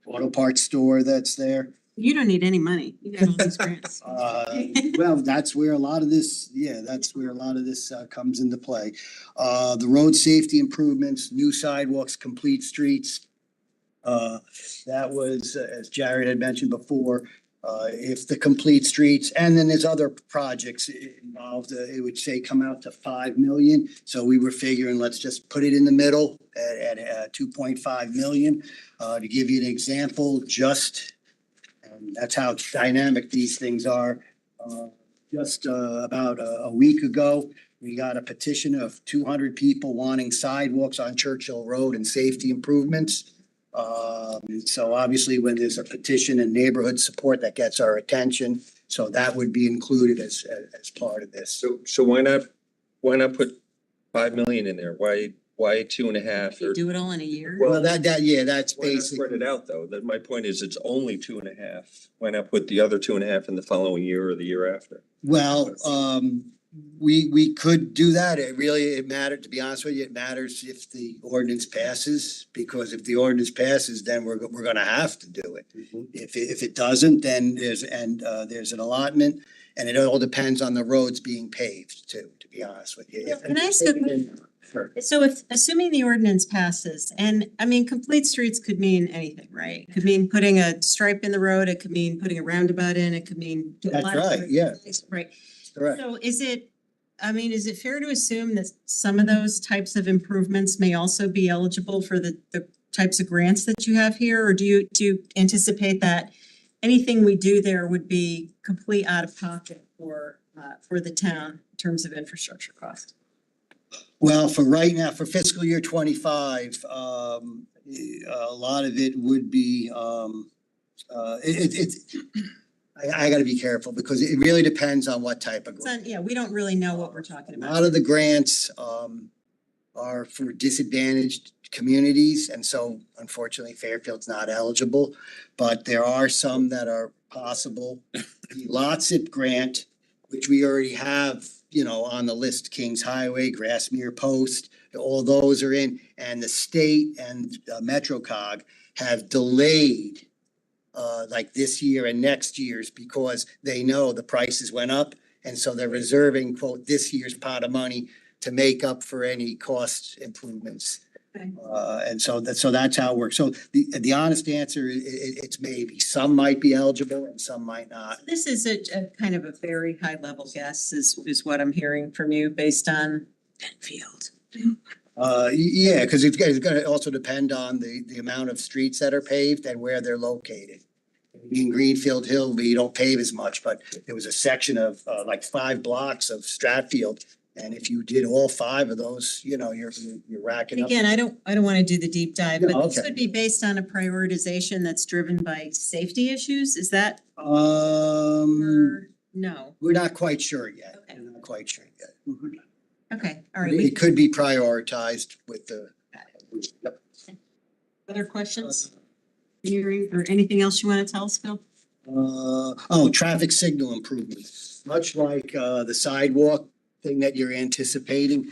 auto parts store that's there. You don't need any money. You got all these grants. Well, that's where a lot of this, comes into play. The road safety improvements, new sidewalks, complete streets. That was, as Jared had mentioned before, if the complete streets, and then there's other projects involved, it would say come out to 5 million. So we were figuring, let's just put it in the middle at 2.5 million. To give you an example, and that's how dynamic these things are. Just about a week ago, we got a petition of 200 people wanting sidewalks on Churchill Road and safety improvements. So obviously when there's a petition and neighborhood support, that gets our attention. So that would be included as part of this. So why not put 5 million in there? Why 2.5? You do it all in a year? Well, that's Why not basic. spread it out though? That my point is it's only 2.5. Why not put the other 2.5 in the following year or the year after? Well, we could do that. It mattered, to be honest with you, it matters if the ordinance passes, because if the ordinance passes, then we're gonna have to do it. If it doesn't, then there's an allotment, and it all depends on the roads being paved too, to be honest with you. Can I ask a question? Sure. So if, assuming the ordinance passes, and I mean, complete streets could mean anything, right? It could mean putting a stripe in the road, it could mean putting a roundabout in, it could mean. a That's lot of right, different yeah. things, Right. Correct. So is it fair to assume that some of those types of improvements may also be eligible for the types of grants that you have here? Or do you anticipate that anything we do there would be complete out of pocket for the town in terms of infrastructure cost? Well, for right now, for fiscal year 25, a lot of it would be, I gotta be careful because it really depends on what type of grant. Yeah, we don't really know what we're talking A about. lot of the grants are for disadvantaged communities, and so unfortunately Fairfield's not eligible. But there are some that are possible. The LOTSIP grant, which we already have, on the list, Kings Highway, Grassmere Post, all those are in. And the state and MetroCog have delayed like this year and next year's because they know the prices went up. And so they're reserving, quote, this year's pot of money to make up for any cost improvements. Okay. And so that's how it works. So the honest answer, it's maybe. Some might be eligible and some might not. This is a kind of a very high level guess is what I'm hearing from you based on Penfield. Yeah, because it's gonna also depend on the amount of streets that are paved and where they're located. In Greenfield Hill, we don't pave as much, but there was a section of like 5 blocks of Stratfield. And if you did all 5 of those, you're racking up. Again, I don't want to do the deep dive, No, but this okay. would be based on a prioritization that's driven by safety issues, is that? Um, No. We're not quite sure yet. Okay. We're not quite sure yet. Okay, all right. It could be prioritized with the. Yep. Other questions? Hearing or anything else you want to tell us, Phil? Traffic signal improvements, much like the sidewalk thing that you're anticipating.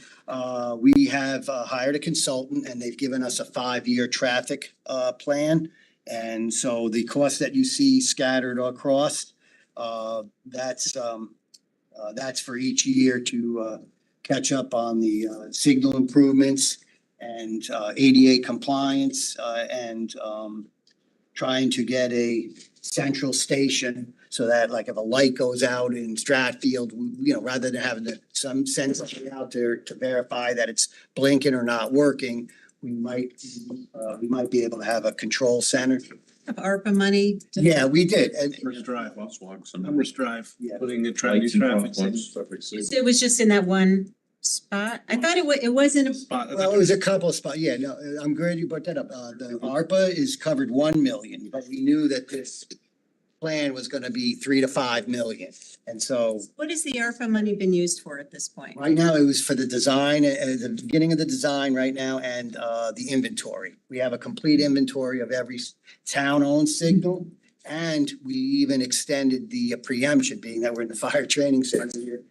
We have hired a consultant and they've given us a 5-year traffic plan. And so the cost that you see scattered across, that's for each year to catch up on the signal improvements and ADA compliance and trying to get a central station so that like if a light goes out in Stratfield, rather than having some sensor out there to verify that it's blinking or not working, we might be able to have a control center. Have ARPA money? Yeah, we did. And Numbers Drive, Crosswalks and. Numbers Drive, Yeah. putting in Lights and traffic crosswalks. signals. It was just in that one spot? I thought it wasn't a, Spot. well, it was a couple of spots. Yeah, no, I'm glad you brought that up. The ARPA is covered 1 million, but we knew that this plan was gonna be 3 to 5 million. And so what has the ARPA money been used for at this point? right now, it was for the design, the beginning of the design right now and the inventory. We have a complete inventory of every town-owned signal. And we even extended the preemption, being that we're in the fire training center here.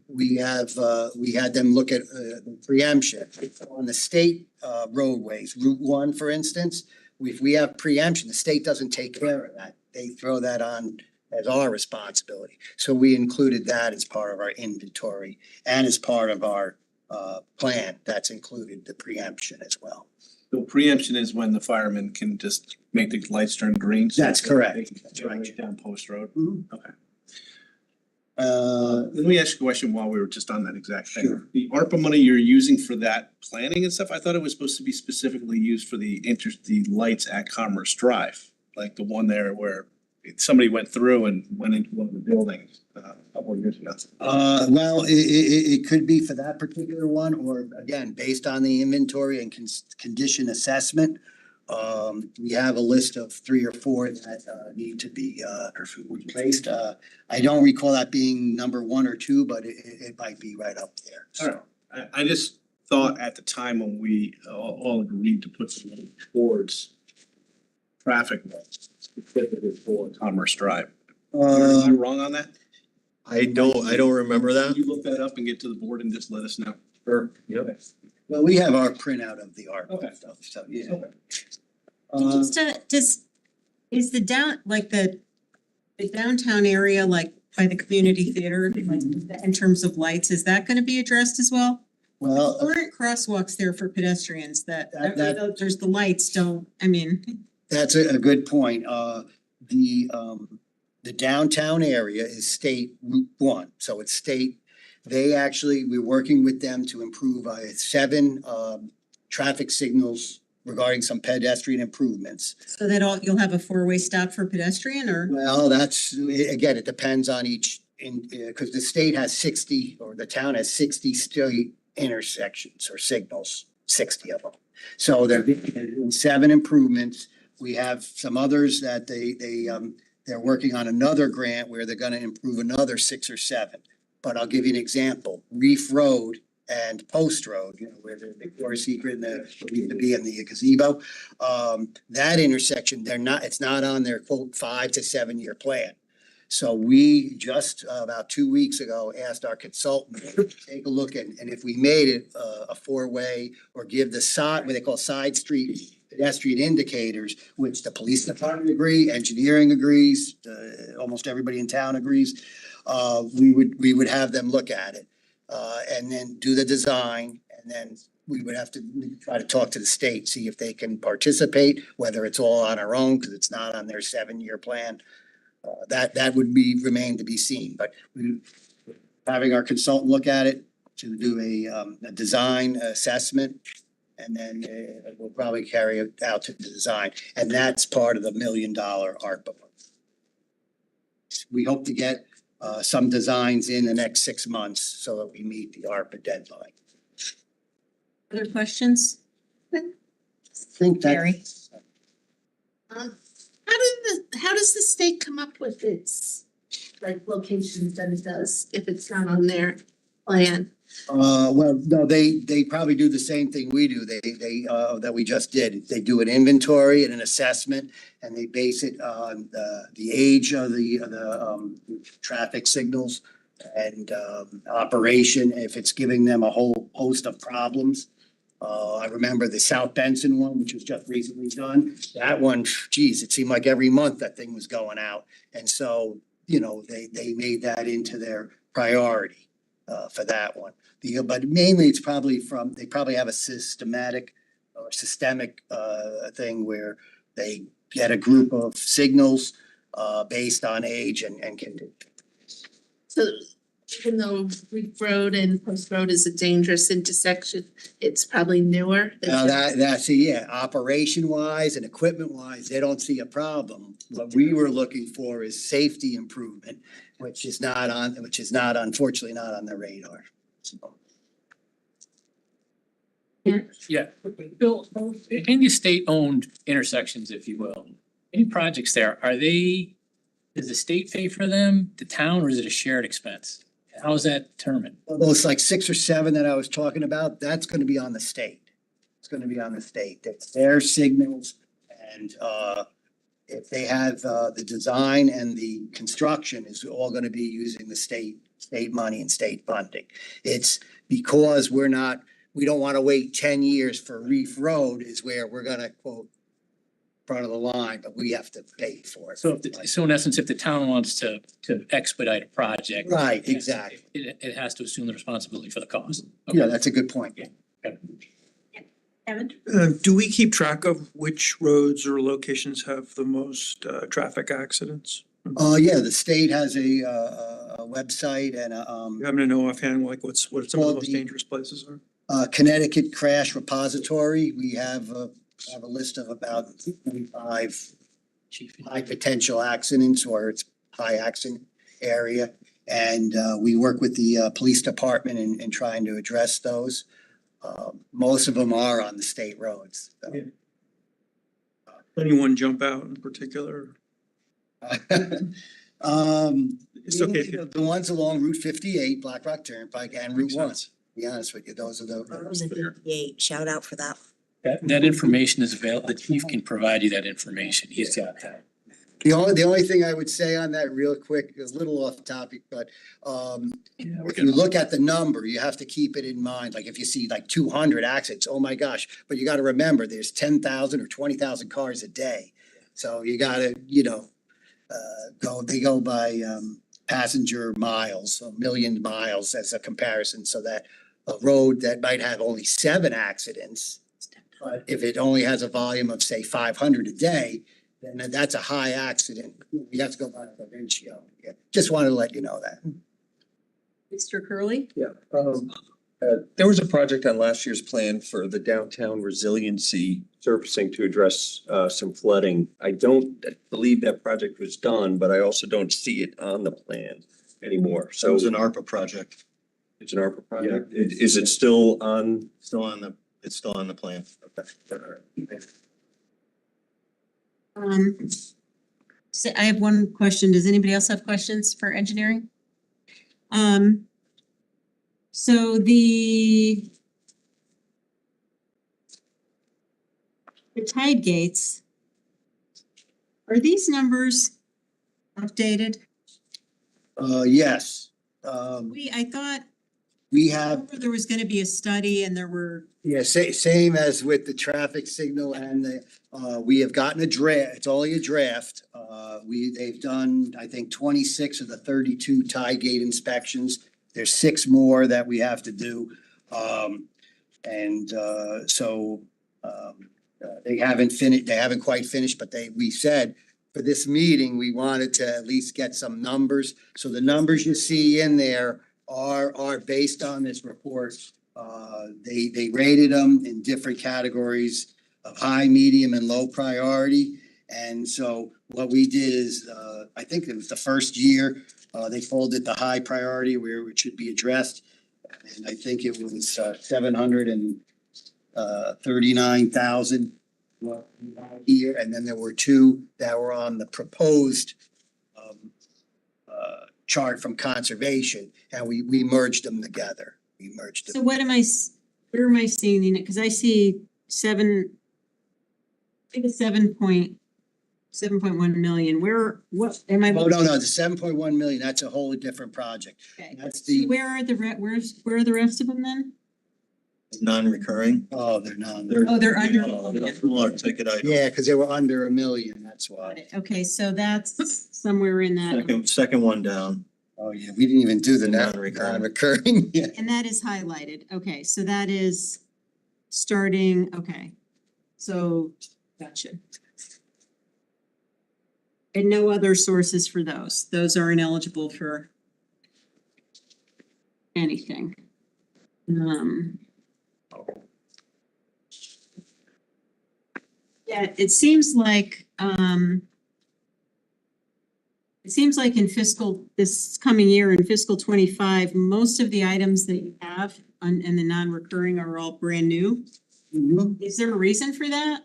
We had them look at the preemption on the state roadways, Route 1, for instance. If we have preemption, the state doesn't take care of that. They throw that on as our responsibility. So we included that as part of our inventory and as part of our plan. That's included the preemption as well. The preemption is when the firemen can just make the lights turn green. so That's they correct. can That's right. generate down Post Road. Mhm. Okay. Let me ask you a question while we were just on that exact thing. Sure. The ARPA money you're using for that planning and stuff, I thought it was supposed to be specifically used for the lights at Commerce Drive. Like the one there where somebody went through and went into one of the buildings a couple of years ago. Well, it could be for that particular one, or again, based on the inventory and condition assessment. We have a list of 3 or 4 that need to be replaced. I don't recall that being number 1 or 2, but it might be right up there. All right, I just thought at the time when we all agreed to put some money towards traffic lights specifically for Commerce Drive. Am I wrong on that? I don't remember Can that. you look that up and get to the board and just let us know? Sure. Yep. Well, we have our printout of the art Okay. stuff, so yeah. Okay. Is the the downtown area, like by the community theater, like in terms of lights, is that gonna be addressed as well? Well, There aren't crosswalks there for pedestrians that, That- there's the lights don't, I mean, that's a good point. The downtown area is state Route 1, so it's state. We're working with them to improve 7 traffic signals regarding some pedestrian improvements. so that you'll have a 4-way stop for pedestrian or? Well, again, it depends on because the state has 60, or the town has 60 state intersections or signals, 60 of them. So they're doing 7 improvements. We have some others that they're working on another grant where they're gonna improve another 6 or 7. But I'll give you an example, Reef Road and Post Road, where the Victoria's Secret and the gazebo. That intersection, it's not on their quote 5 to 7 year plan. So we just about 2 weeks ago asked our consultant to take a look and if we made it a 4-way or give what they call side street pedestrian indicators, which the police department agree, engineering agrees, almost everybody in town agrees. We would have them look at it and then do the design, and then we would have to try to talk to the state, see if they can participate, whether it's all on our own, because it's not on their 7-year plan. That would remain to be seen, but having our consultant look at it to do a design assessment. And then we'll probably carry it out to the design, and that's part of the $1 million ARPA. We hope to get some designs in the next 6 months so that we meet the ARPA deadline. Other questions? I think that. Gary? How does the state come up with its like locations than it does if it's not on their plan. Well, no, they probably do the same thing we do. That we just did. They do an inventory and an assessment, and they base it on the age of the traffic signals and operation, if it's giving them a whole host of problems. I remember the South Benson one, which was just recently done. That one, geez, it seemed like every month that thing was going out. And so, you know, they made that into their priority for that one. But mainly it's probably they probably have a systemic thing where they get a group of signals based on age and condition. So even though Reef Road and Post Road is a dangerous intersection, it's probably newer. Now that's, yeah, operation wise and equipment wise, they don't see a problem. What we were looking for is safety improvement, which is unfortunately not on the radar. So. Yeah, Bill, in the state-owned intersections, if you will, any projects there, does the state pay for them, the town, or is it a shared expense? How is that determined? Those like 6 or 7 that I was talking about, that's gonna be on the state. It's gonna be on the state. That's their signals. And if they have the design and the construction is all gonna be using the state money and state funding. It's because we don't wanna wait 10 years for Reef Road is where we're gonna quote front of the line, but we have to pay for it. So in essence, if the town wants to expedite a project. Right, exactly. It has to assume the responsibility for the cost. Yeah, that's a good point. Evan? Do we keep track of which roads or locations have the most traffic accidents? Yeah, the state has a website and You happen to know offhand, like what some of Well, the most the- dangerous places are? Connecticut Crash Repository. We have a list of about 25 high potential accidents or it's high accident area. And we work with the police department in trying to address those. Most of them are on the state roads. So. Yeah. Anyone jump out in particular? It's okay if you- The ones along Route 58, Black Rock Turnpike and Route 1. To be honest with you, those are Rose and 58, shout out for that. That information is available. The chief can provide you that information. He's got that. The only thing I would say on that real quick, a little off topic, but if you look at the number, you have to keep it in mind. Like if you see like 200 accidents, oh my gosh, but you gotta remember, there's 10,000 or 20,000 cars a day. So you gotta, they go by passenger miles, a million miles as a comparison, so that a road that might have only 7 accidents, but if it only has a volume of say 500 a day, then that's a high accident. You have to go by the ratio. Yeah, just wanted to let you know that. Mr. Curley? Yeah, there was a project on last year's plan for the downtown resiliency surfacing to address some flooding. I don't believe that project was done, but I also don't see it on the plan anymore. So it So was an ARPA project. it's an ARPA project. Is it still on? It's still on the plan. So I have one question. Does anybody else have questions for engineering? So the tide gates, are these numbers updated? Yes, I thought we have, there was gonna be a study and there were, yeah, same as with the traffic signal and we have gotten a draft, it's only a draft. They've done, I think, 26 of the 32 tie gate inspections. There's 6 more that we have to do. They haven't quite finished, but we said for this meeting, we wanted to at least get some numbers. So the numbers you see in there are based on this report. They rated them in different categories of high, medium, and low priority. And so what we did is, I think it was the first year, they folded the high priority where it should be addressed. And I think it was 739,000 here. And then there were 2 that were on the proposed chart from conservation and we merged them together. We merged So them. what am where am I seeing the, because I see I think it's 7.1 million. Where, what, am I? Oh, no, the 7.1 million, that's a whole different project. Okay. That's So the, where are the, where are the rest of them then? Non-recurring. oh, they're not. Oh, they're under. Smaller ticket item. Yeah, because they were under $1 million, that's why. Okay, so that's somewhere in that, Second one down. Oh, yeah, we didn't even do the Non-recurring. non-recurring. Yeah. and that is highlighted. Okay, so that is starting, okay. So, gotcha. And no other sources for those. Those are ineligible for anything. Yeah, it seems like in this coming year, in fiscal 25, most of the items that you have in the non-recurring are all brand new. Mhm. Is there a reason for that?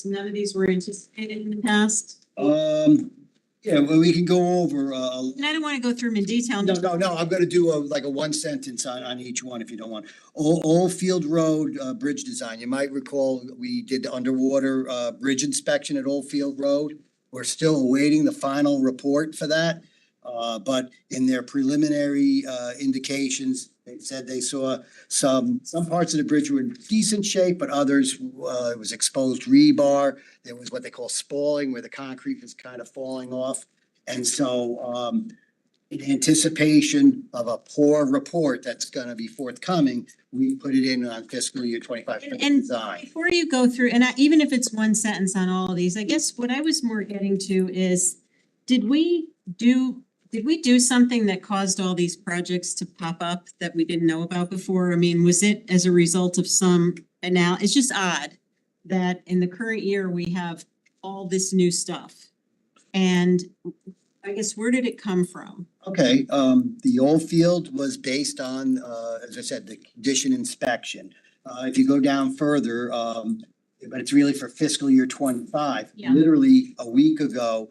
None of these were anticipated in the past? Yeah, well, we can go over, And I don't want to go through them in detail. no, I'm gonna do like a one sentence on each one if you don't want. Old Field Road, bridge design. You might recall we did the underwater, bridge inspection at Old Field Road. We're still awaiting the final report for that. But in their preliminary, indications, they said they saw some parts of the bridge were in decent shape, but others, it was exposed rebar. There was what they call spalling, where the concrete was kind of falling off. And so, in anticipation of a poor report that's gonna be forthcoming, we put it in on fiscal year 25 for the And design. before you go through, and even if it's one sentence on all of these, I guess what I was more getting to is, did we do something that caused all these projects to pop up that we didn't know about before? I mean, was it as a result of some it's just odd that in the current year, we have all this new stuff. And I guess, where did it come from? Okay, the Old Field was based on, as I said, the condition inspection. If you go down further, but it's really for fiscal year 25. Yeah. Literally a week ago,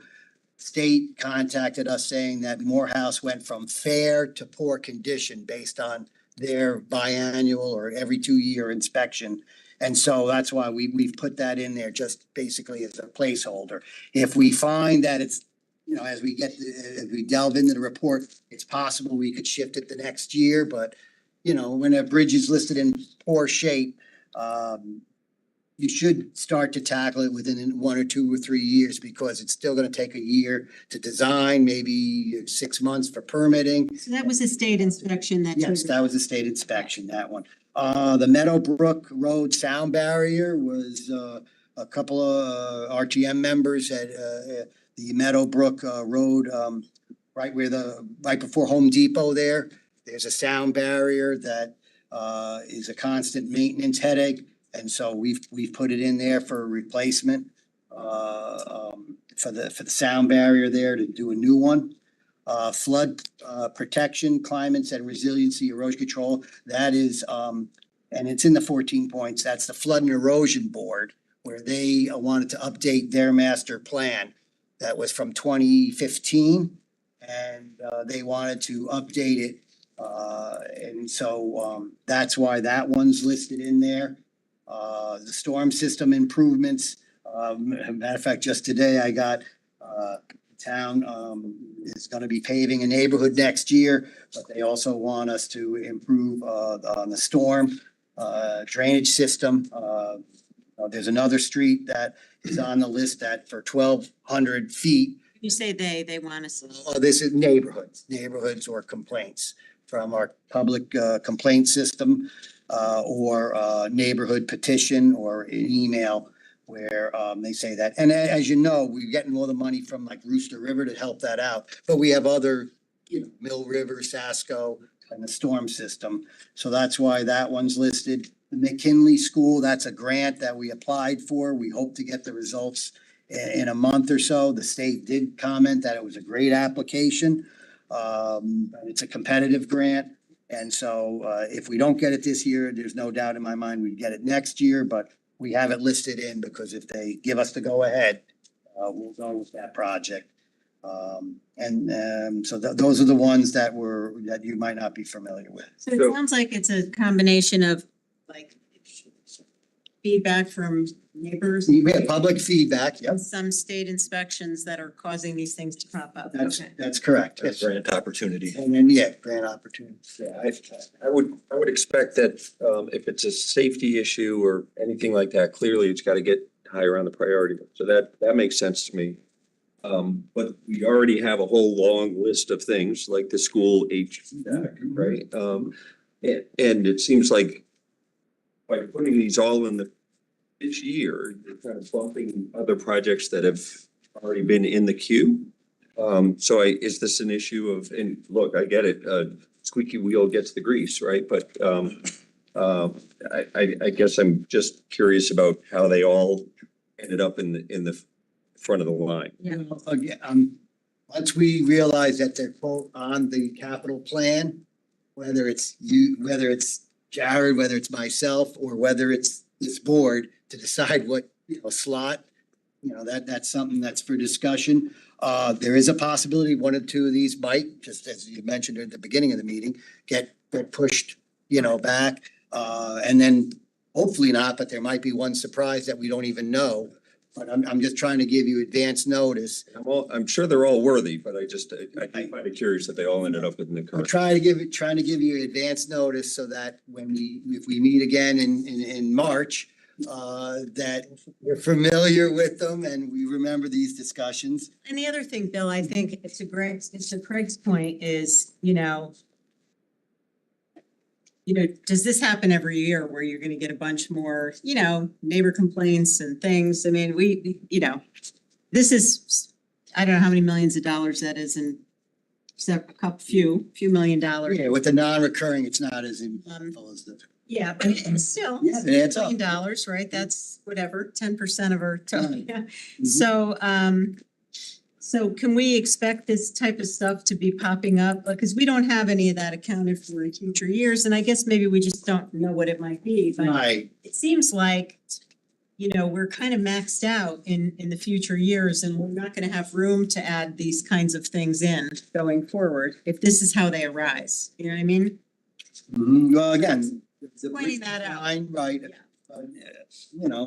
state contacted us saying that Morehouse went from fair to poor condition based on their biannual or every 2-year inspection. And so that's why we've put that in there just basically as a placeholder. If we find that it's, as we delve into the report, it's possible we could shift it the next year, but, when a bridge is listed in poor shape, you should start to tackle it within 1 or 2 or 3 years because it's still gonna take a year to design, maybe 6 months for permitting. So that was a state inspection that. Yes, that was a state inspection, that one. The Meadowbrook Road sound barrier was, a couple of RTM members had, the Meadowbrook Road, right before Home Depot there. There's a sound barrier that is a constant maintenance headache. And so we've put it in there for a replacement, for the sound barrier there to do a new one. Flood protection, climates and resiliency, erosion control, that is, and it's in the 14 points, that's the Flood and Erosion Board, where they wanted to update their master plan. That was from 2015, and they wanted to update it. And so that's why that one's listed in there. The storm system improvements, matter of fact, just today I got town is gonna be paving a neighborhood next year, but they also want us to improve on the storm drainage system. There's another street that is on the list that for 1,200 feet. You say they want us. This is neighborhoods or complaints from our public complaint system, or neighborhood petition or an email where they say that. And as you know, we're getting all the money from like Rooster River to help that out, but we have other, Mill River, Sasko, and the storm system. So that's why that one's listed. The McKinley School, that's a grant that we applied for. We hope to get the results in a month or so. The state did comment that it was a great application. It's a competitive grant. And so if we don't get it this year, there's no doubt in my mind we'd get it next year, but we have it listed in because if they give us the go ahead, we'll go with that project. So those are the ones that you might not be familiar with. So it sounds like it's a combination of like feedback from neighbors. We have public feedback, yep. And some state inspections that are causing these things to pop up. Okay. That's correct. That's grant opportunity. And then, yeah, grant opportunities. Yeah, I would expect that, if it's a safety issue or anything like that, clearly it's gotta get higher on the priority. So that makes sense to me. But we already have a whole long list of things like the school HVAC, right? And it seems like by putting these all in this year, you're kind of bumping other projects that have already been in the queue. Is this an issue of, and look, I get it, squeaky wheel gets the grease, right? But, I guess I'm just curious about how they all ended up in the front of the line. Yeah. Again, once we realize that they're both on the capital plan, whether it's you, whether it's Jared, whether it's myself, or whether it's this board to decide what, slot, that's something that's for discussion. There is a possibility one or two of these might, just as you mentioned at the beginning of the meeting, get pushed, back. And then hopefully not, but there might be one surprise that we don't even know. But I'm just trying to give you advance notice. I'm sure they're all worthy, but I do find it curious that they all ended up in the I'm current. trying to give you advance notice so that if we meet again in March, that you're familiar with them and we remember these discussions. And the other thing, Bill, I think to Craig's point is, does this happen every year where you're gonna get a bunch more, neighbor complaints and things? I mean, we this is, I don't know how many millions of dollars that is in few million dollars. Yeah, with the non-recurring, it's not as impactful as the. Yeah, but it's still Yeah, it adds up. $1 million, right? That's whatever, 10% of our total. Yeah. Mm-hmm. So can we expect this type of stuff to be popping up? Because we don't have any of that accounted for in future years, and I guess maybe we just don't know what it might be, but Right. it seems like, we're kind of maxed out in the future years, and we're not gonna have room to add these kinds of things in going forward, if this is how they arise, you know what I mean? Well, again. Pointing that out. Right. Yeah.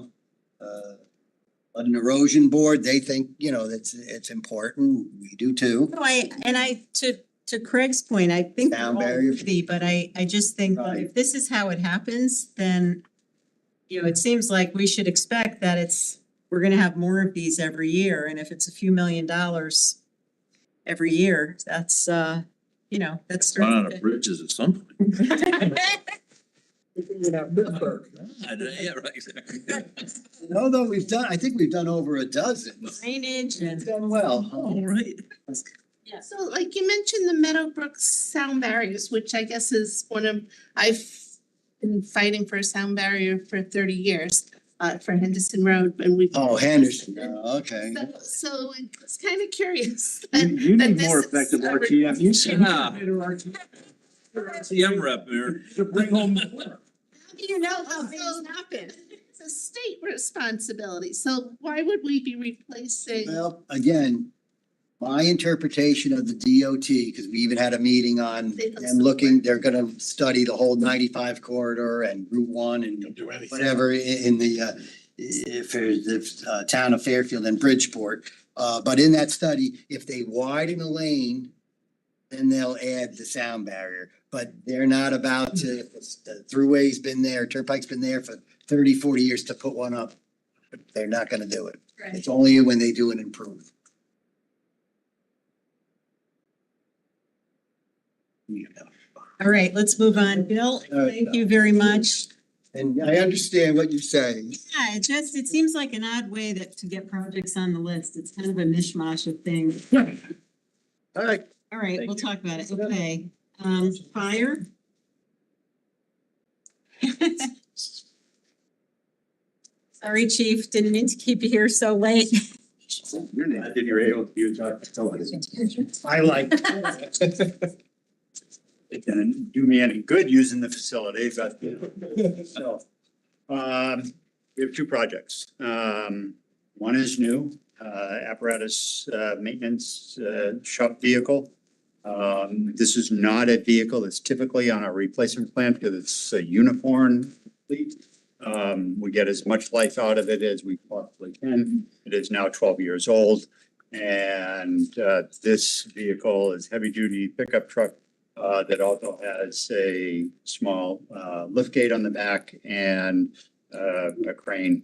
But an erosion board, they think, it's important. We do too. No, to Craig's point, I think they're all Sound barrier. worthy, but I just think that Right. if this is how it happens, then, it seems like we should expect that we're gonna have more of these every year, and if it's a few $1 million every year, that's, that's. Run out of bridges at some point. Yeah, right. Although I think we've done over a dozen. Drainage It's and. done well. All right. Yeah. So like you mentioned the Meadowbrook sound barriers, which I guess is I've been fighting for a sound barrier for 30 years, for Henderson Road, and we've. Oh, Henderson, okay. So it's kind of curious. You that need this more is effective a RTM. You should. TM rep, Mayor. Bring home. How do you know how things happen? It's a state responsibility, so why would we be replacing? Well, again, my interpretation of the DOT, because we even had a meeting on them looking, they're gonna study the whole 95 corridor and Route 1 and whatever in the town of Fairfield and Bridgeport. But in that study, if they widen a lane, then they'll add the sound barrier. But they're not about to, the thruway's been there, Turnpike's been there for 30, 40 years to put one up. But they're not gonna do it. It's only when they do an improve. All right, let's move on. Bill, thank you very much. And I understand what you're saying. Yeah, it seems like an odd way to get projects on the list. It's kind of a mishmash of things. All right. All right, we'll talk about it. Okay. Fire? Sorry, chief, didn't mean to keep you here so late. I did your AO, you talked. I like. It didn't do me any good using the facility, but so. We have two projects. One is new apparatus maintenance shop vehicle. This is not a vehicle that's typically on a replacement plan because it's a uniform fleet. We get as much life out of it as we possibly can. It is now 12 years old. And this vehicle is heavy-duty pickup truck that also has a small lift gate on the back and a crane,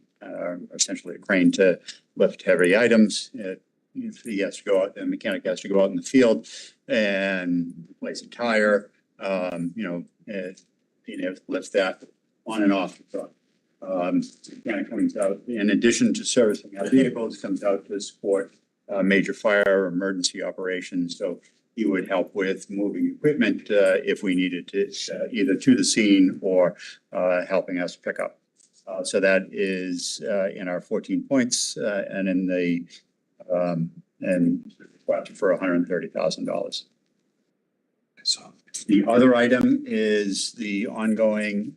essentially a crane to lift heavy items. If he has to go out, the mechanic has to go out in the field and replace a tire, being able to lift that on and off the truck. Mechanic comes out, in addition to servicing our vehicles, comes out to support major fire or emergency operations. So he would help with moving equipment if we needed to, either to the scene or helping us pick up. So that is in our 14 points and in the and for $130,000. The other item is the ongoing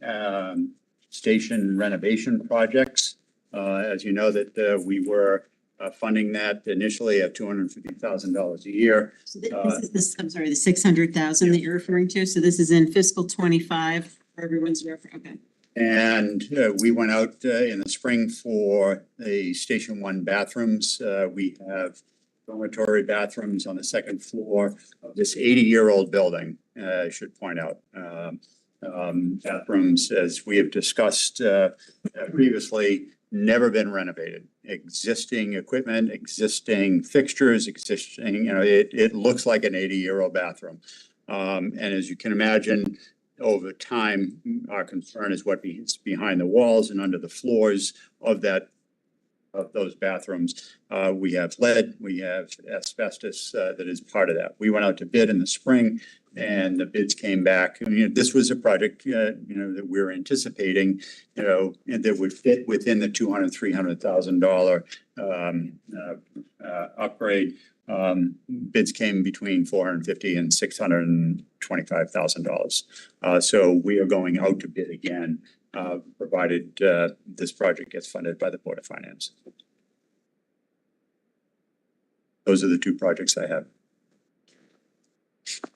station renovation projects. As you know that we were funding that initially at $250,000 a year. So this is this, I'm sorry, the 600,000 that you're referring to. So this is in fiscal 25 for everyone's reference. Okay. And we went out in the spring for the Station 1 bathrooms. We have dormitory bathrooms on the second floor of this 80-year-old building, I should point out. Bathrooms, as we have discussed previously, never been renovated. Existing equipment, existing fixtures, existing, it looks like an 80-year-old bathroom. And as you can imagine, over time, our concern is what is behind the walls and under the floors of those bathrooms. We have lead, we have asbestos that is part of that. We went out to bid in the spring and the bids came back. I mean, this was a project, that we're anticipating, that would fit within the $200,000 upgrade. Bids came between $450,000 and $625,000. So we are going out to bid again, provided this project gets funded by the Board of Finance. Those are the two projects I have.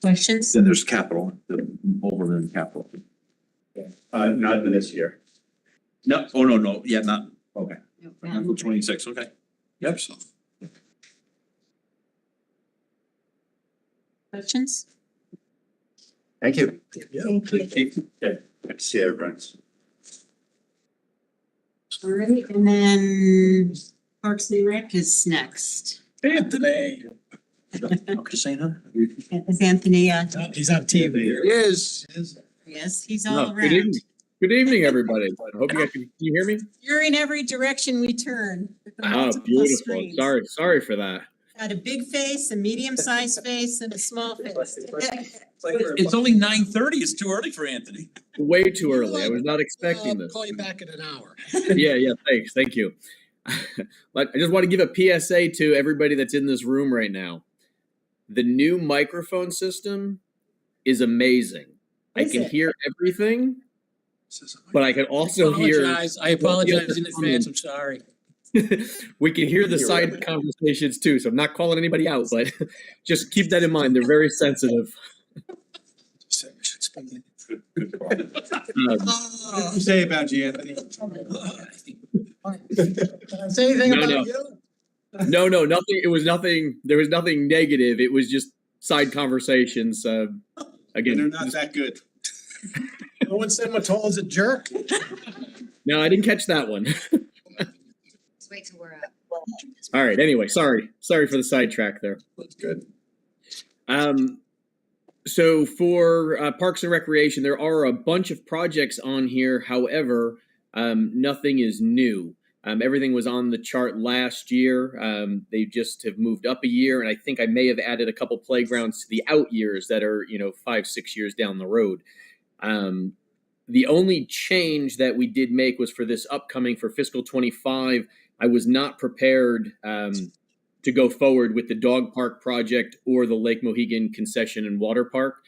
Questions? Then there's capital, the overrun capital. Not in this year. No, no, yeah, not, okay. Until 26, okay. Yep. Questions? Thank you. Thank you. Good to see everyone. All right, and then Parks and Rec is next. Anthony. Just saying, huh? Is Anthony, He's on TV. There he is. yes, he's No, all good around. evening. Good evening, everybody. I hope you guys can you hear me? You're in every direction we turn. with the Oh, multiple beautiful. screens. Sorry for that. Got a big face, a medium-sized face, and a small face. It's only 9:30. It's too early for Anthony. Way too early. I was not expecting this. Call you back in an hour. Yeah, thanks. Thank you. But I just want to give a PSA to everybody that's in this room right now. The new microphone system is amazing. I can hear everything, but I can also hear. I apologize in advance. I'm sorry. We can hear the side conversations too, so I'm not calling anybody out, but just keep that in mind. They're very sensitive. What did you say about you, Anthony? Say anything No, about no. you? No, nothing. It was nothing. There was nothing negative. It was just side conversations. Again, They're not that good. No one said Matola's a jerk? No, I didn't catch that one. Let's wait till we're up. All right. Anyway, sorry for the sidetrack there. That's good. So for Parks and Recreation, there are a bunch of projects on here. However, nothing is new. Everything was on the chart last year. They just have moved up a year, and I think I may have added a couple playgrounds to the out years that are 5-6 years down the road. The only change that we did make was for this upcoming for fiscal 25. I was not prepared to go forward with the dog park project or the Lake Mohegan concession and water park.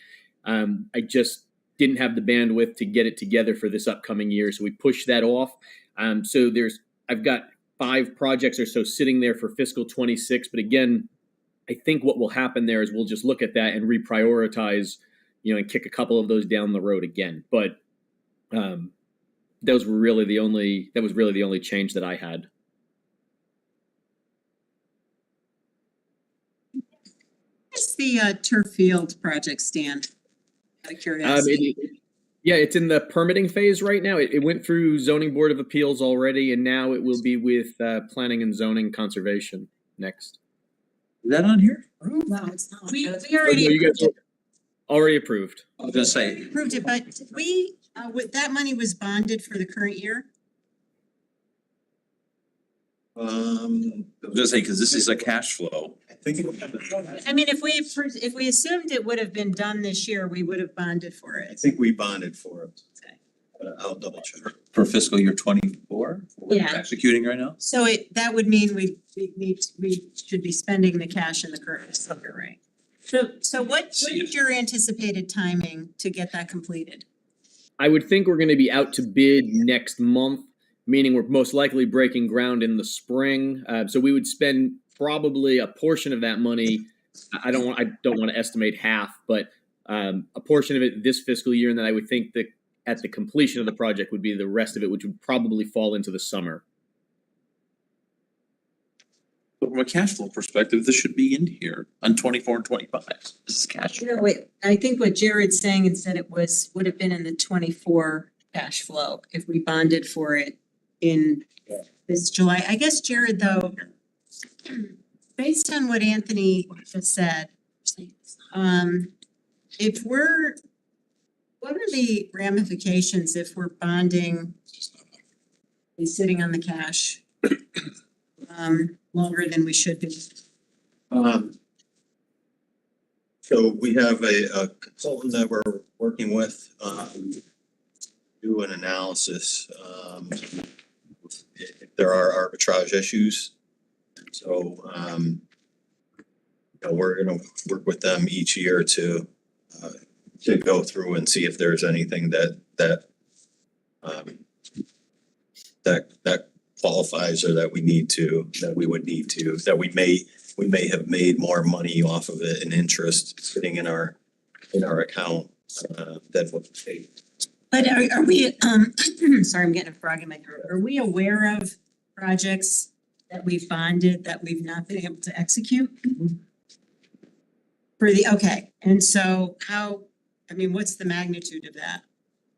I just didn't have the bandwidth to get it together for this upcoming year, so we pushed that off. So I've got 5 projects or so sitting there for fiscal 26. But again, I think what will happen there is we'll just look at that and reprioritize, and kick a couple of those down the road again. But that was really the only change that I had. Where's the turf field project stand? Out of curiosity. It's in the permitting phase right now. It went through zoning board of appeals already, and now it will be with planning and zoning conservation next. Is that on here? No, it's not. We You already guys already approved. I was gonna say, approved it, but we, that money was bonded for the current year? I was gonna say, cause this is a cash flow. I think I mean, if we assumed it would have been done this year, we would have bonded for I it. think we bonded for it. Okay. I'll double check. For fiscal year 24? We're Yeah. executing right now? So that would mean we should be spending the cash in the current fiscal year, right? So what is your anticipated timing to get that completed? I would think we're going to be out to bid next month, meaning we're most likely breaking ground in the spring. So we would spend probably a portion of that money. I don't want to estimate half, but a portion of it this fiscal year, and then I would think that at the completion of the project would be the rest of it, which would probably fall into the summer. But from a cash flow perspective, this should be in here on 24 and 25. This is cash. Wait, I think what Jared's saying is that would have been in the 24 cash flow if we bonded for it in this July. I guess, Jared, though, based on what Anthony just said, what are the ramifications if we're bonding and sitting on the cash longer than we should be? So we have a consultant that we're working with, do an analysis, if there are arbitrage issues. So, we're gonna work with them each year to go through and see if there's anything that qualifies or that we may have made more money off of it in interest sitting in our account than what we paid. But are we, sorry, I'm getting a frog in my throat. Are we aware of projects that we've bonded that we've not been able to execute? Okay, and so what's the magnitude of that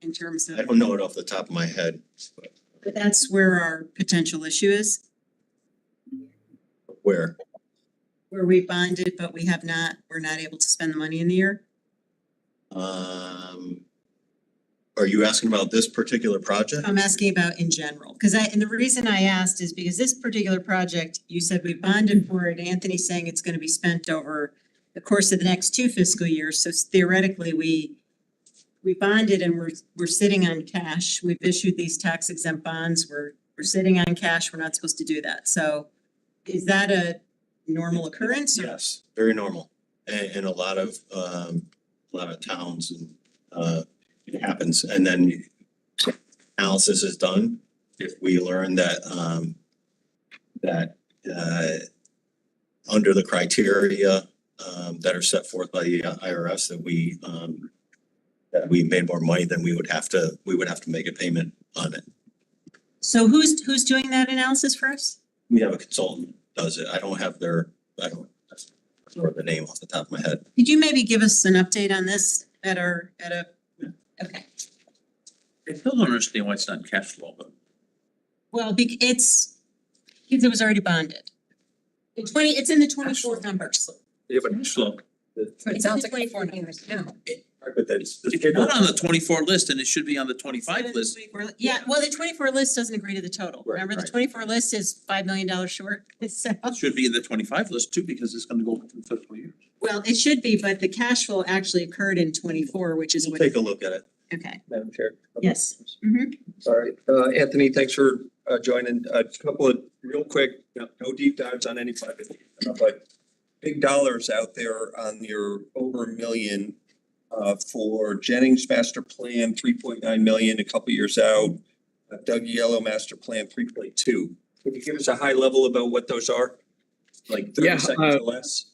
in terms of? I don't know it off the top of my head. But that's where our potential issue is, Where? where we bonded, but we're not able to spend the money in the year. Are you asking about this particular project? I'm asking about in general, and the reason I asked is because this particular project, you said we bonded for it, Anthony's saying it's gonna be spent over the course of the next 2 fiscal years, so theoretically, we bonded and we're sitting on cash, we've issued these tax exempt bonds, we're sitting on cash, we're not supposed to do that, so is that a normal occurrence? Yes, very normal, and a lot of towns and it happens, and then analysis is done. If we learn that under the criteria that are set forth by the IRS that we made more money, then we would have to make a payment on it. So who's doing that analysis for us? We have a consultant that does it. I don't remember the name off the top of my head. Could you maybe give us an update on this okay. I still don't understand why it's not cash flow, but. Well, because it was already bonded. It's in the 24 numbers. Yeah, but Cash flow. It sounds like 24 numbers. No. But that's. If you're not on the 24 list, and it should be on the 25 list. Yeah, well, the 24 list doesn't agree to the total. Right, Remember, the right. 24 list is $5 million short. So, It should be in the 25 list too, because it's gonna go through fiscal years. well, it should be, but the cash flow actually occurred in 24, which is We'll what. take a look at it. Okay, Madam Chair. yes. Sorry, Anthony, thanks for joining. A couple of real quick, no deep dives on any project, but big dollars out there on your over $1 million for Jennings master plan, 3.9 million a couple years out. Doug Yellow master plan, 3.2. Can you give us a high level about what those are? Like 30 seconds or less?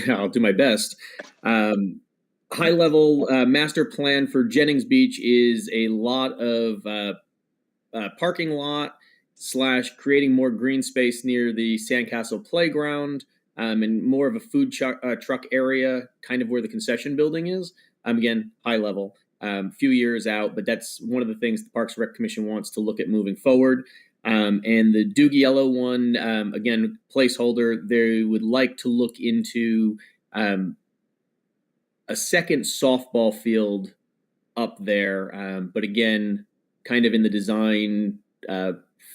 I'll do my best. High level master plan for Jennings Beach is a lot of parking lot / creating more green space near the Sandcastle playground, and more of a food truck area, kind of where the concession building is. Again, high level, few years out, but that's one of the things the Parks and Rec Commission wants to look at moving forward. And the Doogie Yellow one, again, placeholder, they would like to look into a second softball field up there, but again, kind of in the design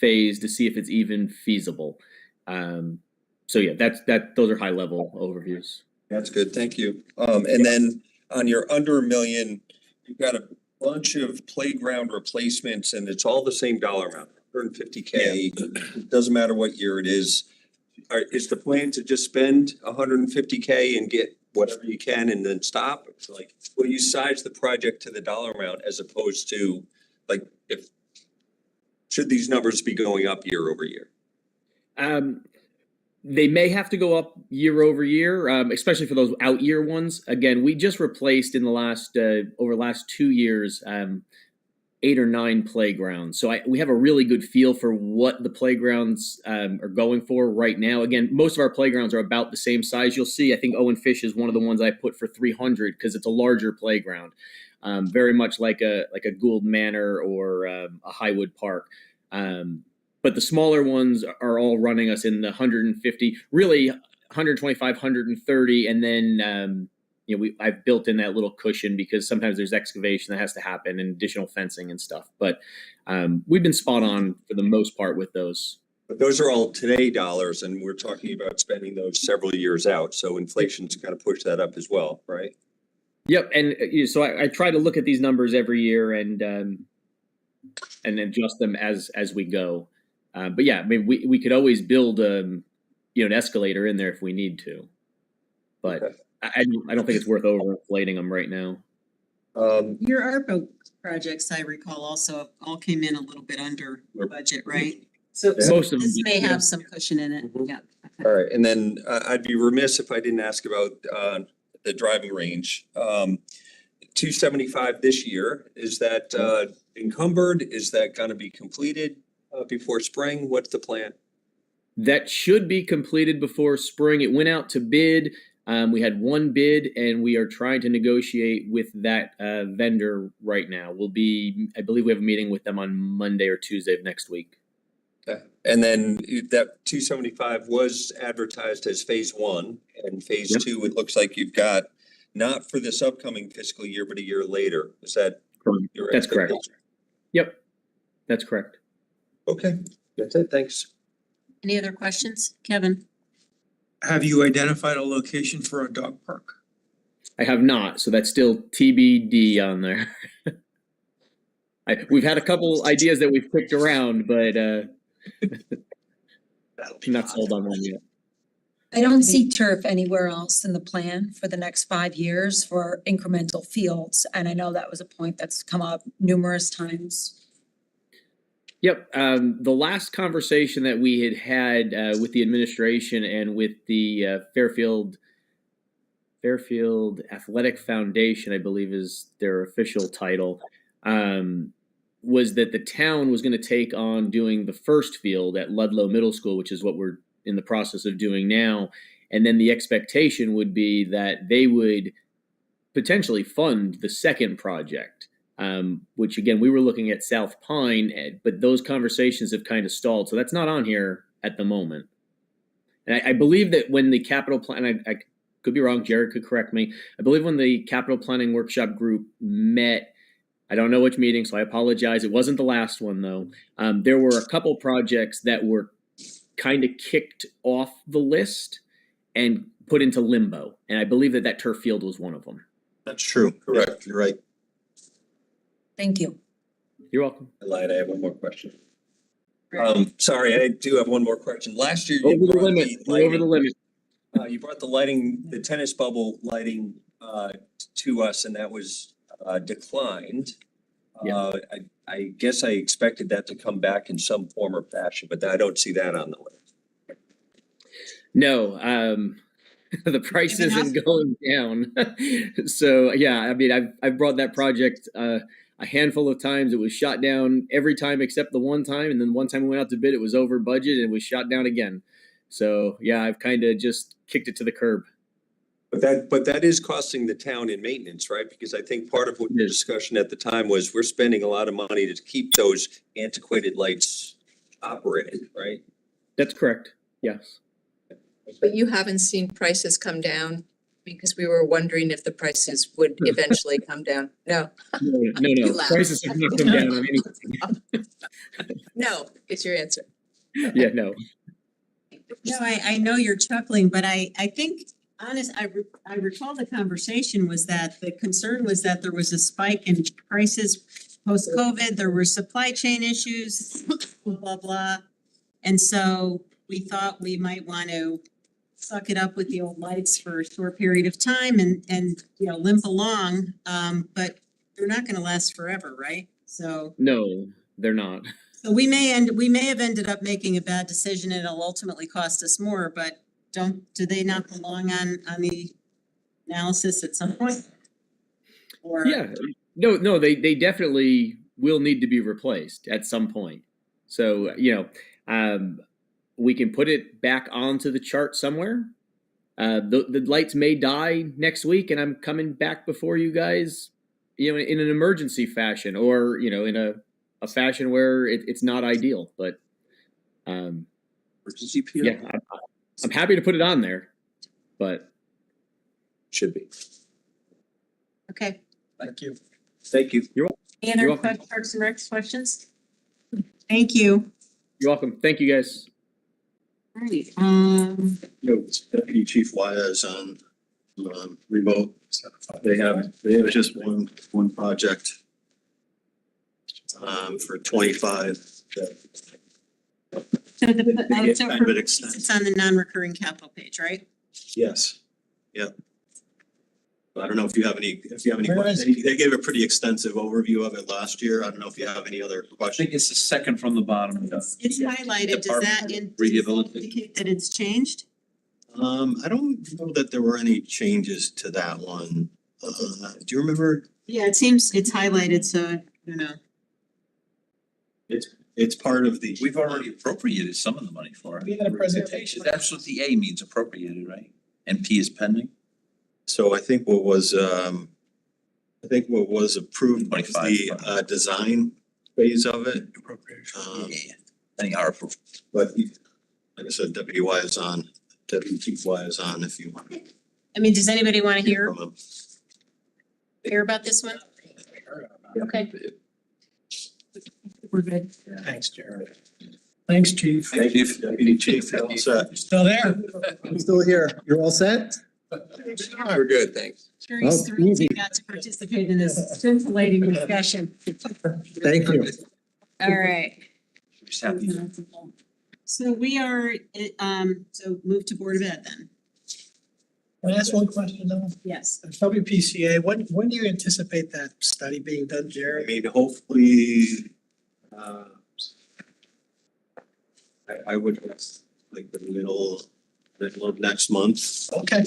phase to see if it's even feasible. So yeah, those are high level overviews. That's good, thank you. And then on your under $1 million, you've got a bunch of playground replacements and it's all the same dollar amount, 150K. It doesn't matter what year it is. Is the plan to just spend 150K and get whatever you can and then stop? It's like, will you size the project to the dollar amount as opposed to like, should these numbers be going up year over year? They may have to go up year over year, especially for those out year ones. Again, we just replaced in the last over the last 2 years 8 or 9 playgrounds. So we have a really good feel for what the playgrounds are going for right now. Again, most of our playgrounds are about the same size. You'll see, I think Owen Fish is one of the ones I put for 300 because it's a larger playground, very much like a Gould Manor or a Highwood Park. But the smaller ones are all running us in the 150, really 125, 130, and then I've built in that little cushion because sometimes there's excavation that has to happen and additional fencing and stuff. But we've been spot on for the most part with those. But those are all today dollars, and we're talking about spending those several years out. So inflation's kind of pushed that up as well, right? Yep, and so I try to look at these numbers every year and adjust them as we go. But yeah, I mean, we could always build an escalator in there if we need to, but okay. I don't think it's worth overinflating them right now. Your ARPA projects, I recall, also all came in a little bit under budget, right? So most of them, this may have some cushion in it. Mm-hmm. Yeah. All right, and then I'd be remiss if I didn't ask about the driving range. 275 this year, is that encumbered? Is that going to be completed before spring? What's the plan? That should be completed before spring. It went out to bid. We had one bid, and we are trying to negotiate with that vendor right now. I believe we have a meeting with them on Monday or Tuesday of next week. Okay. And then that 275 was advertised as phase 1, and phase 2, it looks like you've got not for this upcoming fiscal year, but a year later. Is that your That's correct. Yep, that's correct. Okay, that's it. Thanks. Any other questions, Kevin? Have you identified a location for a dog park? I have not, so that's still TBD on there. We've had a couple ideas that we've picked around, but not sold on one yet. I don't see turf anywhere else in the plan for the next 5 years for incremental fields. And I know that was a point that's come up numerous times. Yep. The last conversation that we had with the administration and with the Fairfield Athletic Foundation, I believe is their official title, was that the town was going to take on doing the first field at Ludlow Middle School, which is what we're in the process of doing now. And then the expectation would be that they would potentially fund the second project. Which again, we were looking at South Pine, but those conversations have kind of stalled. So that's not on here at the moment. And I believe that when the capital plan, I could be wrong, Jared could correct me. I believe when the capital planning workshop group met, I don't know which meeting, so I apologize. It wasn't the last one though. There were a couple projects that were kind of kicked off the list and put into limbo. And I believe that turf field was one of them. That's true. Correct. You're right. Thank you. You're welcome. I lied. I have one more question. Sorry, I do have one more question. Last year, over the limit. You brought the lighting, the tennis bubble lighting to us, and that was declined. Yeah. I guess I expected that to come back in some form or fashion, but I don't see that on the list. No, the price Maybe isn't going down. So yeah, I mean, I've brought that project a handful of times. It was shot down every time except the one time, and then one time we went out to bid, it was over budget and it was shot down again. So yeah, I've kind of just kicked it to the curb. But that is costing the town in maintenance, right? Because I think part of what your discussion at the time was we're spending a lot of money to keep those antiquated lights operating, right? That's correct. Yes. But you haven't seen prices come down because we were wondering if the prices would eventually come down. No. No. You laugh. Prices have not come down on anything. No, is your answer. Yeah, no. No, I know you're chuckling, but I think, I recall the conversation was that the concern was that there was a spike in prices post-COVID, there were supply chain issues, blah, blah. And so we thought we might want to suck it up with the old lights for a short period of time and limp along. But they're not gonna last forever, right? So. No, they're not. So we may have ended up making a bad decision and it'll ultimately cost us more, but do they not belong on the analysis at some point? Or? Yeah, no, they definitely will need to be replaced at some point. So, we can put it back onto the chart somewhere. The lights may die next week and I'm coming back before you guys, in an emergency fashion or, in a fashion where it's not ideal, but, Emergency PO. yeah, I'm happy to put it on there, but. Should be. Okay. Thank you. Thank you. Any You're other welcome. Parks and Rec questions? Thank you. You're welcome. Thank you, guys. All right, Deputy Chief Wyatt on remote. They have just one project for 25. so Kind for of an extent. it's on the non-recurring capital page, right? Yes, yep. I don't know if you have any Where questions. is- They gave a pretty extensive overview of it last year. I don't know if you have any other I questions. think it's the second from the bottom. It's highlighted. Does that Rehabilitation. indicate that it's changed? I don't know that there were any changes to that one. Do you remember? Yeah, it seems it's highlighted, so I don't know. It's part of the. We've already appropriated some of the money for it. We had a presentation. That's what the A means, appropriated, right? And P is pending. So I think what was approved was 25 the design phase of it. Yeah, pending our approval. But like I said, Deputy Chief Y is on if you want. I mean, does anybody want to hear From him. about this one? Okay. We're good. Thanks, Jared. Thanks, Chief. Thank you, Deputy Chief. All set. Still there? I'm still here. You're all set? We're good, thanks. Sure, he's Oh, thrilled easy. you got to participate in this scintillating discussion. Thank you. All right. Just happy. So we are, so move to Board of Ed then. Can I ask one question though? Yes. WPCA, when do you anticipate that study being done, I Jared? mean, hopefully, I would guess like the middle of next month. Okay.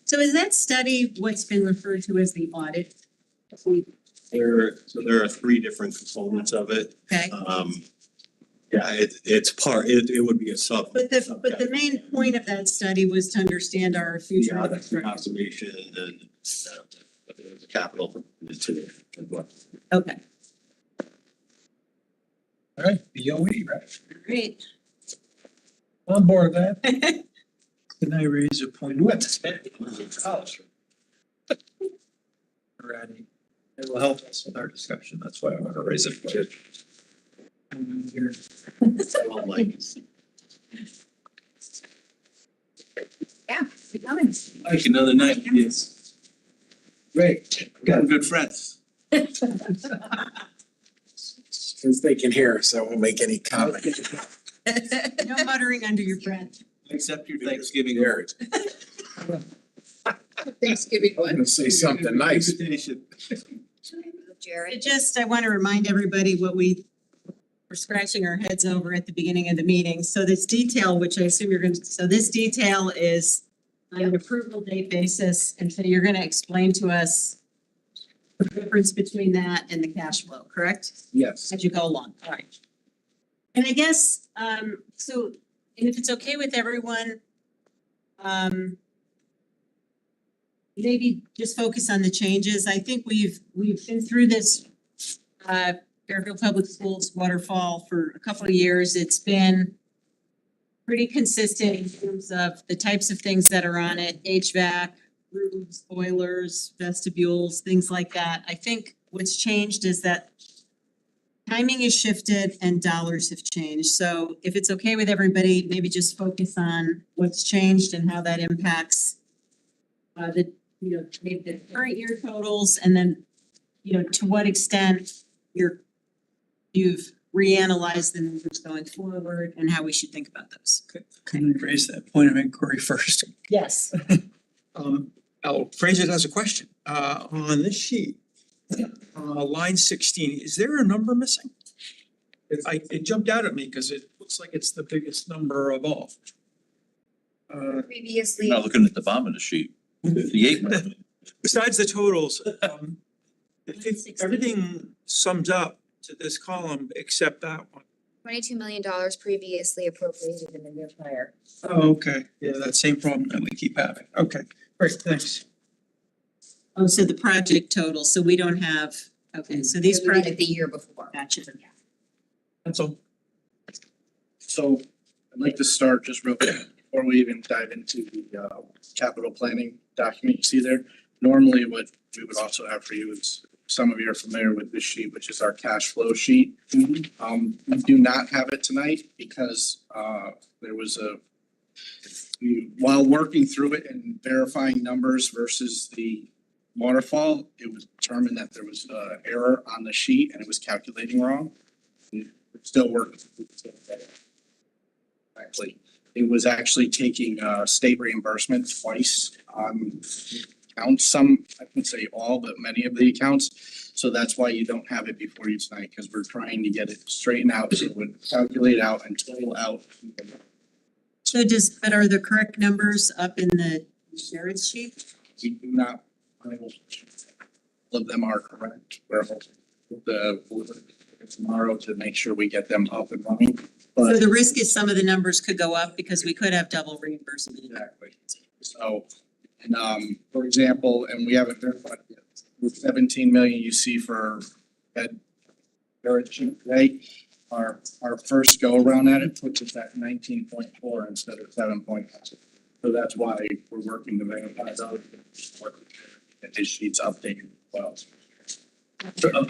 So is that study what's been referred to as the audit? There are three different components of it. Okay, Yeah, it would be a sub. but the main point of that study was to understand our future. Yeah, infrastructure. conservation and capital into it as well. Okay, All right, BOE, right? great. On board with that. Can I raise a point? You went to spend. Alrighty. It will help us with our discussion. That's why I want to raise it. Yeah, keep going. Like another night, yes. Great. Got good friends. Since they can hear us, I won't make any comment. No muttering under your breath. Except your Thanksgiving words. Thanksgiving I'm gonna say something nice. Invitation. Jerry. I want to remind everybody what we were scratching our heads over at the beginning of the meeting. So this detail, which I assume you're so this detail is on an approval date basis. And so you're going to explain to us the difference between that and the cash flow, correct? Yes. As you go along, all right. And I guess, so, and if it's okay with everyone, maybe just focus on the changes. I think we've been through this, Fairfield Public Schools waterfall for a couple of years. It's been pretty consistent in terms of the types of things that are on it, HVAC, roofs, boilers, vestibules, things like that. I think what's changed is that timing has shifted and dollars have changed. So if it's okay with everybody, maybe just focus on what's changed and how that impacts maybe the current year totals, and then, to what extent you've reanalyzed the numbers going forward and how we should think about those. Can we raise that point of inquiry first? Yes. I'll phrase it as a question. On this sheet, line 16, is there a number missing? It jumped out at me because it looks like it's the biggest number of all. Previously. Not looking at the bottom of the sheet. 58 million. Besides the totals, I think everything sums up to this column except that one. $22 million previously appropriated in the year prior. Oh, okay. Yeah, that same problem that we keep having. Okay, great, thanks. Oh, so the project total, so we don't have, okay, so these It would be like projects. the year before. Gotcha. That's all. So I'd like to start just real quick before we even dive into the capital planning document you see there. Normally what we would also have for you is, some of you are familiar with this sheet, which is our cash flow sheet. We do not have it tonight because there was while working through it and verifying numbers versus the waterfall, it was determined that there was an error on the sheet and it was calculating wrong. We're still working. Actually, it was actually taking state reimbursement twice on accounts, some, I wouldn't say all, but many of the accounts. So that's why you don't have it before you tonight, because we're trying to get it straightened out so it would calculate out and total out. So but are the correct numbers up in the sheriff's sheet? We do not, all of them are correct. We're tomorrow to make sure we get them up and running. So the risk is some of the numbers could go up because we could have double reimbursement. Exactly. So, and for example, and we haven't verified yet, with 17 million you see for Ed today, our first go around at it puts us at 19.4 instead of 7.5. So that's why we're working to verify those. And his sheet's updated as well.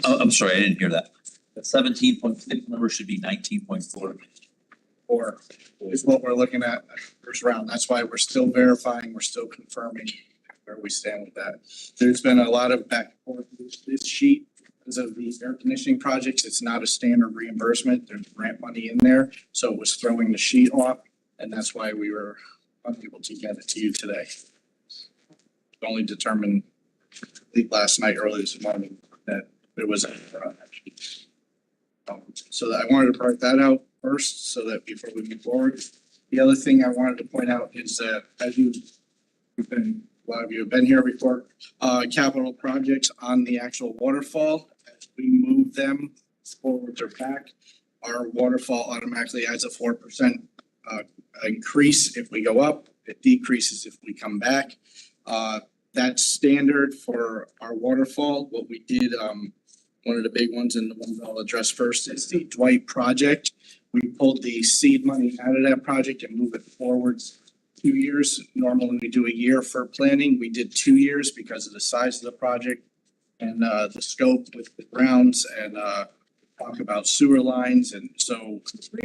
I'm sorry, I didn't hear that. The 17.6 number should be 19.4. Or is what we're looking at first round. That's why we're still verifying, we're still confirming where we stand with that. There's been a lot of back and forth with this sheet because of the air conditioning projects. It's not a standard reimbursement. There's grant money in there. So it was throwing the sheet off, and that's why we were unable to get it to you today. Only determined late last night, early this morning, that there was an error on that sheet. So that I wanted to point that out first, so that before we move forward. The other thing I wanted to point out is that as a lot of you have been here before, capital projects on the actual waterfall, as we move them forward or back, our waterfall automatically adds a 4% increase if we go up, it decreases if we come back. That's standard for our waterfall. What we did, one of the big ones and the ones I'll address first is the Dwight project. We pulled the seed money out of that project and moved it forwards 2 years. Normally we do a year for planning. We did 2 years because of the size of the project and the scope with the grounds and talk about sewer lines. And so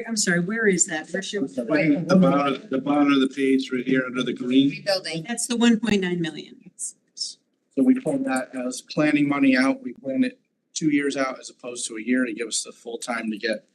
I'm sorry, where is that? Where should? the bottom of the page right here under the green. Rebuilding. That's the 1.9 million. So we pulled that as planning money out. We planned it 2 years out as opposed to a year to give us the full time to get.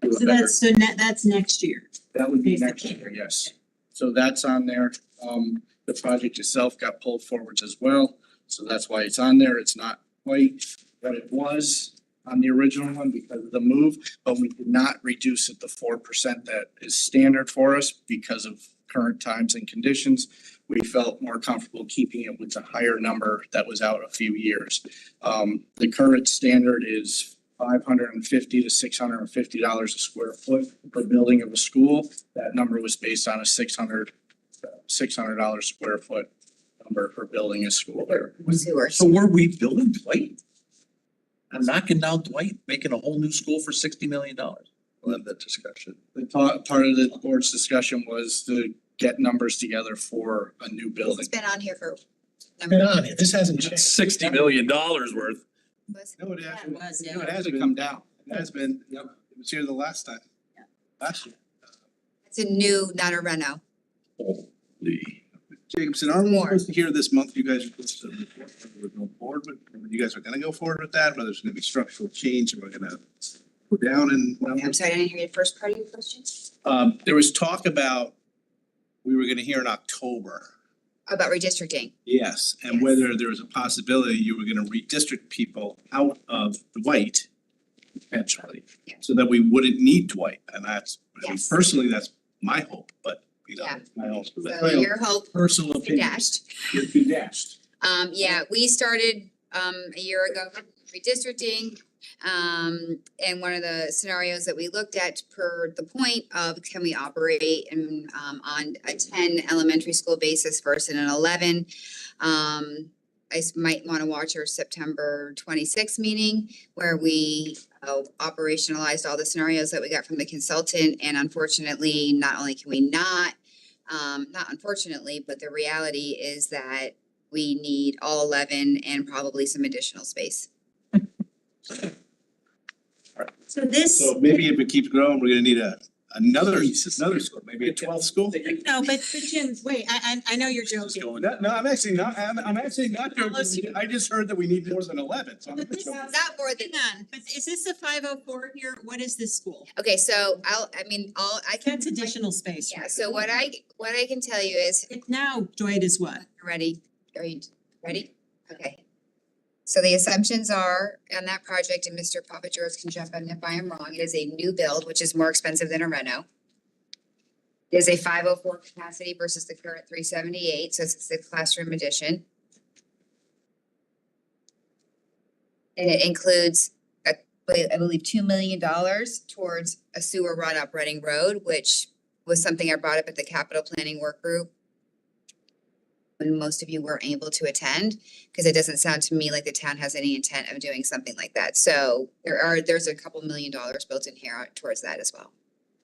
to a So better- that's next year. That would be next year, yes. So that's on there. The project itself got pulled forwards as well. So that's why it's on there. It's not quite what it was on the original one because of the move, but we did not reduce it to 4% that is standard for us because of current times and conditions. We felt more comfortable keeping it with a higher number that was out a few years. The current standard is $550 to $650 a square foot per building of a school. That number was based on a $600 square foot number for building a school there. So we're rebuilding Dwight? I'm knocking down Dwight, making a whole new school for $60 million. We'll have that discussion. The part of the board's discussion was to get numbers together for a new building. It's been on here for. Been on it. This hasn't changed. $60 million worth. No, it hasn't, was, yeah. no, it hasn't come down. It has been, it was here the last time. Last year. It's a new, not a reno. Holy. Jacobson, aren't we supposed to hear this month, you guys are supposed to report whether we're going forward with, whether you guys are gonna go forward with that, whether there's gonna be structural change, and we're gonna go down in I'm numbers? sorry, I didn't hear your first part of your question. There was talk about, we were gonna hear in October. About redistricting. Yes, and whether there was a possibility you were gonna redistrict people out of Dwight potentially, so that we wouldn't need Dwight, and that's, I mean, Yes. personally, that's my hope, but you know, Yeah. my own, So your hope personal opinion. dashed. You're dashed. Yeah, we started a year ago redistricting. And one of the scenarios that we looked at per the point of can we operate in on a 10 elementary school basis versus an 11. Might want to watch our September 26th meeting where we operationalized all the scenarios that we got from the consultant. And unfortunately, not only can we not unfortunately, but the reality is that we need all 11 and probably some additional space. So this. So maybe if it keeps growing, we're gonna need another school, maybe a 12th school. No, but Jim, wait, I know you're joking. No, I'm actually not joking. I just heard that we need more than 11, so I'm But not this joking. is not more than none, but is this a 504 here? What is this school? Okay, so I can. That's additional space. Yeah, so what I can tell you is, If now Dwight is what? ready, are you ready? Okay. So the assumptions are on that project, and Mr. Papa George can jump in if I am wrong, it is a new build, which is more expensive than a reno. It is a 504 capacity versus the current 378, so it's the classroom addition. And it includes, I believe, $2 million towards a sewer run up Reading Road, which was something I brought up at the capital planning work group when most of you weren't able to attend, because it doesn't sound to me like the town has any intent of doing something like that. So there's a couple $1 million built in here towards that as well.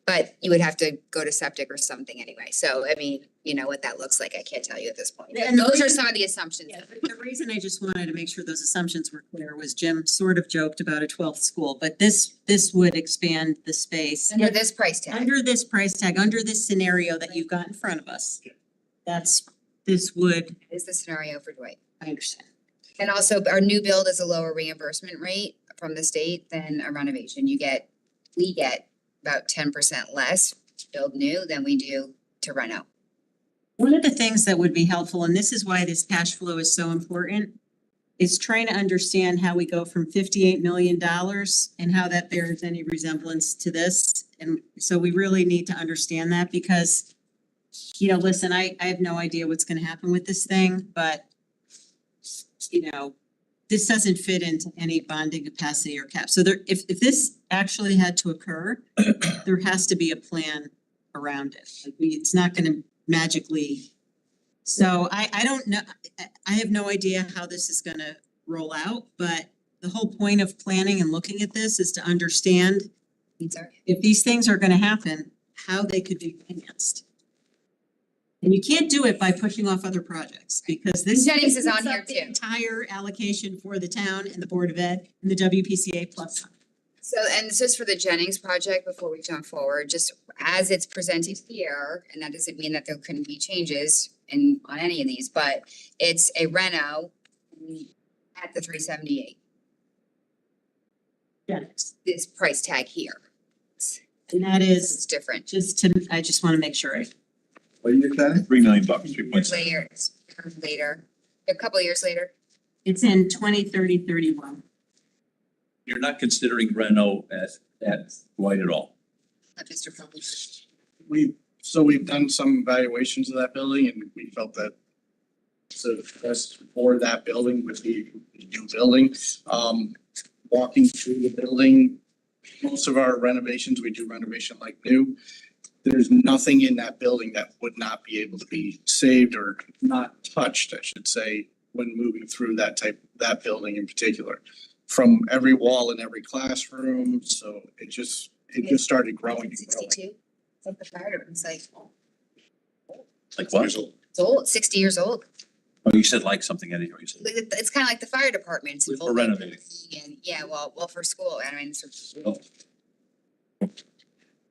But you would have to go to septic or something anyway. So, I mean, you know what that looks like. I can't tell you at this point. And Those are reason- some of the assumptions. Yeah, the reason I just wanted to make sure those assumptions were clear was Jim sort of joked about a 12th school, but this would expand the space. Under this price tag. Under this price tag, under this scenario that you've got in front of us. This would, Is the scenario for Dwight. I understand. And also our new build is a lower reimbursement rate from the state than a renovation. We get about 10% less to build new than we do to reno. One of the things that would be helpful, and this is why this cash flow is so important, is trying to understand how we go from $58 million and how that bears any resemblance to this. And so we really need to understand that because, you know, listen, I have no idea what's gonna happen with this thing, but you know, this doesn't fit into any bonding capacity or cap. So if this actually had to occur, there has to be a plan around it. Like it's not gonna magically. So I don't know, I have no idea how this is gonna roll out, but the whole point of planning and looking at this is to understand if these things are gonna happen, how they could be financed. And you can't do it by pushing off other projects because this. Jennings is on eats up here the too. entire allocation for the town and the Board of Ed and the WPCA plus. So, and this is for the Jennings project before we jump forward, just as it's presented here, and that doesn't mean that there couldn't be changes on any of these, but it's a reno at the 378. Jennings. This price tag here. And that is. It's different. I just wanna make sure. What are you planning? $3 million, 3.7. Later, a couple of years later. It's in 2030, 31. You're not considering reno at Dwight at all? Mr. Public. We've done some evaluations of that building and we felt that the best for that building would be a new building. Walking through the building, most of our renovations, we do renovation like new. There's nothing in that building that would not be able to be saved or not touched, I should say, when moving through that building in particular. From every wall in every classroom, so it just started growing and growing. 62. It's like the fire department's Like what? it's old, 60 years old. Oh, you said like something, I didn't hear you said. It's kind of like the fire department. It's We're renovating. And yeah, well, for school, I mean,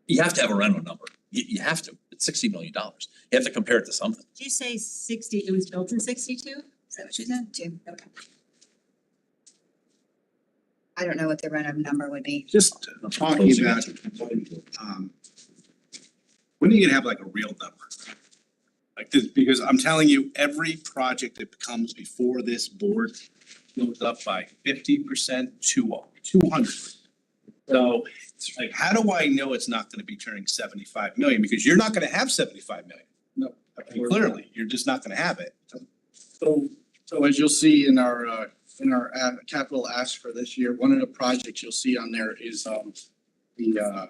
You have to have a rental number. You have to. It's $60 million. You have to compare it to something. Did you say 60, it was built in 62? Is that what you said? Too. Okay. I don't know what the rent number would be. Just talking about, when are you gonna have like a real number? Like this, because I'm telling you, every project that comes before this board goes up by 50% to 200. So it's like, how do I know it's not gonna be turning 75 million? Because you're not gonna have 75 million. No. I mean, clearly, you're just not gonna have it. So as you'll see in our capital ask for this year, one of the projects you'll see on there is the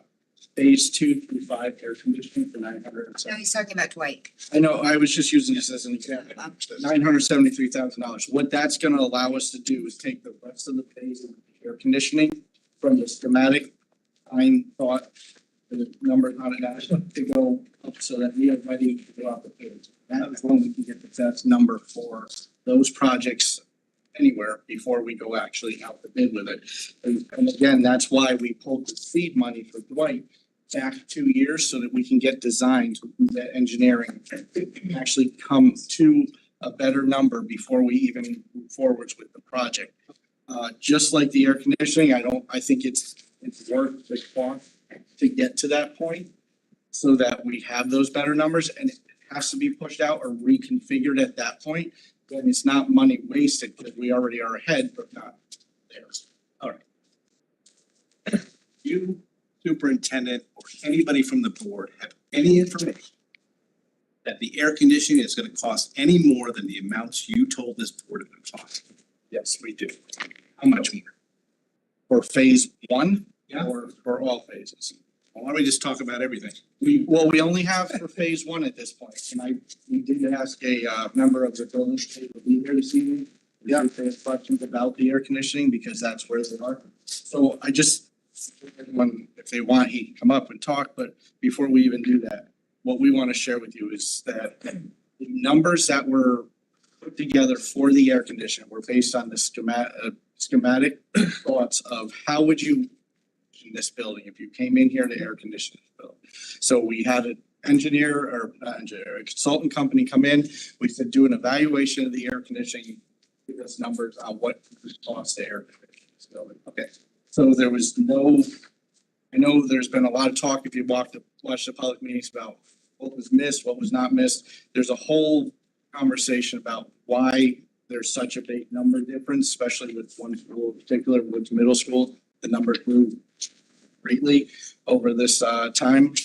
phase 2 through 5 air conditioning for 900. No, he's talking about Dwight. I know, I was just using this as an example. $973,000. What that's gonna allow us to do is take the rest of the phase of air conditioning from the schematic thought, the numbers on it, to go up so that we are ready to go out the page. That is when we can get the best number for those projects anywhere before we go actually out the bid with it. And again, that's why we pulled the seed money for Dwight back 2 years so that we can get designs, that engineering actually come to a better number before we even move forwards with the project. Just like the air conditioning, I think it's worth the cost to get to that point so that we have those better numbers, and it has to be pushed out or reconfigured at that point. Then it's not money wasted because we already are ahead, but not there. All right. You, superintendent, or anybody from the board have any information that the air conditioning is gonna cost any more than the amounts you told this board it would cost? Yes, we do. How much more? For phase 1? Yeah. Or for all phases? Well, why don't we just talk about everything? We only have for phase 1 at this point, and we did ask a member of the building committee to be here this evening. Yeah. If they have questions about the air conditioning, because that's where they are. So I just, if they want, he can come up and talk, but before we even do that, what we want to share with you is that the numbers that were put together for the air conditioner were based on the schematic thoughts of how would you in this building if you came in here to air condition this building. So we had an a consultant company come in. We said, do an evaluation of the air conditioning, give us numbers on what it costs to air condition this building. Okay, so there was I know there's been a lot of talk if you watch the public meetings about what was missed, what was not missed. There's a whole conversation about why there's such a big number difference, especially with one school in particular, Woods Middle School. The number grew greatly over this time.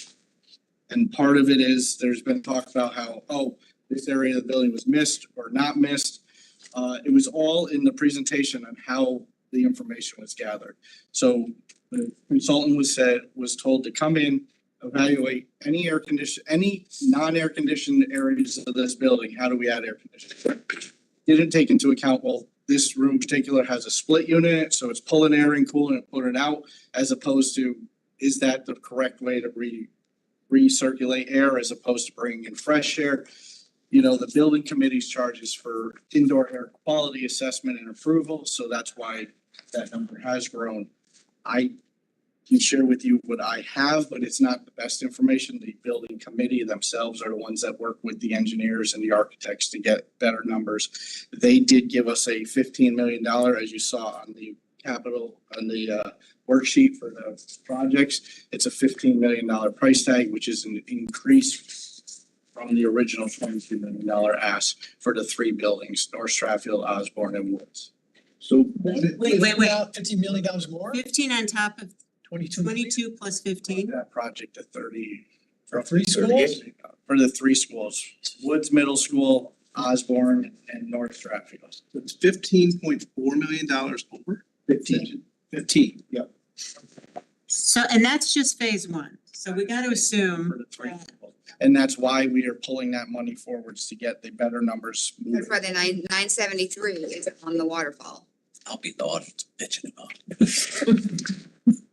And part of it is there's been talk about how, this area of the building was missed or not missed. It was all in the presentation on how the information was gathered. So the consultant was told to come in, evaluate any non-air conditioned areas of this building. How do we add air conditioning? Didn't take into account, this room in particular has a split unit in it, so it's pulling air in, cooling it, putting it out, as opposed to, is that the correct way to recirculate air as opposed to bringing in fresh air? You know, the building committee's charges for indoor air quality assessment and approval, so that's why that number has grown. I can share with you what I have, but it's not the best information. The building committee themselves are the ones that work with the engineers and the architects to get better numbers. They did give us a $15 million, as you saw on the worksheet for the projects. It's a $15 million price tag, which is an increase from the original $22 million ask for the 3 buildings, North Stratfield, Osborne, and Woods. So. Wait. $50 million more? 15 on top of 22 22 plus 15? That project to 30. For 3 schools? For the 3 schools, Woods Middle School, Osborne, and North Stratfield. So it's $15.4 million over? 15. Yep. So, and that's just phase one. So we got to assume that And that's why we are pulling that money forwards to get the better numbers. That's why the 973 is on the waterfall. I'll be the audience bitching about it.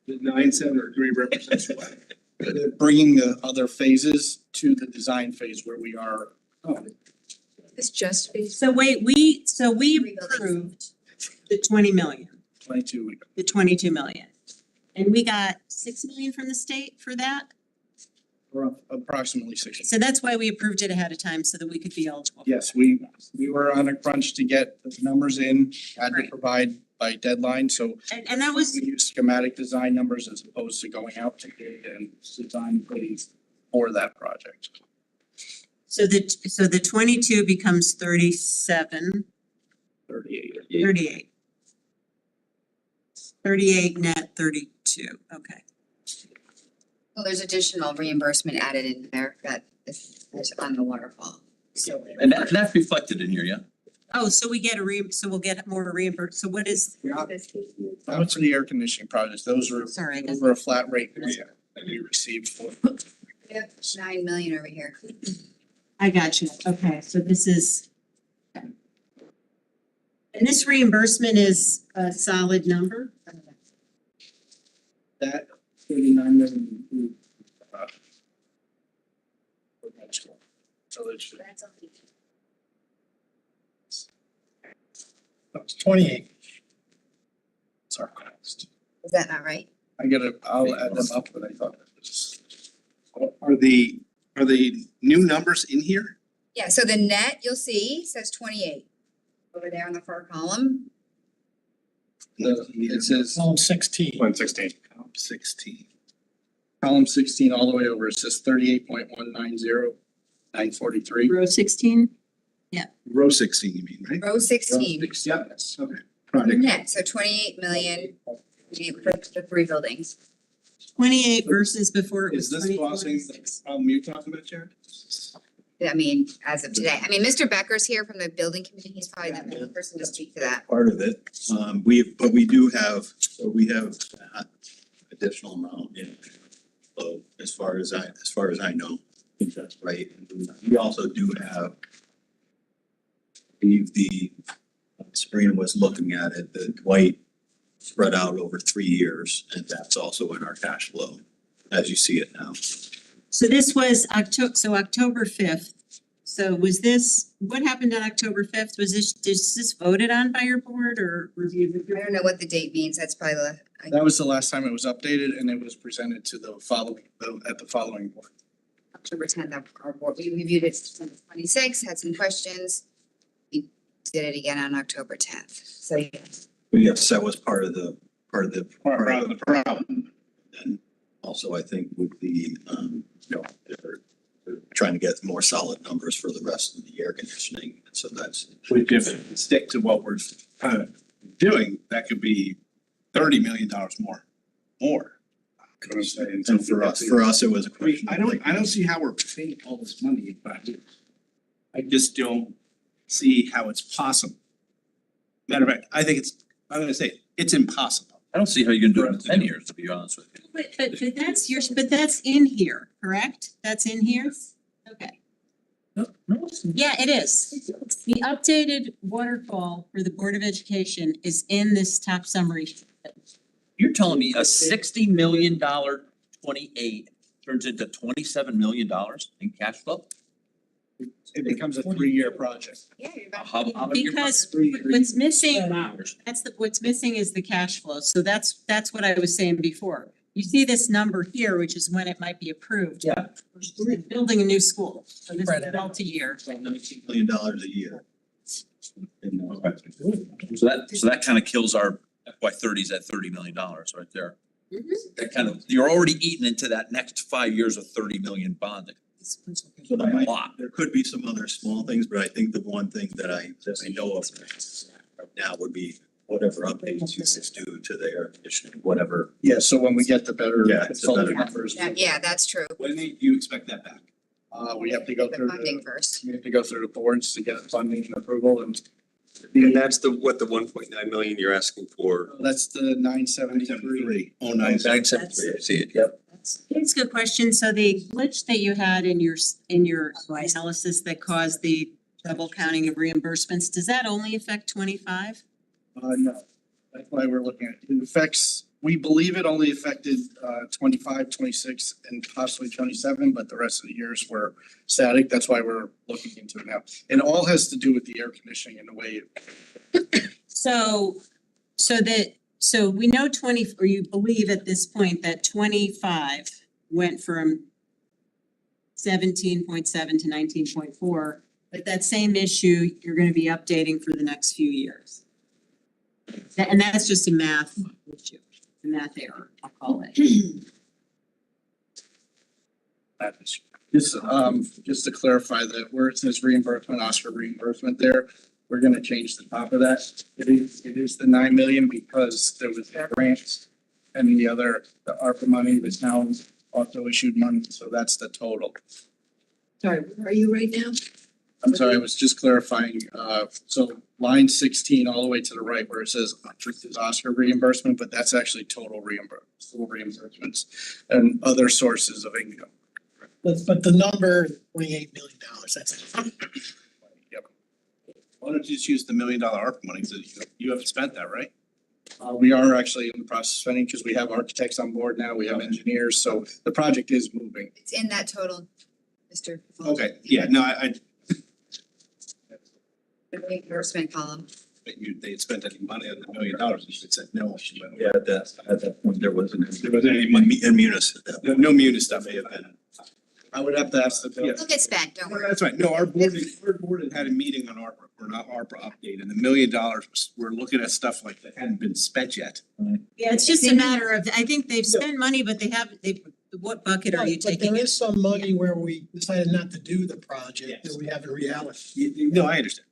The 973 represents what? Bringing the other phases to the design phase where we are. It's just phase. So wait, we approved the 20 million, 22. the 22 million. And we got 6 million from the state for that? Or approximately 60. So that's why we approved it ahead of time so that we could be eligible. Yes, we were on a crunch to get the numbers in, had to Right. provide by deadline, so And that was, we use schematic design numbers as opposed to going out to bid and design phase for that project. so the 22 becomes 37, 38. 38. 38 net 32, okay. Well, there's additional reimbursement added in there that is on the waterfall. So And that's reflected in here, yeah? Oh, so we get so we'll get more reimbursed. So what is, That was for the air conditioning projects, those were a flat rate that we received for. we have 9 million over here. I got you. Okay, so this is. And this reimbursement is a solid number? That 39 million. So it's. It's 28. It's our cost. Is that not right? I'll add them up, but I thought. Are the new numbers in here? Yeah, so the net you'll see says 28 over there on the far column. It says. Column 16. Column 16. Column 16. Column 16 all the way over, it says 38.190,943. Row 16? Row 16, you mean, right? Row 16. Yeah, that's, okay. Net, so 28 million for the 3 buildings. 28 versus before it was Is this 24. causing the problem you're talking about, Jared? I mean, as of today. I mean, Mr. Becker's here from the building committee. He's probably the best person to speak to that. Part of it, but we have additional amount in. So as far as I know, I think that's right. We also do have. Sabrina was looking at it, the Dwight spread out over 3 years, and that's also in our cash flow, as you see it now. So this was October 5th. So was this, what happened on October 5th? Was this voted on by your board or reviewed? I don't know what the date means. That's probably That was the last time it was updated and it was presented to the following board. October 10th, our board, we reviewed it on the 26th, had some questions. We did it again on October 10th. So yes. But yes, that was part of the problem. And also, I think with the, they're trying to get more solid numbers for the rest of the air conditioning, so that's. We could stick to what we're doing, that could be $30 million more. And for us, it was a question. I don't see how we're paying all this money, but I just don't see how it's possible. Matter of fact, I'm gonna say, it's impossible. I don't see how you can do it in 10 years, to be honest with you. But that's in here, correct? That's in here? Okay. Yeah, it is. The updated waterfall for the Board of Education is in this top summary. You're telling me a $60 million 28 turns into $27 million in cash flow? It becomes a 3-year project. Yeah, you're about. How many years? Because what's missing, what's missing is the cash flow. So that's what I was saying before. You see this number here, which is when it might be approved. Yeah. We're building a new school, so this is multi-year. $19 million a year. So that kind of kills our FY30s at $30 million right there. That kind of, you're already eating into that next 5 years of 30 million bonding. So there could be some other small things, but I think the one thing that I know of right now would be whatever updates you guys do to the air conditioning, whatever. Yeah, so when we get the better Yeah, it's a better- consultant numbers, Yeah, that's true. when do you expect that back? We have to go The through funding the, first. we have to go through the boards to get funding and approval, and And that's the 1.9 million you're asking for? that's the 973. Oh, 973, I see it, yep. It's a good question. So the glitch that you had in your analysis that caused the double counting of reimbursements, does that only affect 25? No, that's why we're looking at, it affects, we believe it only affected 25, 26, and possibly 27, but the rest of the years were static. That's why we're looking into it now. And it all has to do with the air conditioning and the way So we know or you believe at this point that 25 went from 17.7 to 19.4, but that same issue you're gonna be updating for the next few years. And that's just a math issue, a math error, I'll call it. Just to clarify that where it says reimbursement, Oscar reimbursement there, we're gonna change the top of that. It is the 9 million because there was grants and the ARPA money, the town also issued money, so that's the total. Sorry, where are you right now? I'm sorry, I was just clarifying, so line 16 all the way to the right where it says this is Oscar reimbursement, but that's actually total reimbursements and other sources of income. But the number, $28 million, that's. Yep. Why don't you just use the $1 million ARPA money, so you haven't spent that, right? We are actually in the process of spending because we have architects on board now, we have engineers, so the project is moving. It's in that total, Mr. Okay, yeah, no, I The reimbursement column. they had spent any money on the $1 million, you should have said no. Yeah, at that point, there wasn't There wasn't any money, in Munis. no Munis stuff may have been. I would have to ask the bill. It'll get spent, don't worry. That's right, no, our board had a meeting on ARPA, or not ARPA update, and the $1 million, we're looking at stuff like that hadn't been spent yet. Yeah, it's just a matter of, I think they've spent money, but what bucket are you But taking? there is some money where we decided not to do the project that we haven't reallocated. No, I understand,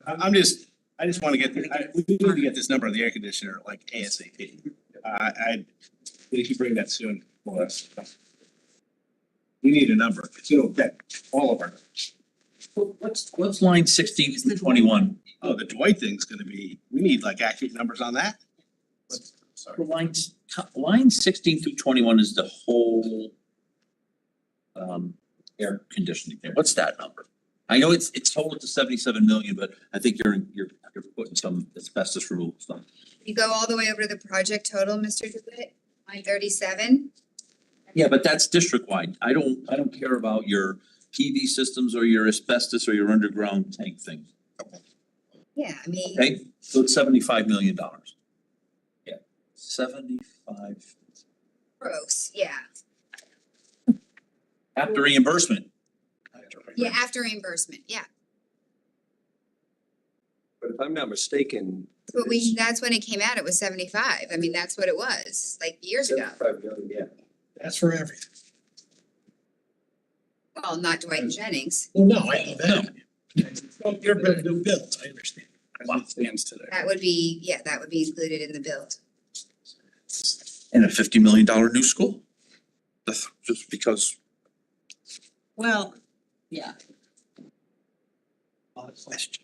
I just wanna get, we need to get this number on the air conditioner like ASAP. We should bring that soon for us. We need a number, it's gonna affect all of our. What's line 16 through 21? Oh, the Dwight thing's gonna be, we need like accurate numbers on that. Sorry. Line 16 through 21 is the whole air conditioning thing. What's that number? I know it's total to 77 million, but I think you're putting some asbestos removal stuff. You go all the way over to the project total, Mr. DeWitt, line 37. Yeah, but that's district-wide. I don't care about your PV systems or your asbestos or your underground tank things. Yeah, I mean. Okay, so it's $75 million. Yeah, 75. Gross, yeah. After reimbursement. Yeah, after reimbursement, yeah. But if I'm not mistaken. But that's when it came out, it was 75. I mean, that's what it was, like years ago. 75 million, yeah. That's for everything. Well, not Dwight Jennings. Well, no, I know that. Your bills, I understand. As it stands today. That would be included in the build. And a $50 million new school. Just because. Well, yeah. All the questions.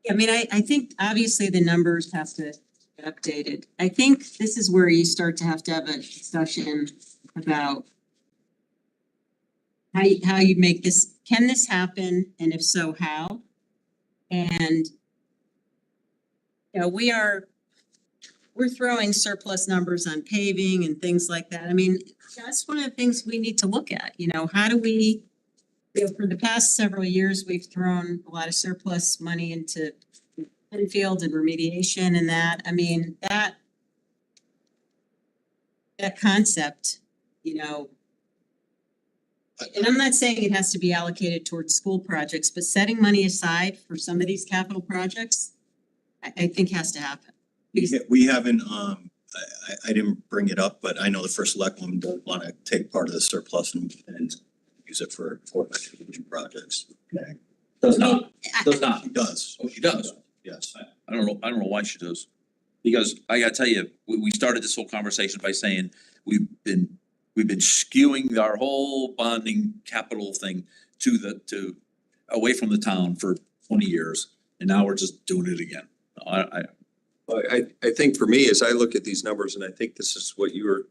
I mean, I think obviously the numbers have to get updated. I think this is where you start to have a discussion about how you make this, can this happen, and if so, how? And you know, we're throwing surplus numbers on paving and things like that. I mean, that's one of the things we need to look at, you know, how do we, you know, for the past several years, we've thrown a lot of surplus money into infield and remediation and that. I mean, that concept, you know, and I'm not saying it has to be allocated towards school projects, but setting money aside for some of these capital projects, I think has to happen. We haven't, I didn't bring it up, but I know the first selectwoman does wanna take part of the surplus and use it for future projects. Does not. He does. Oh, she does. Yes. I don't know why she does. Because I gotta tell you, we started this whole conversation by saying we've been skewing our whole bonding capital thing to away from the town for 20 years, and now we're just doing it again. I think for me, as I look at these numbers, and I think this is what you were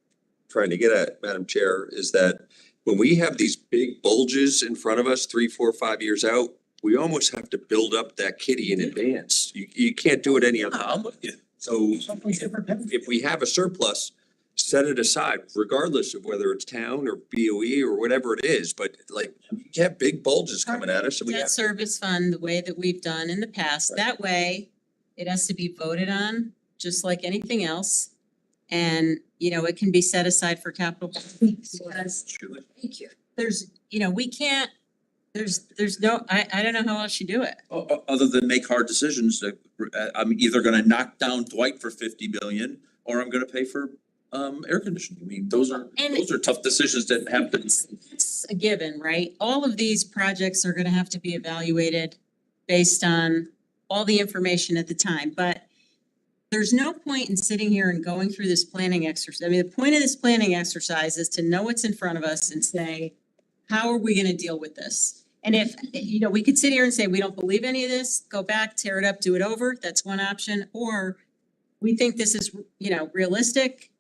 trying to get at, Madam Chair, is that when we have these big bulges in front of us, 3, 4, 5 years out, we almost have to build up that kitty in advance. You can't do it any other. I'm with you. So if we have a surplus, set it aside, regardless of whether it's town or BOE or whatever it is, but like, you have big bulges coming at us and we Debt have. service fund, the way that we've done in the past, that way it has to be voted on, just like anything else. And, you know, it can be set aside for capital. Because Thank you. there's, you know, we can't, there's no, I don't know how else you do it. Other than make hard decisions, I'm either gonna knock down Dwight for 50 billion, or I'm gonna pay for air conditioning. I mean, those are tough decisions that have to. It's a given, right? All of these projects are gonna have to be evaluated based on all the information at the time, but there's no point in sitting here and going through this planning exercise. I mean, the point of this planning exercise is to know what's in front of us and say, how are we gonna deal with this? And if, you know, we could sit here and say, we don't believe any of this, go back, tear it up, do it over. That's one option. Or we think this is, you know, realistic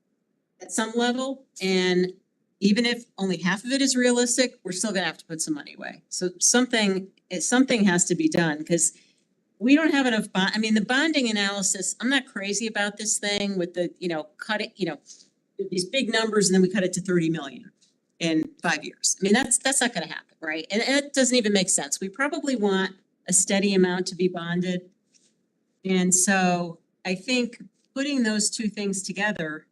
at some level. And even if only half of it is realistic, we're still gonna have to put some money away. So something has to be done because we don't have enough bond. I mean, the bonding analysis, I'm not crazy about this thing with the, you know, cut it, you know, these big numbers and then we cut it to 30 million in 5 years. I mean, that's not gonna happen, right? And it doesn't even make sense. We probably want a steady amount to be bonded. And so I think putting those two things together,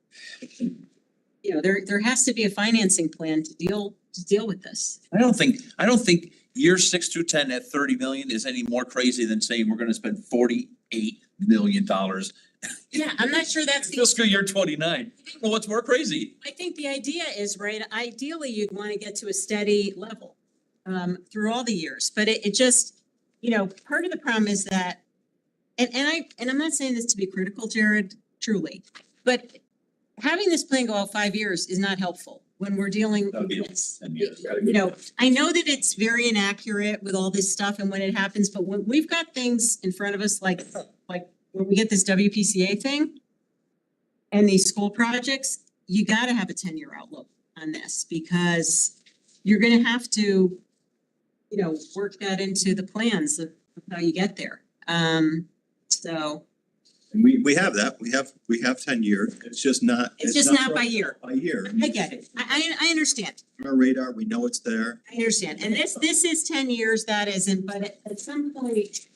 you know, there has to be a financing plan to deal with this. I don't think years 6 through 10 at 30 million is any more crazy than saying we're gonna spend $48 million. Yeah, I'm not sure that's the. Fiscal year 29. Well, what's more crazy? I think the idea is, right, ideally you'd want to get to a steady level through all the years, but it just, you know, part of the problem is that, and I'm not saying this to be critical, Jared, truly, but having this plan go out 5 years is not helpful when we're dealing with this. You know, I know that it's very inaccurate with all this stuff and when it happens, but when we've got things in front of us like when we get this WPCA thing and these school projects, you gotta have a 10-year outlook on this because you're gonna have to, you know, work that into the plans of how you get there. So. We have that, we have 10 years, it's just not. It's just not by year. By year. I get it. I understand. On our radar, we know it's there. I understand. And this is 10 years, that isn't, but at some point,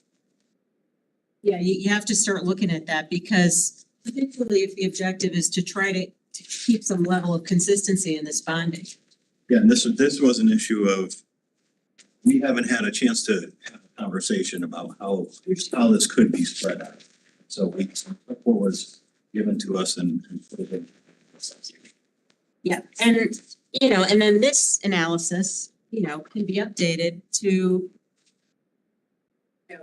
yeah, you have to start looking at that because particularly if the objective is to try to keep some level of consistency in this bonding. Yeah, and this was an issue of, we haven't had a chance to have a conversation about how this could be spread out. So what was given to us and. Yeah, and you know, and then this analysis, you know, can be updated to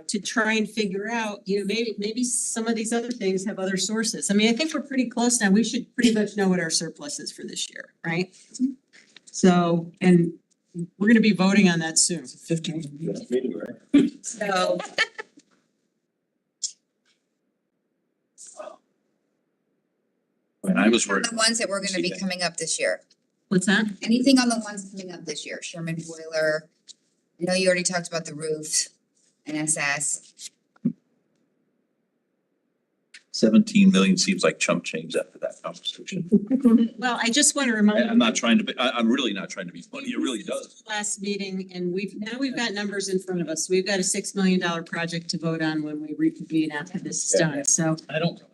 to try and figure out, you know, maybe some of these other things have other sources. I mean, I think we're pretty close now. We should pretty much know what our surplus is for this year, right? So, and we're gonna be voting on that soon. 15 meeting, right? So. And I was worried. The ones that were gonna be coming up this year. What's that? Anything on the ones coming up this year, Sherman boiler. I know you already talked about the roof and SS. 17 million seems like chump change after that conversation. Well, I just want to remind. I'm not trying to be, I'm really not trying to be funny, it really does. Last meeting, and we've got numbers in front of us. We've got a $6 million project to vote on when we reconvene after this is done, so. I don't really.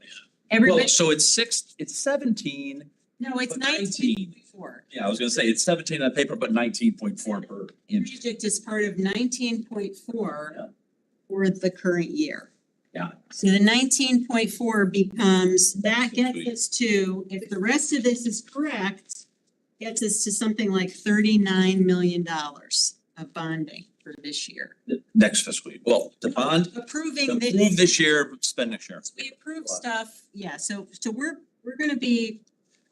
Everybody, Well, so it's 17. no, it's but 19.4. Yeah, I was gonna say it's 17 on paper, but 19.4 per inch. Project is part of 19.4 for the current year. Yeah. So the 19.4 becomes, that gets us to, if the rest of this is correct, gets us to something like $39 million of bonding. for this year. Next fiscal year. Well, the bond, Approving approve this year, spend next year. We approve stuff, yeah, so we're gonna be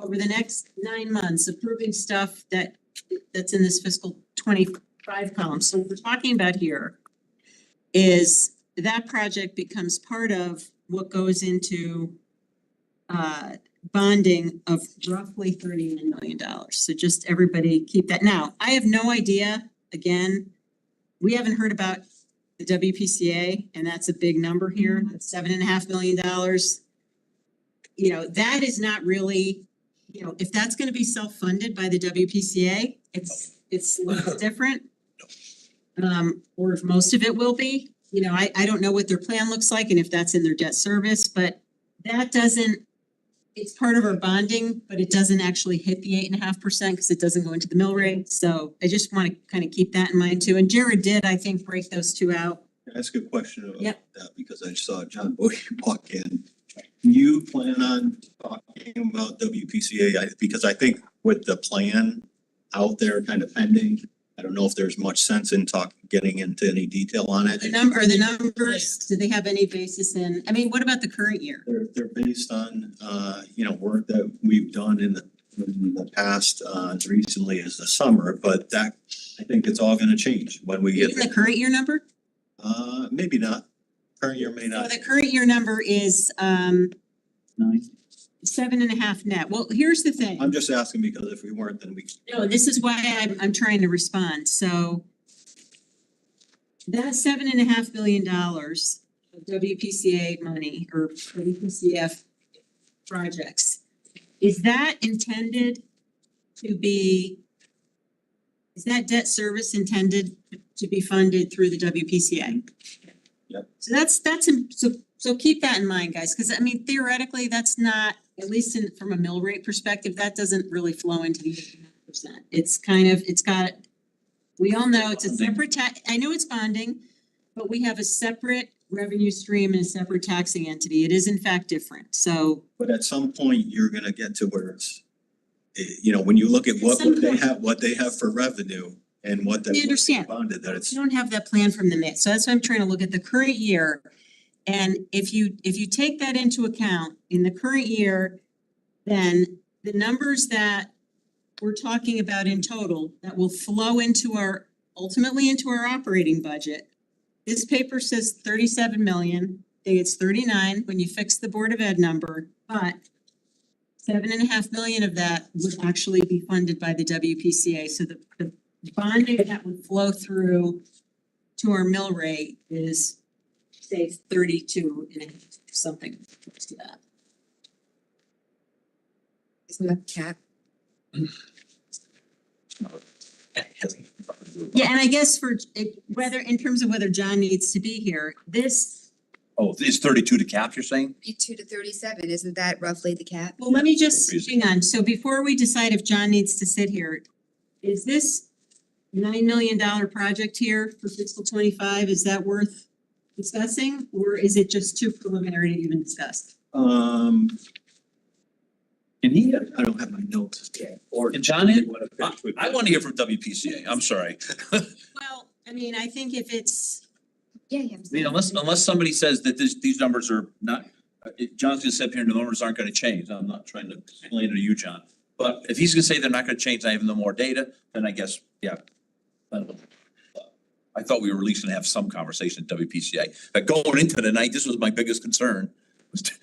over the next 9 months approving stuff that's in this fiscal 25 column. So what we're talking about here is that project becomes part of what goes into bonding of roughly $39 million. So just everybody keep that. Now, I have no idea, again, we haven't heard about the WPCA, and that's a big number here, $7.5 million. You know, that is not really, you know, if that's gonna be self-funded by the WPCA, it's a little different. Or if most of it will be, you know, I don't know what their plan looks like and if that's in their debt service, but that doesn't, it's part of our bonding, but it doesn't actually hit the 8.5% because it doesn't go into the mill rate. So I just want to kind of keep that in mind too. And Jared did, I think, break those two out. Can I ask a question about Yep. that, because I saw John Boyd walk in. You plan on talking about WPCA? Because I think with the plan out there kind of pending, I don't know if there's much sense in getting into any detail on it. The numbers, do they have any basis in, I mean, what about the current year? They're based on, you know, work that we've done in the past, as recently as the summer, but that, I think it's all gonna change when we get. Even the current year number? Maybe not. Current year may So not. the current year number is 7.5 net. Well, here's the thing. I'm just asking because if we weren't, then we. No, this is why I'm trying to respond. So that $7.5 million of WPCA money or WPCF projects, is that intended to be, is that debt service intended to be funded through the WPCA? Yep. So so keep that in mind, guys, because I mean theoretically, that's not, at least from a mill rate perspective, that doesn't really flow into the 8.5%. It's kind of, it's got, we all know it's a separate I know it's bonding, but we have a separate revenue stream and a separate taxing entity. It is in fact different, so. But at some point, you're gonna get to where it's, you know, when you look at what they have for revenue and what they I understand. bonded, that it's. You don't have that plan from the MIT, so that's why I'm trying to look at the current year. And if you take that into account in the current year, then the numbers that we're talking about in total that will flow into ultimately into our operating budget. This paper says 37 million, I think it's 39 when you fix the Board of Ed number, but 7.5 million of that would actually be funded by the WPCA. So the bonding that would flow through to our mill rate is say 32 and something close to that. Isn't that the cap? Yeah, and I guess whether, in terms of whether John needs to be here, this, Oh, it's 32 to cap, you're saying? 32 to 37, isn't that roughly the cap? well, let me just, hang on. So before we decide if John needs to sit here, is this $9 million project here for fiscal 25, is that worth discussing? Or is it just too preliminary to even discuss? Can he, I don't have my notes. can John in? I want to hear from WPCA, I'm sorry. Well, I mean, I think if it's, Yeah. I mean, unless somebody says that these numbers are not, John's gonna sit up here and the numbers aren't gonna change, I'm not trying to explain it to you, John. But if he's gonna say they're not gonna change, I have no more data, then I guess, yeah. I thought we were at least gonna have some conversation at WPCA, but going into the night, this was my biggest concern,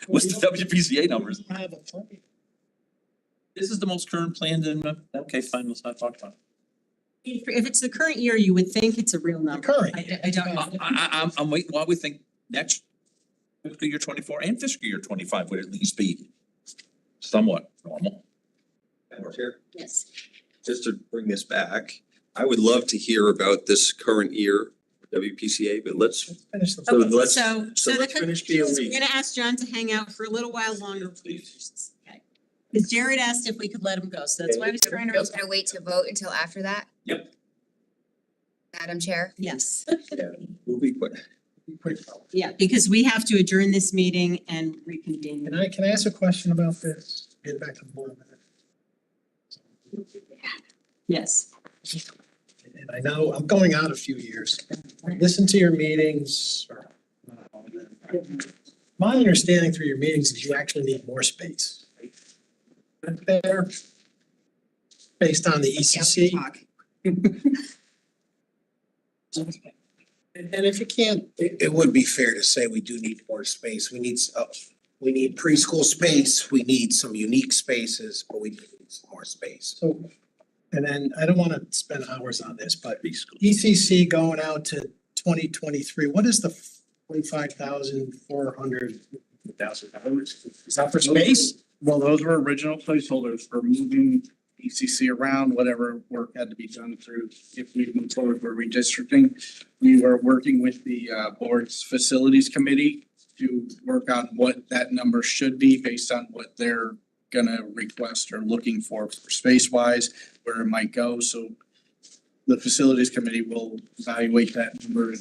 was the WPCA numbers. Have a plan. This is the most current plan, then, okay, fine, let's not talk about it. if it's the current year, you would think it's a real number. Current. I don't know. I'm waiting, well, we think next fiscal year 24 and fiscal year 25 would at least be somewhat normal. Yes. Just to bring this back, I would love to hear about this current year WPCA, but let's, Finish the. so let's, So let's finish BOE. we're gonna ask John to hang out for a little while longer, please. Okay. Because Jared asked if we could let him go, so that's why I was trying We're to. gonna wait to vote until after that? Yep. Madam Chair? Yes, We'll be quick. yeah, because we have to adjourn this meeting and reconvene. Can I ask a question about this? Get back to the board a minute. Yes. and I know I'm going out a few years, listen to your meetings. My understanding through your meetings is you actually need more space. There, based on the ECC. And if you can't, It would be fair to say we do need more space. We need preschool space, we need some unique spaces, but we need some more space. so, and then I don't wanna spend hours on this, but ECC going out to 2023, what is the $45,400? Is that for space? Well, those were original placeholders for moving ECC around, whatever work had to be done through, if we move forward for redistricting. We were working with the board's facilities committee to work on what that number should be based on what they're gonna request or looking for space wise, where it might go, so the facilities committee will evaluate that number.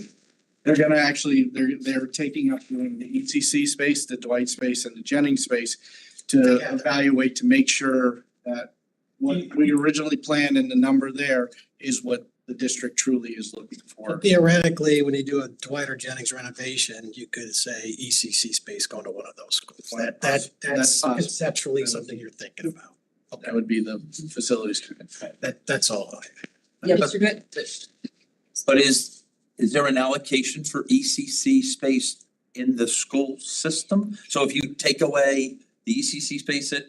They're gonna actually, they're taking up doing the ECC space, the Dwight space and the Jennings space to evaluate to make sure that what we originally planned and the number there is what the district truly is looking for. Theoretically, when you do a Dwight or Jennings renovation, you could say ECC space going to one of those schools. That's possible. conceptually something you're thinking about. That would be the facilities committee. That's all. Yeah, Mr. Good. But is there an allocation for ECC space in the school system? So if you take away the ECC space at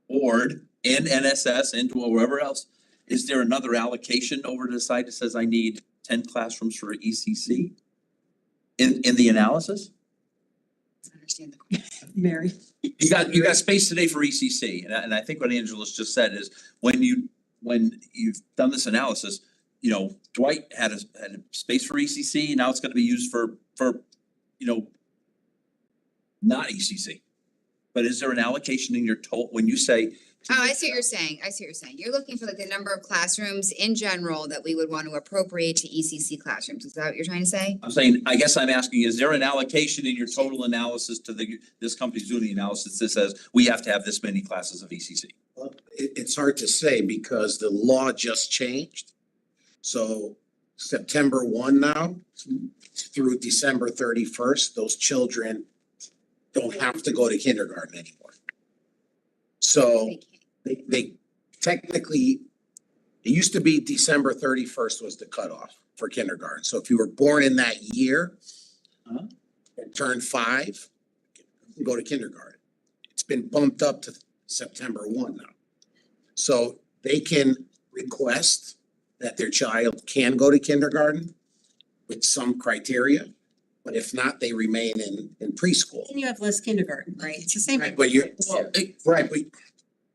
Ward and NSS and wherever else, is there another allocation over to the side that says I need 10 classrooms for ECC in the analysis? I understand the question. Mary. You got space today for ECC, and I think what Angela's just said is when you've done this analysis, you know, Dwight had a space for ECC, now it's gonna be used for not ECC. But is there an allocation in your total, when you say? Oh, I see what you're saying. You're looking for like the number of classrooms in general that we would want to appropriate to ECC classrooms. Is that what you're trying to say? I'm saying, I guess I'm asking, is there an allocation in your total analysis to this company's doing the analysis that says we have to have this many classes of ECC? Well, it's hard to say because the law just changed. So September 1 now through December 31st, those children don't have to go to kindergarten anymore. So they technically, it used to be December 31st was the cutoff for kindergarten. So if you were born in that year and turned 5, you can go to kindergarten. It's been bumped up to September 1 now. So they can request that their child can go to kindergarten with some criteria. But if not, they remain in preschool. And you have less kindergarten, right? It's the same. Right, but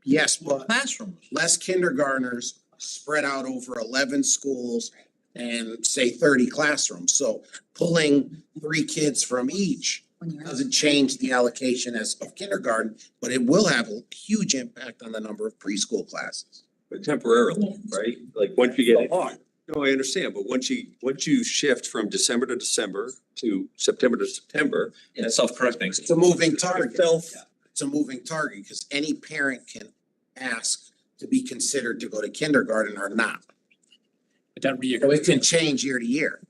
yes, but classrooms, less kindergartners spread out over 11 schools and say 30 classrooms. So pulling 3 kids from each doesn't change the allocation of kindergarten, but it will have a huge impact on the number of preschool classes. But temporarily, right? Like once you get it. No, I understand, but once you shift from December to December to September, it's self-correcting. It's a moving target. It's a moving target because any parent can ask to be considered to go to kindergarten or not. So it can change year to year.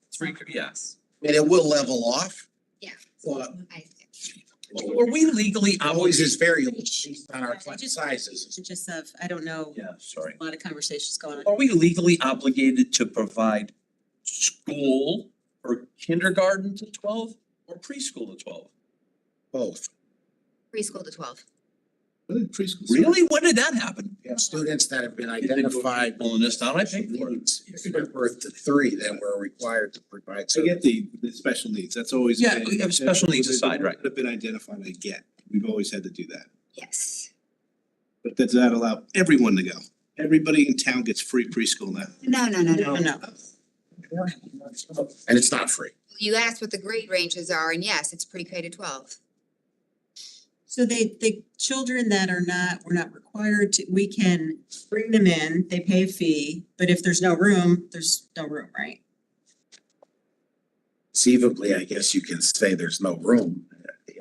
Yes. And it will level off. Yeah. But Were we legally always is variable Which- based on our class sizes. Just of, I don't know. Yeah, sorry. A lot of conversations going on. Are we legally obligated to provide school or kindergarten to 12 or preschool to 12? Both. Preschool to 12. Preschool. Really? When did that happen? We have students that have been identified. Pulling this down, I paid for it. From birth to 3 that were required to provide. I get the special needs, that's always. Yeah, we have special needs aside, right? Have been identified, I get, we've always had to do that. Yes. But does that allow everyone to go? Everybody in town gets free preschool now. No. And it's not free. You asked what the grade ranges are, and yes, it's pre-K to 12. So the children that we're not required to, we can bring them in, they pay a fee, but if there's no room, right? Conceivably, I guess you can say there's no room,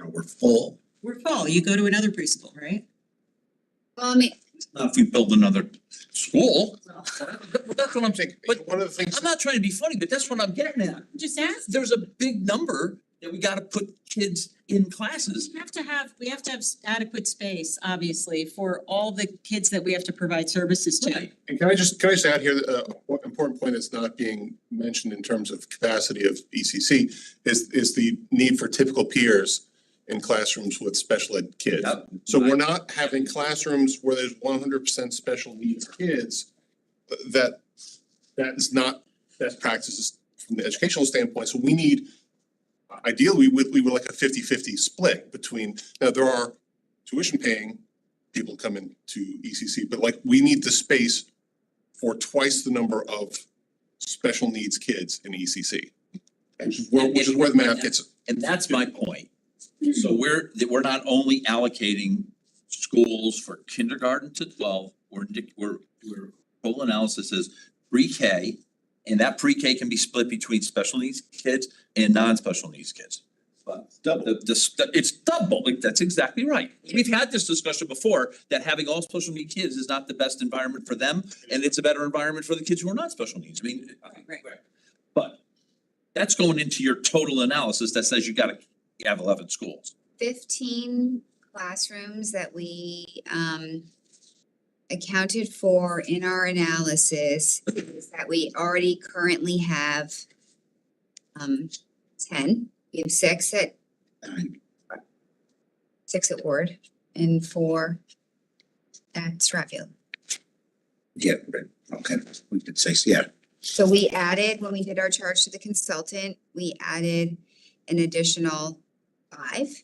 we're full. We're full, you go to another preschool, right? Well, I mean, Not if we build another school. That's what I'm saying, but One of the things. I'm not trying to be funny, but that's what I'm getting at. Just ask. There's a big number that we gotta put kids in classes. We have to have adequate space, obviously, for all the kids that we have to provide services to. Right. And can I just add here, one important point that's not being mentioned in terms of capacity of ECC is the need for typical peers in classrooms with special ed kids. Yep. So we're not having classrooms where there's 100% special needs kids. That is not best practices from the educational standpoint. So we need, ideally, we would like a 50-50 split between, now there are tuition paying people come into ECC, but like we need the space for twice the number of special needs kids in ECC. Which is where the math gets. And that's my point. So we're not only allocating schools for kindergarten to 12, we're whole analysis is pre-K, and that pre-K can be split between special needs kids and non-special needs kids. But it's double, like, that's exactly right. We've had this discussion before, that having all special need kids is not the best environment for them, and it's a better environment for the kids who are not special needs. I mean, but that's going into your total analysis that says you have 11 schools. 15 classrooms that we accounted for in our analysis is that we already currently have 10. We have 6 at Ward and 4 at Stratfield. Yeah, okay, we could say, yeah. So we added, when we did our charge to the consultant, we added an additional 5,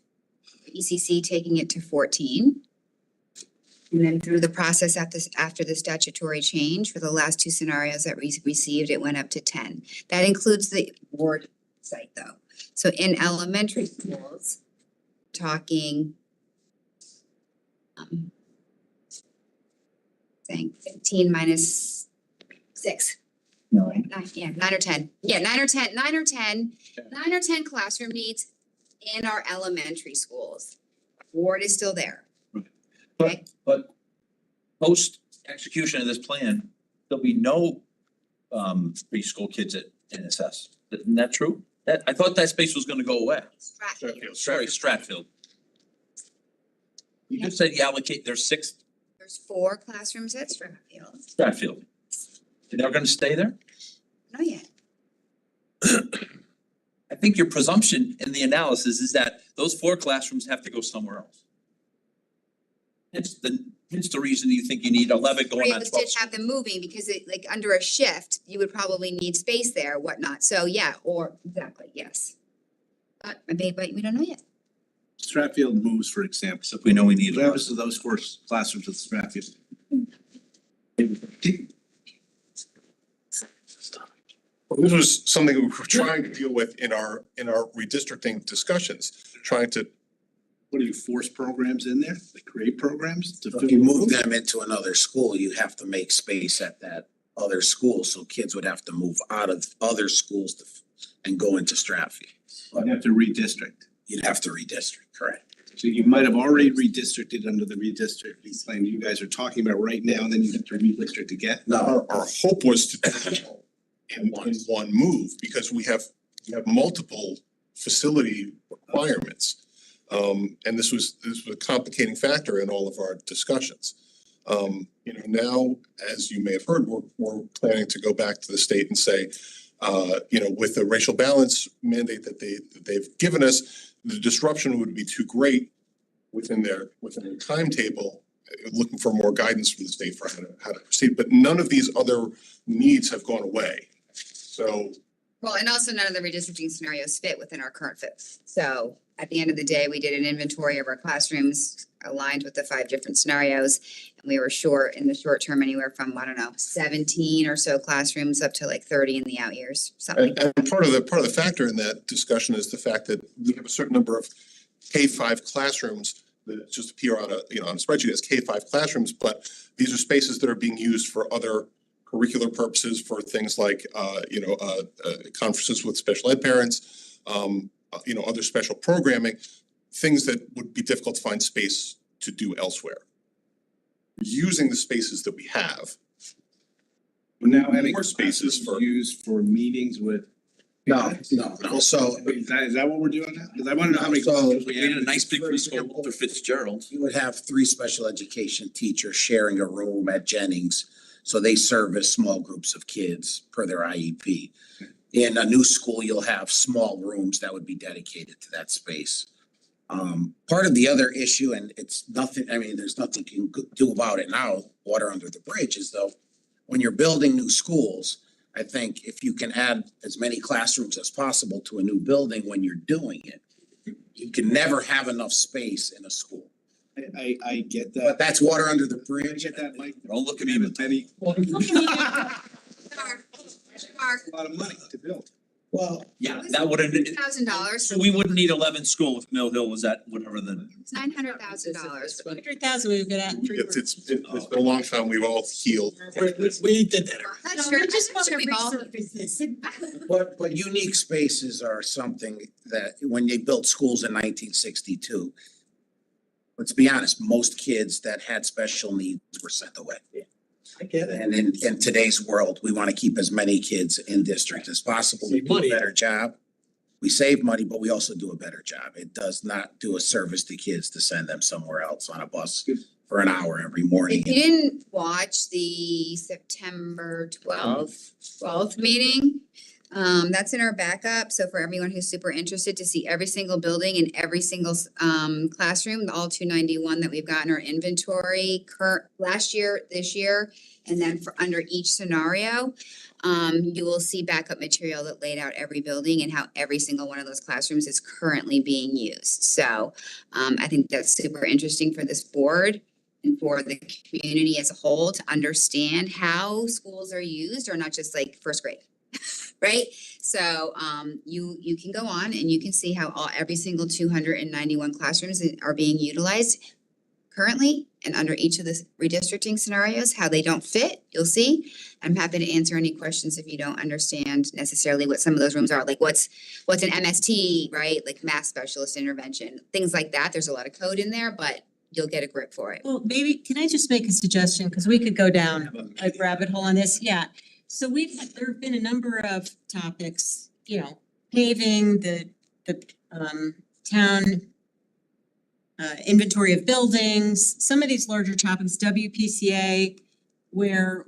ECC taking it to 14. And then through the process after the statutory change, for the last 2 scenarios that we received, it went up to 10. That includes the Ward site though. So in elementary schools, talking saying 15 minus 6. No. 9 or 10. Yeah, 9 or 10 classroom needs in our elementary schools. Ward is still there. But post execution of this plan, there'll be no preschool kids at NSS. Isn't that true? I thought that space was gonna go away. Sorry, Stratfield. You just said you allocate, there's 6 There's 4 classrooms at Stratfield. Stratfield. They're gonna stay there? Not yet. I think your presumption in the analysis is that those 4 classrooms have to go somewhere else. Hence the reason you think you need 11 going on 12. Did have them moving because it, like, under a shift, you would probably need space there, whatnot. So yeah, or exactly, yes. But we don't know yet. Stratfield moves, for example. So if we know we need. What happens to those 4 classrooms at Stratfield? Well, this was something we were trying to deal with in our redistricting discussions, trying to, what do you force programs in there, like create programs to If you move them into another school, you have to make space at that other school, so kids would have to move out of other schools and go into Stratfield. You'd have to redistrict. You'd have to redistrict, correct. So you might have already redistricted under the redistricting plan you guys are talking about right now, and then you have to redistrict again. No. Our hope was to do it in one move, because we have multiple facility requirements. And this was a complicating factor in all of our discussions. Now, as you may have heard, we're planning to go back to the state and say, with the racial balance mandate that they've given us, the disruption would be too great within their timetable, looking for more guidance from the state for how to proceed. But none of these other needs have gone away. So. Well, and also none of the redistricting scenarios fit within our current fit. So at the end of the day, we did an inventory of our classrooms aligned with the 5 different scenarios. And we were short in the short term anywhere from, 17 or so classrooms up to like 30 in the out years, something. And part of the factor in that discussion is the fact that we have a certain number of K-5 classrooms that just appear on a spreadsheet as K-5 classrooms, but these are spaces that are being used for other curricular purposes, for things like conferences with special ed parents, other special programming, things that would be difficult to find space to do elsewhere. using the spaces that we have. We're now having More spaces for. used for meetings with. No, so Is that what we're doing now? Cause I wanna know how many. So- classrooms We we need have. a nice big preschool, Walter Fitzgerald. you would have 3 special education teachers sharing a room at Jennings. So they service small groups of kids per their IEP. In a new school, you'll have small rooms that would be dedicated to that space. Part of the other issue, and it's nothing, I mean, there's nothing you can do about it now, water under the bridge, is though, when you're building new schools, I think if you can add as many classrooms as possible to a new building when you're doing it, you can never have enough space in a school. I get that. But that's water under the bridge. I get that, Mike. Don't look at me with Many, Mark, a lot of money to build. Well, Yeah, that wouldn't, $1,000. so we wouldn't need 11 school if Mill Hill was at whatever the. It's $900,000. 100,000, we've got at three. It's been a long time, we've all healed. We did that. Not sure, just wanna should we all? But unique spaces are something that, when they built schools in 1962, let's be honest, most kids that had special needs were sent away. I get it. And in today's world, we want to keep as many kids in district as possible. We do a better job. We save money, but we also do a better job. It does not do a service to kids to send them somewhere else on a bus for an hour every morning. If you didn't watch the September twelfth meeting, that's in our backup. So for everyone who's super interested to see every single building and every single classroom, all 291 that we've got in our inventory last year, this year, and then for under each scenario, you will see backup material that laid out every building and how every single one of those classrooms is currently being used. So I think that's super interesting for this board and for the community as a whole to understand how schools are used, or not just like first grade. Right? So you can go on and you can see how every single 291 classrooms are being utilized currently, and under each of the redistricting scenarios, how they don't fit, you'll see. I'm happy to answer any questions if you don't understand necessarily what some of those rooms are, like what's an MST, right? Like math specialist intervention, things like that. There's a lot of code in there, but you'll get a grip for it. Well, maybe, can I just make a suggestion? Because we could go down a rabbit hole on this. Yeah. So there have been a number of topics, paving, the town inventory of buildings, some of these larger topics, WPCA, where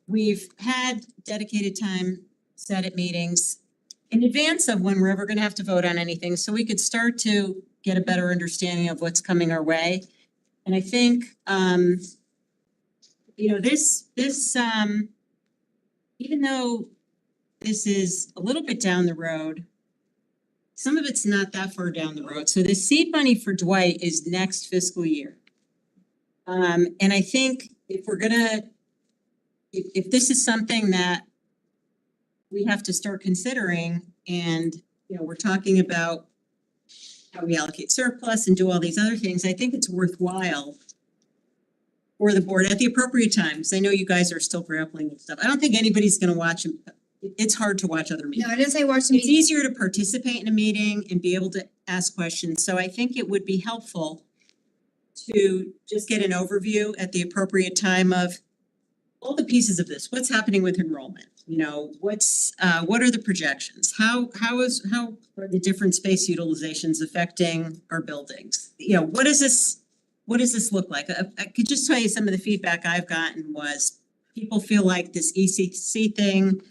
we've had dedicated time set at meetings in advance of when we're ever gonna have to vote on anything, so we could start to get a better understanding of what's coming our way. And I think, this, even though this is a little bit down the road, some of it's not that far down the road. So the seed money for Dwight is next fiscal year. And I think if we're gonna, if this is something that we have to start considering, and, we're talking about how we allocate surplus and do all these other things, I think it's worthwhile for the board at the appropriate times. I know you guys are still grappling with stuff. I don't think anybody's gonna watch them. It's hard to watch other meetings. No, I didn't say watch the It's meeting. easier to participate in a meeting and be able to ask questions. So I think it would be helpful to just get an overview at the appropriate time of all the pieces of this. What's happening with enrollment? What are the projections? How are the different space utilizations affecting our buildings? What does this look like? I could just tell you some of the feedback I've gotten was people feel like this ECC thing,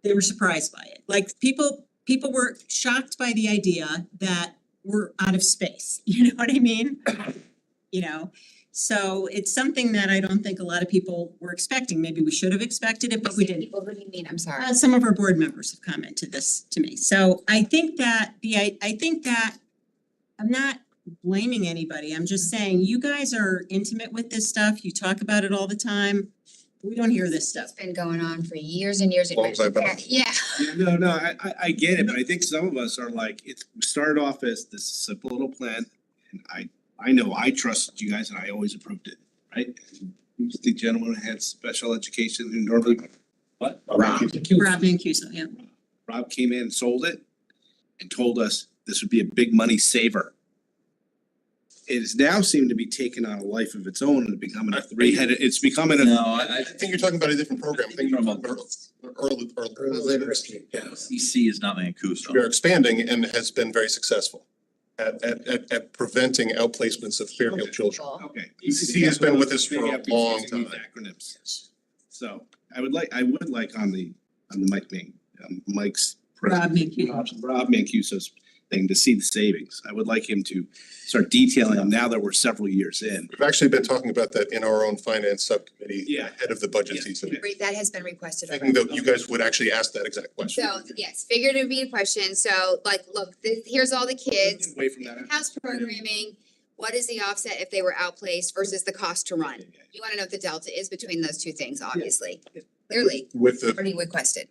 they were surprised by it. Like people were shocked by the idea that we're out of space. You know what I mean? So it's something that I don't think a lot of people were expecting. Maybe we should have expected it, but we didn't. What do you mean? I'm sorry. Some of our board members have commented this to me. So I think that I'm not blaming anybody. I'm just saying you guys are intimate with this stuff. You talk about it all the time. We don't hear this stuff. It's been going on for years and years. Long as I've been on. Yeah. No, I get it, but I think some of us are like, it started off as this simple little plan, and I know I trusted you guys and I always approved it, right? Who's the gentleman who had special education who normally, what? Rob Mancuso, yeah. Rob came in and sold it and told us this would be a big money saver. it's now seemed to be taking on a life of its own and becoming a three-headed, it's becoming a. No, I think you're talking about a different program. I think you're talking about early literacy. EC is not Mancuso. We are expanding and has been very successful at preventing outplacements of Fairfield children. Okay. ECC has been with us for a long time. Acronyms. So I would like on the Mike being, Mike's. Rob Mancuso. Rob Mancuso's thing to see the savings. I would like him to start detailing them now that we're several years in. We've actually been talking about that in our own finance subcommittee ahead of the budget season. That has been requested. Thinking that you guys would actually ask that exact question. So, yes, figured it would be a question. So like, look, here's all the kids. Away from that. House programming, what is the offset if they were outplaced versus the cost to run? You wanna know what the delta is between those two things, obviously. Clearly, With the already requested.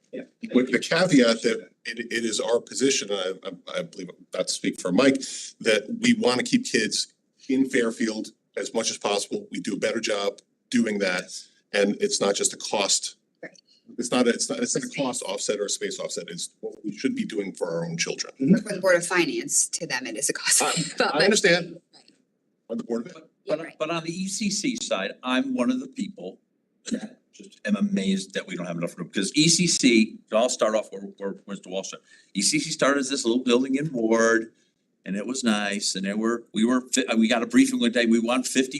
With the caveat that it is our position, I believe, not to speak for Mike, that we want to keep kids in Fairfield as much as possible. We do a better job doing that. And it's not just a cost. Right. It's not a cost offset or a space offset. It's what we should be doing for our own children. For the Board of Finance, to them it is a cost. I understand. On the board of it. But on the ECC side, I'm one of the people that just am amazed that we don't have enough room, because ECC, I'll start off where Mr. Walsh said. ECC started as this little building in Ward, and it was nice, and we got a briefing one day, we want 50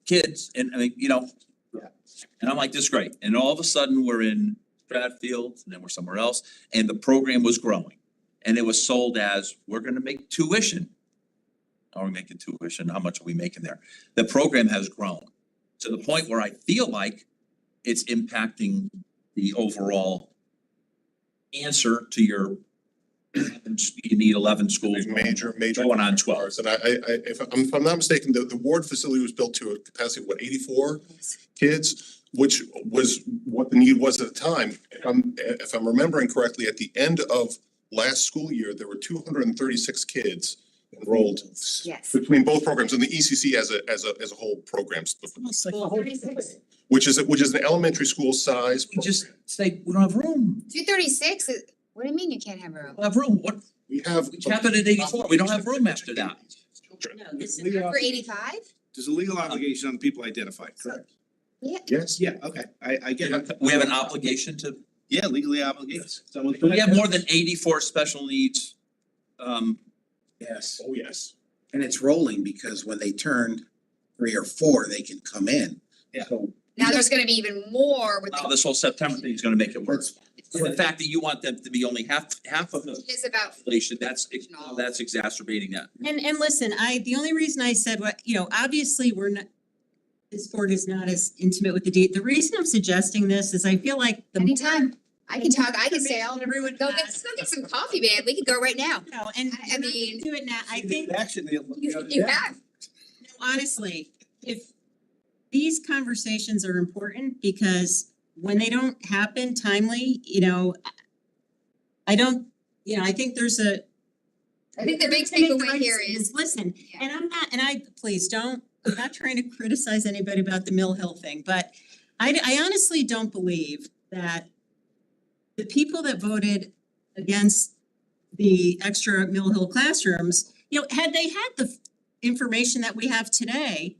kids, and I mean, and I'm like, this is great, and all of a sudden, we're in Stratfield, and then we're somewhere else, and the program was growing. And it was sold as, we're gonna make tuition. Are we making tuition? How much are we making there? The program has grown to the point where I feel like it's impacting the overall answer to your, you need 11 schools. Major going on 12. And if I'm not mistaken, the Ward facility was built to a capacity of 84 kids, which was what the need was at the time. If I'm remembering correctly, at the end of last school year, there were 236 kids enrolled between both programs and the ECC as a whole programs. Which is an elementary school size. We just say, we don't have room. 236, what do you mean you can't have room? We have room. What? We capped it at 84. We don't have room after that. For 85? There's a legal obligation on the people identified, correct? Yeah. Yes. Yeah, okay, I get it. We have an obligation to. Yeah, legally obligated. We have more than 84 special needs. Yes. Oh, yes. And it's rolling because when they turn 3 or 4, they can come in. Yeah. So Now there's gonna be even more with This whole September thing is gonna make it worse. And the fact that you want them to be only half of the It is about population, that's exacerbating that. And listen, the only reason I said obviously we're not, this board is not as intimate with the date. The reason I'm suggesting this is I feel like anytime. I can talk, I can say, I'll everyone go get some coffee, man. We can go right now. No, and I mean, do it now. I think you have. honestly, if these conversations are important, because when they don't happen timely, I think there's a. I think the big takeaway here is listen, and I'm not trying to criticize anybody about the Mill Hill thing, but I honestly don't believe that the people that voted against the extra Mill Hill classrooms, had they had the information that we have today,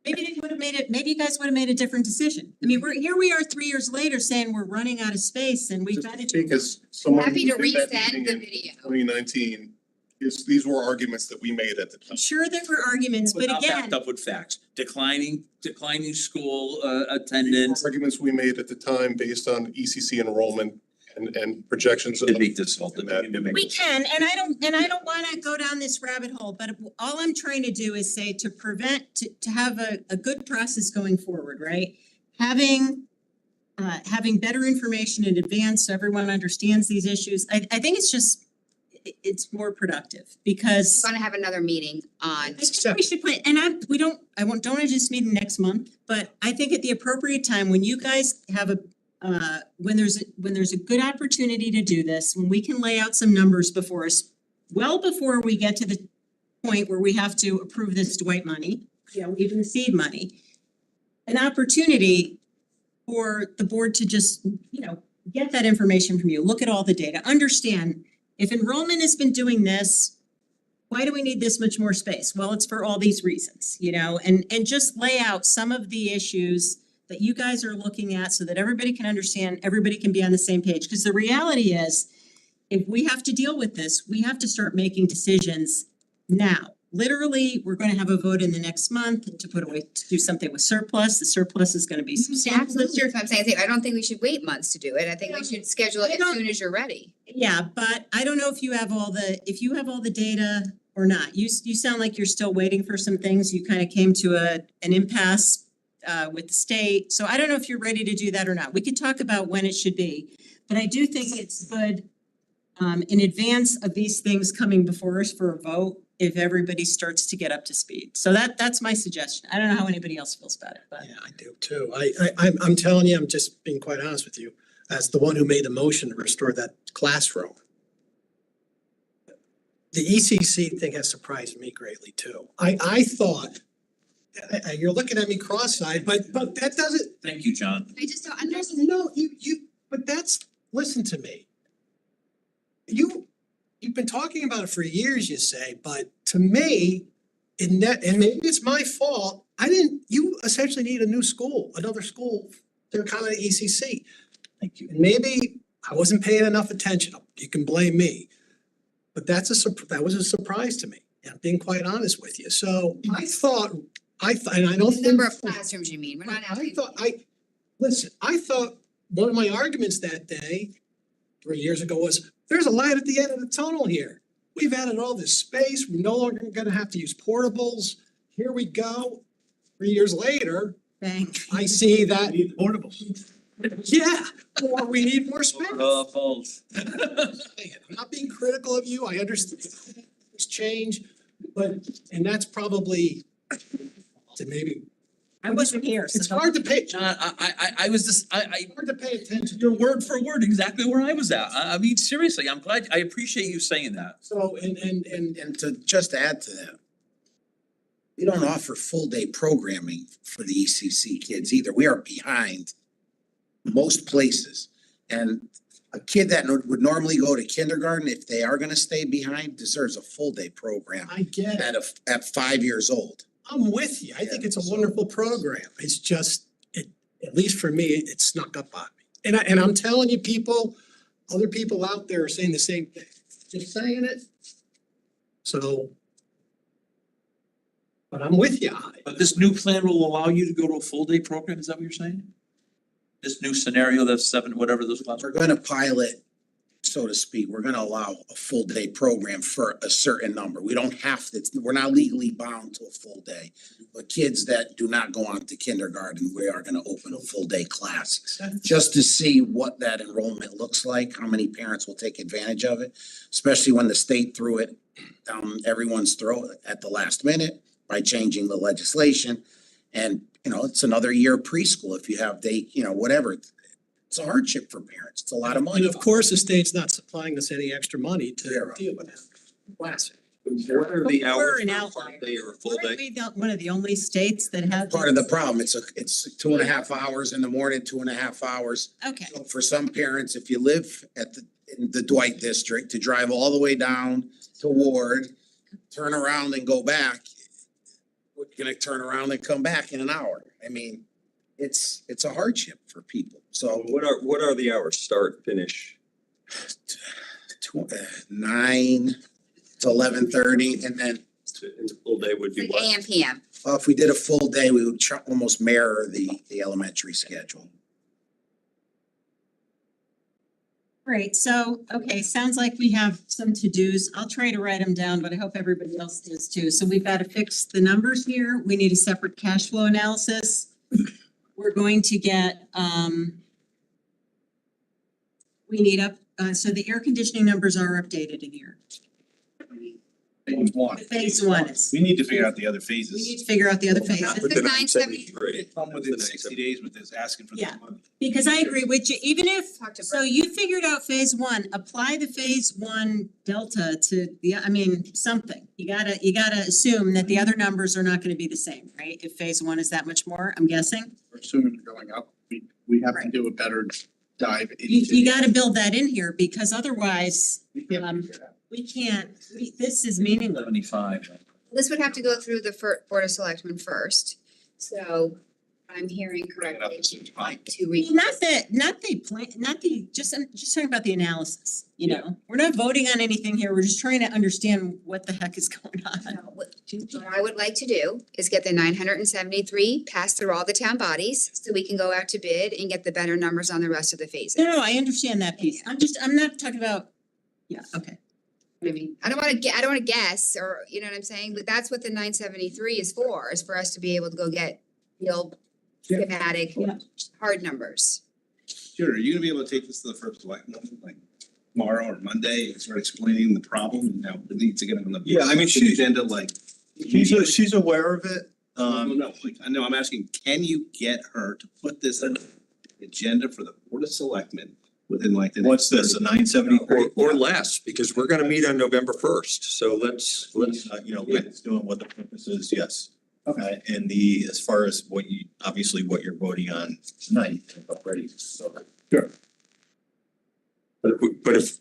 maybe they would have maybe you guys would have made a different decision. I mean, we are 3 years later saying we're running out of space and we've got to do. Because someone. Happy to who did that resend meeting the in video. 2019, these were arguments that we made at the time. Sure, there were arguments, but Without again. backed up with facts, declining school attendance. Arguments we made at the time based on ECC enrollment and projections. We can, and I don't wanna go down this rabbit hole, but all I'm trying to do is say to have a good process going forward, right? Having better information in advance so everyone understands these issues, I think it's more productive because. We're gonna have another meeting on. I think we should put, and don't want this meeting next month, but I think at the appropriate time, when you guys have when there's a good opportunity to do this, when we can lay out some numbers before us, well before we get to the point where we have to approve this Dwight money, even the seed money, an opportunity for the board to just, get that information from you, look at all the data, understand if enrollment has been doing this why do we need this much more space? Well, it's for all these reasons, you know, and just lay out some of the issues that you guys are looking at so that everybody can understand, everybody can be on the same page. Because the reality is, if we have to deal with this, we have to start making decisions now. Literally, we're gonna have a vote in the next month to put away, to do something with surplus. The surplus is gonna be substantial this year. Absolutely, that's what I'm saying. I don't think we should wait months to do it. I think we should schedule it as soon as you're ready. Yeah, but I don't know if you have all the data or not. You sound like you're still waiting for some things. You kind of came to an impasse with the state. So I don't know if you're ready to do that or not. We could talk about when it should be. But I do think it's good in advance of these things coming before us for a vote, if everybody starts to get up to speed. So that's my suggestion. I don't know how anybody else feels about it, but. Yeah, I do too. I'm telling you, I'm just being quite honest with you, as the one who made the motion to restore that classroom. The ECC thing has surprised me greatly too. I thought, you're looking at me cross-eyed, but that doesn't. Thank you, John. I just don't understand. No, but that's, listen to me. You've been talking about it for years, you say, but to me, and maybe it's my fault, you essentially need a new school, another school to accommodate ECC. Thank you. And maybe I wasn't paying enough attention. You can blame me. But that was a surprise to me. And I'm being quite honest with you. So I thought, and I don't think. The number of classrooms you mean, we're not asking. I thought one of my arguments that day, 3 years ago, was there's a light at the end of the tunnel here. We've added all this space. We're no longer gonna have to use portables. Here we go. 3 years later, I see that. We need portables. Yeah, or we need more space. False. I'm not being critical of you. I understand things change, and that's probably maybe. I wasn't here. It's hard to pay. John, I was just, Hard to pay attention. you're word for word exactly where I was at. I mean, seriously, I'm glad, I appreciate you saying that. So, And to just add to that, we don't offer full day programming for the ECC kids either. We are behind most places. And a kid that would normally go to kindergarten, if they are gonna stay behind, deserves a full day program I get it. at 5 years old. I'm with you. I think it's a wonderful program. It's just, at least for me, it snuck up on me. And I'm telling you, other people out there are saying the same thing. Just saying it. So. But I'm with you. But this new plan will allow you to go to a full day program, is that what you're saying? This new scenario, that's whatever those classes. We're gonna pilot, so to speak, we're gonna allow a full day program for a certain number. We don't have to, we're not legally bound to a full day. But kids that do not go on to kindergarten, we are gonna open a full day class. Just to see what that enrollment looks like, how many parents will take advantage of it, especially when the state threw it down everyone's throat at the last minute by changing the legislation. And, it's another year of preschool if you have whatever. It's a hardship for parents. It's a lot of money. And of course, the state's not supplying us any extra money to deal with it. Classic. What are the We're hours an for outlier. full day or a full Aren't day? we one of the only states that have? Part of the problem, it's 2.5 hours in the morning, 2.5 hours. Okay, So for some parents, if you live in the Dwight district, to drive all the way down to Ward, turn around and go back, we're gonna turn around and come back in an hour. I mean, it's a hardship for people. So What are the hours, start, finish? 9 to 11:30, and then And the full day would be Like what? AM, PM. if we did a full day, we would almost mirror the elementary schedule. great. So, okay, sounds like we have some to-dos. I'll try to write them down, but I hope everybody else does too. So we've got to fix the numbers here. We need a separate cash flow analysis. We're going to get, we need so the air conditioning numbers are updated in here. Phase one. Phase one is. We need to figure out the other We phases. need to figure out the other phases. With the 973. Come within 60 days with this, asking for the Yeah. money. Because I agree with you, even if, Talk to so you figured out phase one, apply the phase one delta to something. You gotta assume that the other numbers are not gonna be the same, right? If phase one is that much more, I'm guessing. We're assuming they're going up. We have to Right. do a better dive into. You gotta build that in here because otherwise, we can't, this is meaningless. 75. This would have to go through the Board of Selectmen first, so I'm hearing correctly. To read. Not the, just, I'm just talking about the analysis, you know? We're not voting on anything here, we're just trying to understand what the heck is going on. What I would like to do is get the 973 passed through all the town bodies, so we can go out to bid and get the better numbers on the rest of the phases. No, I understand that piece, I'm not talking about, yeah, okay. I mean, I don't wanna guess, or, you know what I'm saying, but that's what the 973 is for us to be able to go get real schematic, hard numbers. Sure, are you gonna be able to take this to the first selectman, like tomorrow or Monday, and start explaining the problem and how it needs to get on the. Yeah, I mean, she- Agenda, like. She's aware of it. No, like, I know, I'm asking, can you get her to put this on the agenda for the Board of Selectmen within like the next? What's this, a 973? Or less, because we're gonna meet on November first, so let's. You know, it's doing what the purpose is, yes. Okay. And as far as what you're voting on tonight already, so. Sure. But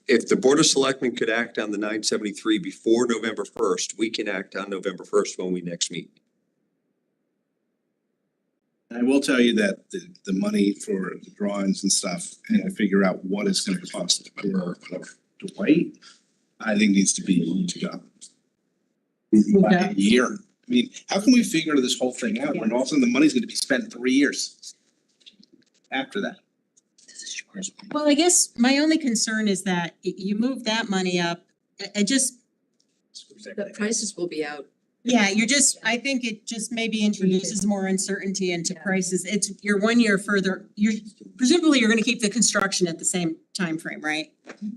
if the Board of Selectmen could act on the 973 before November first, we can act on November first when we next meet. I will tell you that the money for the drawings and stuff, and to figure out what it's gonna cost for Dwight, I think needs to be to go. By a year. I mean, how can we figure this whole thing out when all of a sudden the money's gonna be spent in 3 years after that? Well, I guess my only concern is that you move that money up, I just, The prices will be out. yeah, I think it just maybe introduces more uncertainty into prices. You're 1 year further, presumably you're gonna keep the construction at the same time frame, right?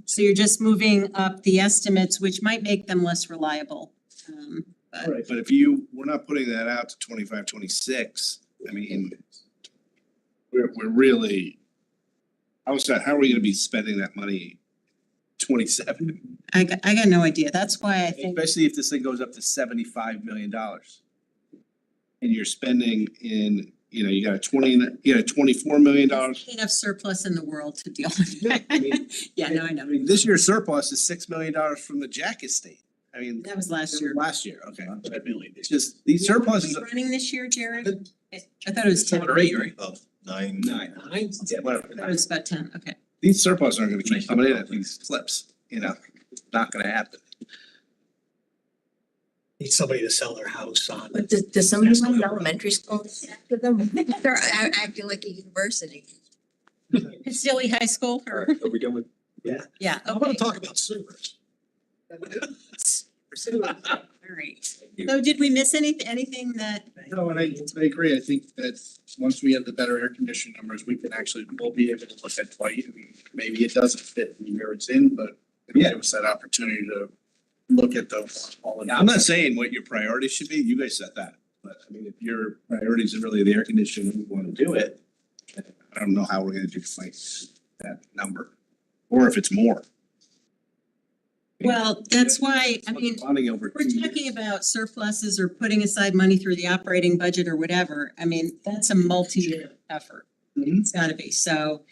So you're just moving up the estimates, which might make them less reliable. Right, but if we're not putting that out to 25, 26. I mean, we're really, how are we gonna be spending that money 27? I got no idea. That's why I think, Especially if this thing goes up to $75 million. And you're spending you got a $24 million. enough surplus in the world to deal with it. Yeah, no, I know. I mean, this year's surplus is $6 million from the Jack estate. I mean. That was last year. Last year, okay. It's just, these surpluses. Are we running this year, Jared? I thought it was 10. 7 or 8, right? Oh, 9. Nine, yeah, whatever. I thought it was about 10, okay. These surpluses aren't gonna keep coming in at these clips, not gonna happen. Need somebody to sell their house on. But does somebody want an elementary school? They're acting like a university. Silly high school or? Are we done with? Yeah, I wanna okay, talk about sewers. all right. So did we miss anything that, No, and I agree. I think that once we have the better air conditioning numbers, we'll be able to look at Dwight. I mean, maybe it doesn't fit where it's in, but it'll give us that opportunity to look at those. I'm not saying what your priorities should be. You guys set that. But I mean, if your priorities are really the air conditioning, we wanna do it. I don't know how we're gonna deflate that number, or if it's more. well, that's why, I mean, Bonding over we're 2 years. talking about surpluses or putting aside money through the operating budget or whatever. I mean, that's a multi-year effort. It's gotta be, so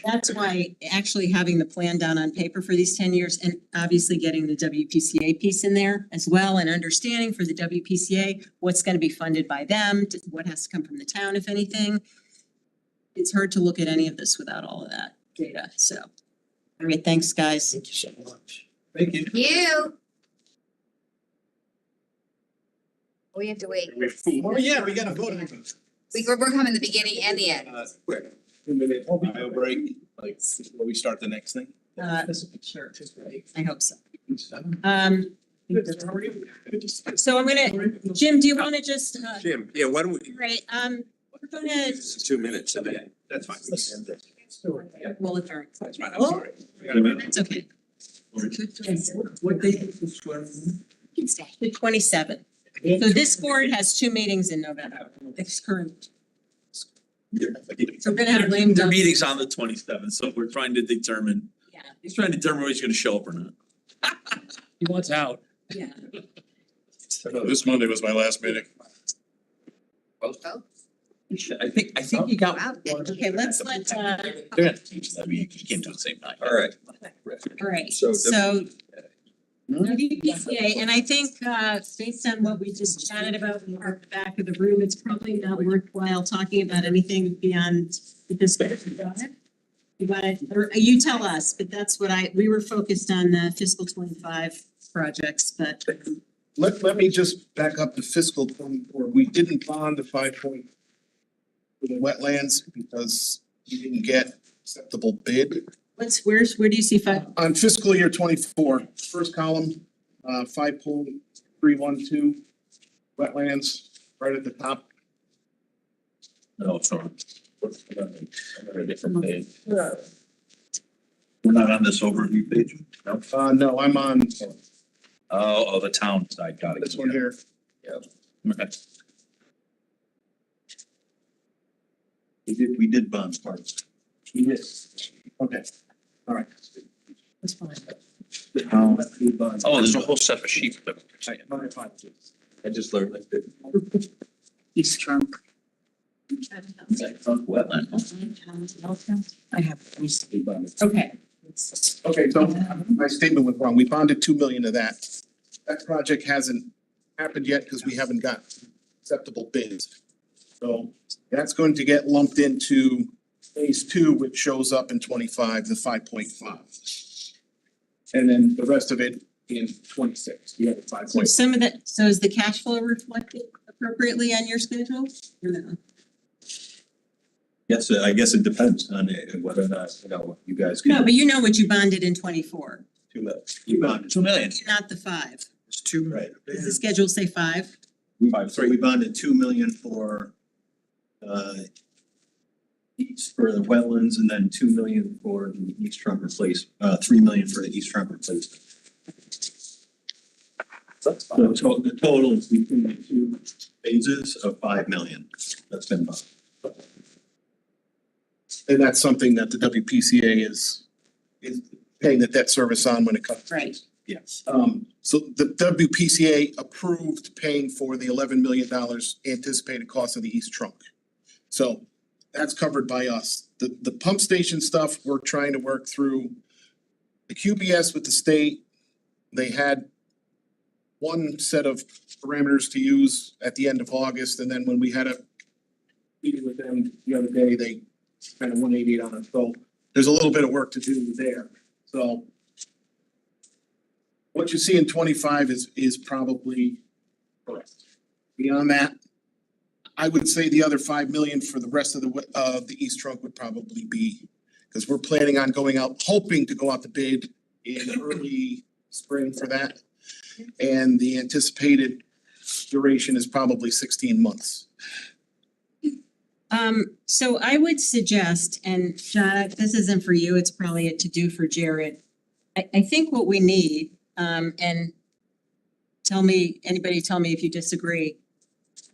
that's why actually having the plan down on paper for these 10 years and obviously getting the WPCA piece in there as well and understanding for the WPCA, what's gonna be funded by them, what has to come from the town, if anything. It's hard to look at any of this without all of that data, so. All right, thanks, guys. Thank you so much. Thank you. We have to wait. Oh, yeah, we gotta vote on it. We're coming the beginning and the end. Quick. 2-minute bio break, like before we start the next thing. Sure, I hope so. So I'm gonna, Jim, do you wanna just, Jim, yeah, why don't we, right, we're gonna, this is 2 minutes and then. That's fine. we'll adjourn. That's fine, I'm sorry. We got a minute. It's okay. What day is this one? You can stay. The 27th. So this board has 2 meetings in November, this current. So we're gonna have lame Their duck. meeting's on the 27th, so we're trying to determine, Yeah, he's trying to determine whether he's gonna show up or not. He wants out. yeah. This Monday was my last meeting. I think you got. Wow. Okay, let's let, They're gonna teach that, you can't do it at the same time. All right. all right, So so WPCA, and I think based on what we just chatted about in the back of the room, it's probably not worthwhile talking about anything beyond the discussion. You want it, or you tell us, but that's what we were focused on the fiscal 25 projects, but Let me just back up to fiscal 24. We didn't bond the 5 point for the wetlands because we didn't get acceptable bid. where do you see 5? On fiscal year 24, first column, 5.312 wetlands, right at the top. No, sorry. A different page. We're not on this overview page? No. No, I'm on Oh, the town side, got it. this one here. Okay. We did bond parts. Yes. Okay, all right. That's fine. Oh, there's a whole set of sheets. I just learned that. East Trunk. Wetland. I have. Okay. Okay, so my statement was wrong. We bonded 2 million of that. That project hasn't happened yet because we haven't got acceptable bids. So that's going to get lumped into phase 2, which shows up in 25, the 5.5. And then the rest of it in 26, you have the 5. So some of that, so is the cash flow reflected appropriately on your schedule or no? Yes, I guess it depends on whether or not, you guys can. No, but you know what you bonded in 24, 2 million. You bonded 2 million. not the 5. It's 2, right? Does the schedule say 5? We bonded 2 million for for the wetlands and then 2 million for the East Trunk replacement, 3 million for the East Trunk replacement. That's So the total is between the 2 phases of 5 million. That's been bonded. And that's something that the WPCA is paying the debt service on when it comes. Right. Yes. So the WPCA approved paying for the $11 million anticipated cost of the East Trunk. So that's covered by us. The pump station stuff, we're trying to work through the QBS with the state. They had one set of parameters to use at the end of August, and then when we had a meeting with them the other day, they kind of 180 on it. So there's a little bit of work to do there. So what you see in 25 is probably correct. Beyond that, I would say the other 5 million for the rest of the East Trunk would probably be, because we're planning on going out, hoping to go out to bid in early spring for that. And the anticipated duration is probably 16 months. So I would suggest, and John, this isn't for you, it's probably a to-do for Jared. I think what we need, and anybody tell me if you disagree.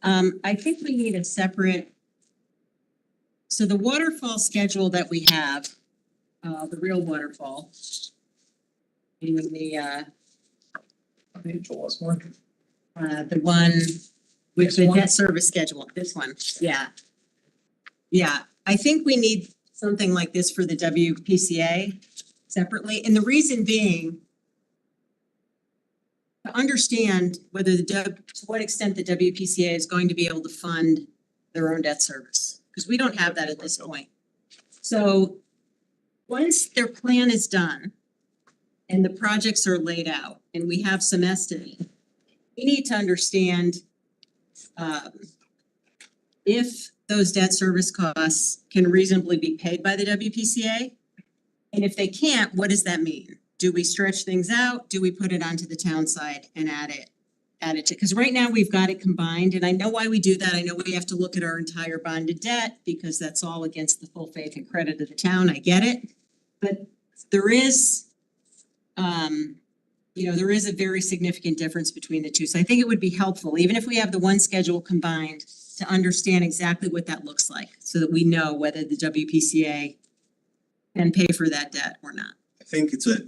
I think we need a separate, so the waterfall schedule that we have, the real waterfall. In the the one with the debt service schedule, this one, yeah. Yeah, I think we need something like this for the WPCA separately, and the reason being to understand whether to what extent the WPCA is going to be able to fund their own debt service, because we don't have that at this point. So once their plan is done and the projects are laid out and we have some estimate, we need to understand if those debt service costs can reasonably be paid by the WPCA. And if they can't, what does that mean? Do we stretch things out? Do we put it onto the town side and add it to, because right now we've got it combined, and I know why we do that. I know we have to look at our entire bonded debt because that's all against the full faith and credit of the town. I get it. But there is, there is a very significant difference between the two. So I think it would be helpful, even if we have the one schedule combined, to understand exactly what that looks like so that we know whether the WPCA can pay for that debt or not. I think it's a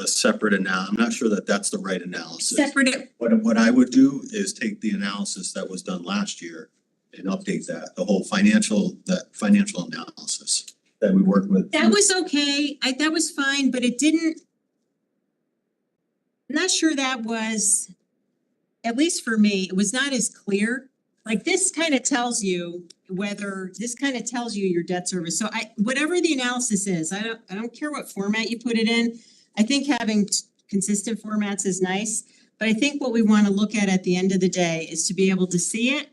separate analysis. I'm not sure that that's the right analysis. Separate. What I would do is take the analysis that was done last year and update that, the whole financial analysis that we worked with. That was okay. That was fine, but it didn't, I'm not sure that was, at least for me, it was not as clear. Like this kind of tells you your debt service. So whatever the analysis is, I don't care what format you put it in. I think having consistent formats is nice, but I think what we want to look at the end of the day is to be able to see it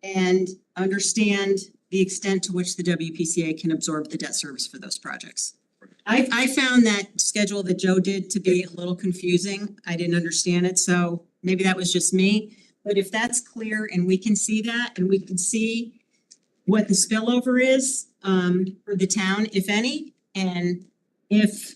and understand the extent to which the WPCA can absorb the debt service for those projects. I found that schedule that Joe did to be a little confusing. I didn't understand it, so maybe that was just me. But if that's clear and we can see that and we can see what the spillover is for the town, if any, and if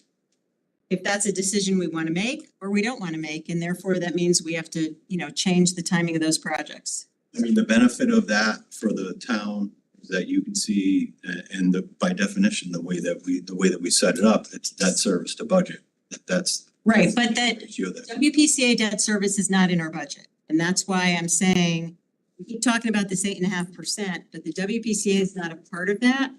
that's a decision we want to make or we don't want to make, and therefore that means we have to, change the timing of those projects. I mean, the benefit of that for the town is that you can see, and by definition, the way that we set it up, it's debt service to budget. That's. Right, but that that. WPCA debt service is not in our budget. And that's why I'm saying, we keep talking about this 8.5%, but the WPCA is not a part of that.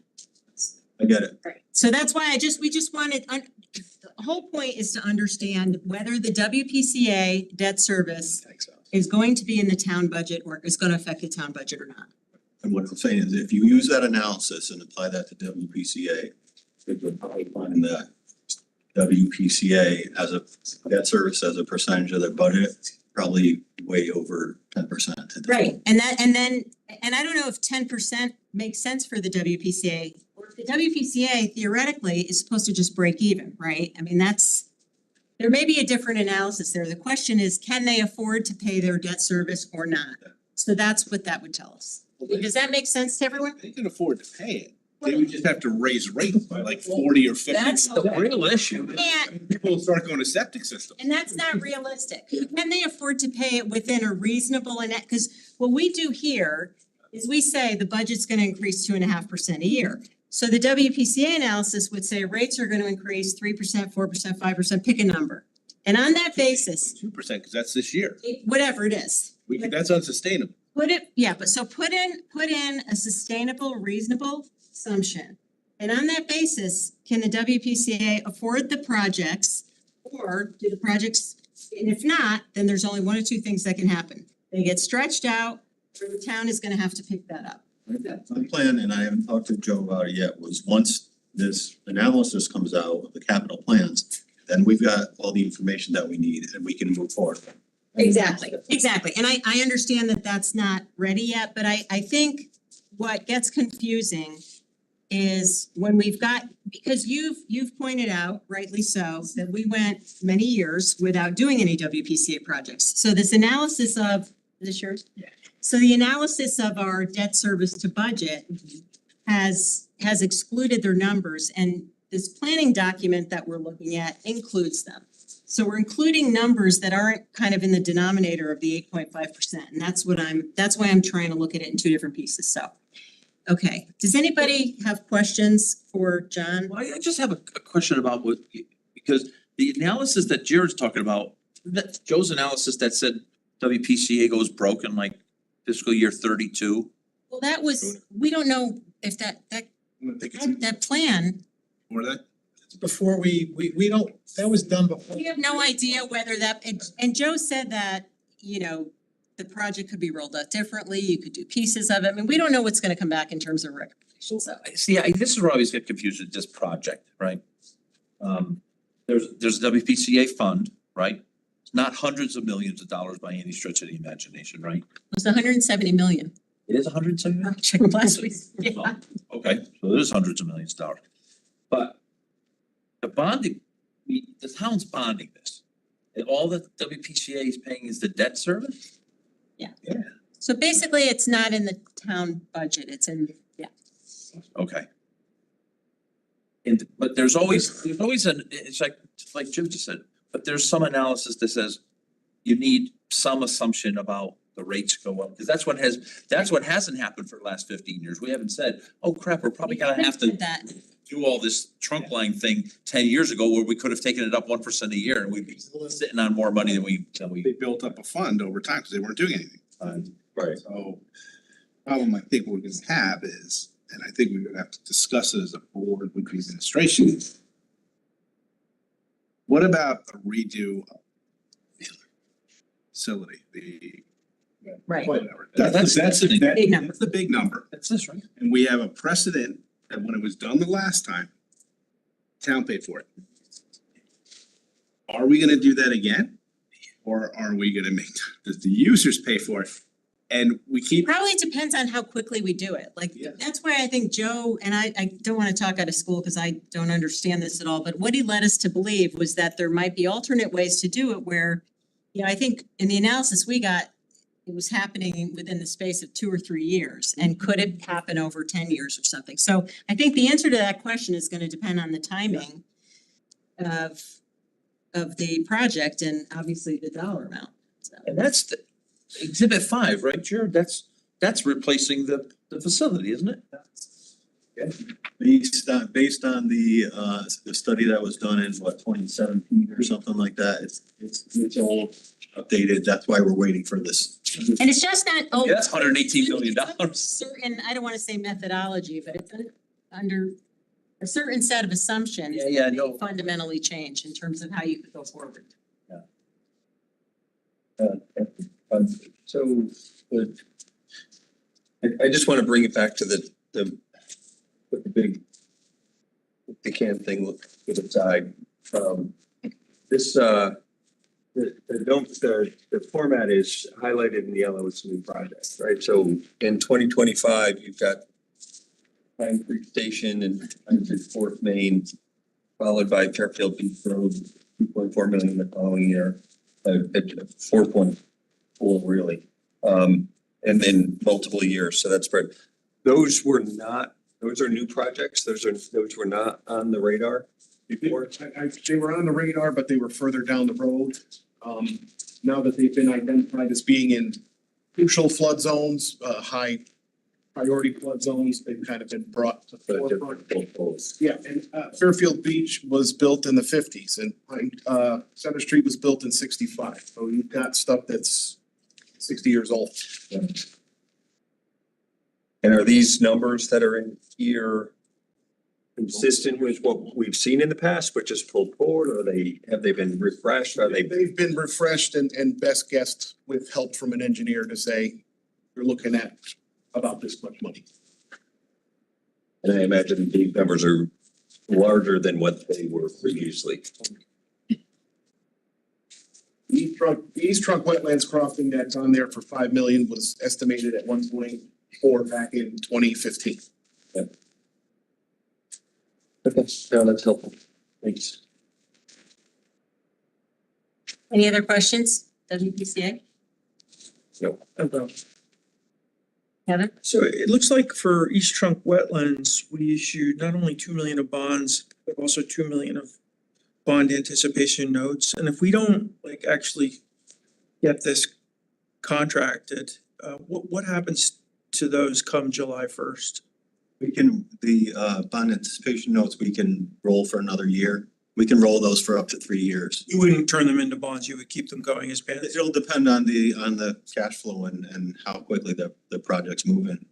I get it. Right. So that's why we just wanted, the whole point is to understand whether the WPCA debt service is going to be in the town budget or is going to affect the town budget or not. And what I'm saying is if you use that analysis and apply that to WPCA, it would probably find that WPCA as a debt service as a percentage of their budget, probably way over 10%. Right, and I don't know if 10% makes sense for the WPCA. Or if the WPCA theoretically is supposed to just break even, right? I mean, there may be a different analysis there. The question is, can they afford to pay their debt service or not? So that's what that would tell us. Does that make sense to everyone? They can afford to pay it. They would just have to raise rates by like 40 or 50. That's the real issue. And People will start going to septic systems. that's not realistic. Can they afford to pay it within a reasonable because what we do here is we say the budget's gonna increase 2.5% a year. So the WPCA analysis would say rates are gonna increase 3%, 4%, 5%, pick a number. And on that basis, 2%, because that's this year. whatever it is. That's unsustainable. Put in a sustainable, reasonable assumption. And on that basis, can the WPCA afford the projects or do the projects, and if not, then there's only one or two things that can happen. They get stretched out or the town is gonna have to pick that up. My plan, and I haven't talked to Joe about it yet, was once this analysis comes out of the capital plans, then we've got all the information that we need and we can move forward. Exactly. And I understand that that's not ready yet, but I think what gets confusing is when because you've pointed out, rightly so, that we went many years without doing any WPCA projects. So this analysis of, is this yours? Yeah. So the analysis of our debt service to budget has excluded their numbers, and this planning document that we're looking at includes them. So we're including numbers that aren't kind of in the denominator of the 8.5%. And that's why I'm trying to look at it in two different pieces. So, okay. Does anybody have questions for John? Well, I just have a question about because the analysis that Jared's talking about, that Joe's analysis that said WPCA goes broke in like fiscal year 32. Well, we don't know if that plan, Or that. Before we don't, that was done before. we have no idea whether that, and Joe said that, the project could be rolled out differently. You could do pieces of it. I mean, we don't know what's gonna come back in terms of recommendations. So. See, this is where I always get confused with this project, right? There's a WPCA fund, right? It's not hundreds of millions of dollars by any stretch of the imagination, right? It was 170 million. It is 170 million? Checked last week. Yeah. Oh, okay, so there's hundreds of millions of dollars. But the bonding, the town's bonding this. And all the WPCA is paying is the debt service? Yeah. Yeah. So basically, it's not in the town budget. It's in, yeah. Okay. But there's always it's like Jim just said, but there's some analysis that says you need some assumption about the rates go up, because that's what hasn't happened for the last 15 years. We haven't said, oh crap, we're probably gonna have to do all this trunk line thing 10 years ago where we could have taken it up 1% a year and we'd be sitting on more money than we. They built up a fund over time because they weren't doing anything. Right. So problem I think we're gonna have is, and I think we're gonna have to discuss it as a board with the administration. What about a redo of facility, the. Right. Whatever. That's- That's the Big number. that's the big number. That's this, right? And we have a precedent that when it was done the last time, town paid for it. Are we gonna do that again? Or are we gonna make, does the users pay for it? And we keep, Probably depends on how quickly we do it. Like, Yeah. that's why I think Joe, and I don't wanna talk out of school because I don't understand this at all, but what he led us to believe was that there might be alternate ways to do it where, you know, I think in the analysis we got, it was happening within the space of 2 or 3 years, and could it happen over 10 years or something? So I think the answer to that question is gonna depend on the timing of the project and obviously the dollar amount. So. And that's the exhibit 5, right, Jared? That's replacing the facility, isn't it? Based on the study that was done in 2017 or something like that, it's all updated. That's why we're waiting for this. And it's just not, oh. Yeah, that's $118 million. it's under certain, I don't wanna say methodology, but it's under a certain set of assumptions. Yeah, that no. may fundamentally change in terms of how you could go forward. So, I just wanna bring it back to the big, the can thing to the side. This, the format is highlighted in yellow, it's a new project, right? So in 2025, you've got Pine Creek Station and Pine Creek Fourth Main, followed by Fairfield Beach Road, 2.4 million the following year, 4.4 really. And then multiple years, so that's spread. Those are new projects, those were not on the radar before. they were on the radar, but they were further down the road. Now that they've been identified as being in crucial flood zones, high priority flood zones, they've kind of been brought to the forefront. Yeah, and Fairfield Beach was built in the 50s and Center Street was built in 65. So you've got stuff that's 60 years old. And are these numbers that are in here consistent with what we've seen in the past, but just pulled forward, or have they been refreshed, are they? They've been refreshed and best guessed with help from an engineer to say, you're looking at about this much money. And I imagine these numbers are larger than what they were previously. East Trunk Wetlands Crossing that's on there for 5 million was estimated at 1.4 back in 2015. Okay, no, that's helpful. Thanks. Any other questions, WPCA? No. Kevin? So it looks like for East Trunk Wetlands, we issued not only 2 million of bonds, but also 2 million of bond anticipation notes. And if we don't actually get this contracted, what happens to those come July 1st? The bond anticipation notes, we can roll for another year. We can roll those for up to 3 years. You wouldn't turn them into bonds, you would keep them going as bonds? It'll depend on the cash flow and how quickly the project's moving.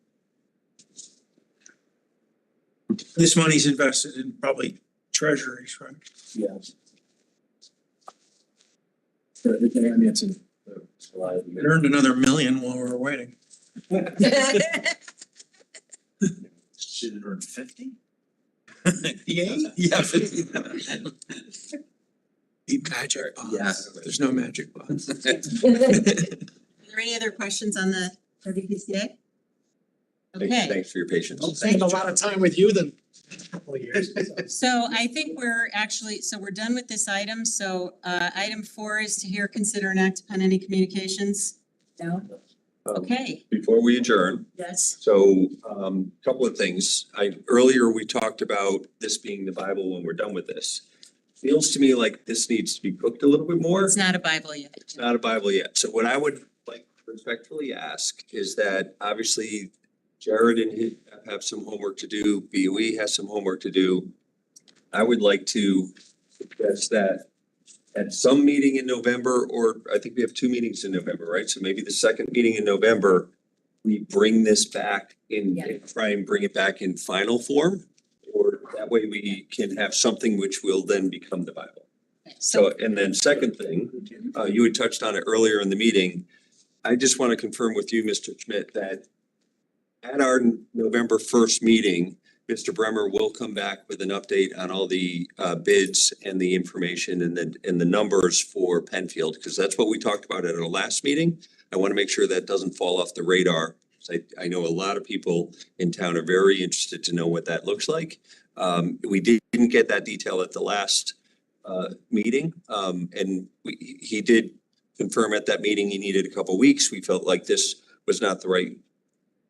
This money's invested in probably treasuries, right? Yes. It earned another million while we were waiting. Should it earn 50? Yeah. Yeah, 50. Be magic bonds. Yeah. There's no magic bonds. Are there any other questions on the WPCA? Okay. Thanks for your patience. I'll spend a lot of time with you than a couple of years. So I think we're actually, so we're done with this item. So item 4 is to hear, consider, and act upon any communications. No? Okay. Before we adjourn, Yes. so couple of things. Earlier we talked about this being the Bible when we're done with this. Feels to me like this needs to be cooked a little bit more. It's not a Bible yet. It's not a Bible yet. So what I would like respectfully ask is that obviously Jared and he have some homework to do, BOE has some homework to do. I would like to suggest that at some meeting in November, or I think we have 2 meetings in November, right? So maybe the second meeting in November, we bring this back and try and bring it back in final form. Or that way we can have something which will then become the Bible. So, and then second thing, you had touched on it earlier in the meeting. I just want to confirm with you, Mr. Schmidt, that at our November first meeting, Mr. Bremer will come back with an update on all the bids and the information and the numbers for Penfield, because that's what we talked about at our last meeting. I want to make sure that doesn't fall off the radar. I know a lot of people in town are very interested to know what that looks like. We didn't get that detail at the last meeting, and he did confirm at that meeting he needed a couple weeks. We felt like this was not the right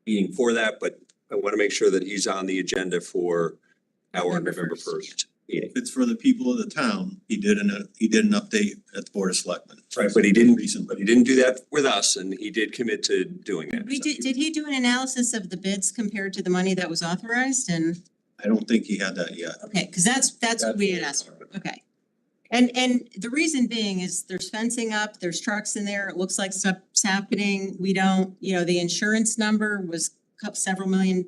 meeting for that, but I want to make sure that he's on the agenda for our November first meeting. If it's for the people of the town, he did an update at the Board of Selectmen. Right, but he didn't do that with us, and he did commit to doing that. Did he do an analysis of the bids compared to the money that was authorized and? I don't think he had that yet. Okay, cause that's what we had asked for, okay. And the reason being is there's fencing up, there's trucks in there, it looks like stuff's happening. We don't, the insurance number was several $1 million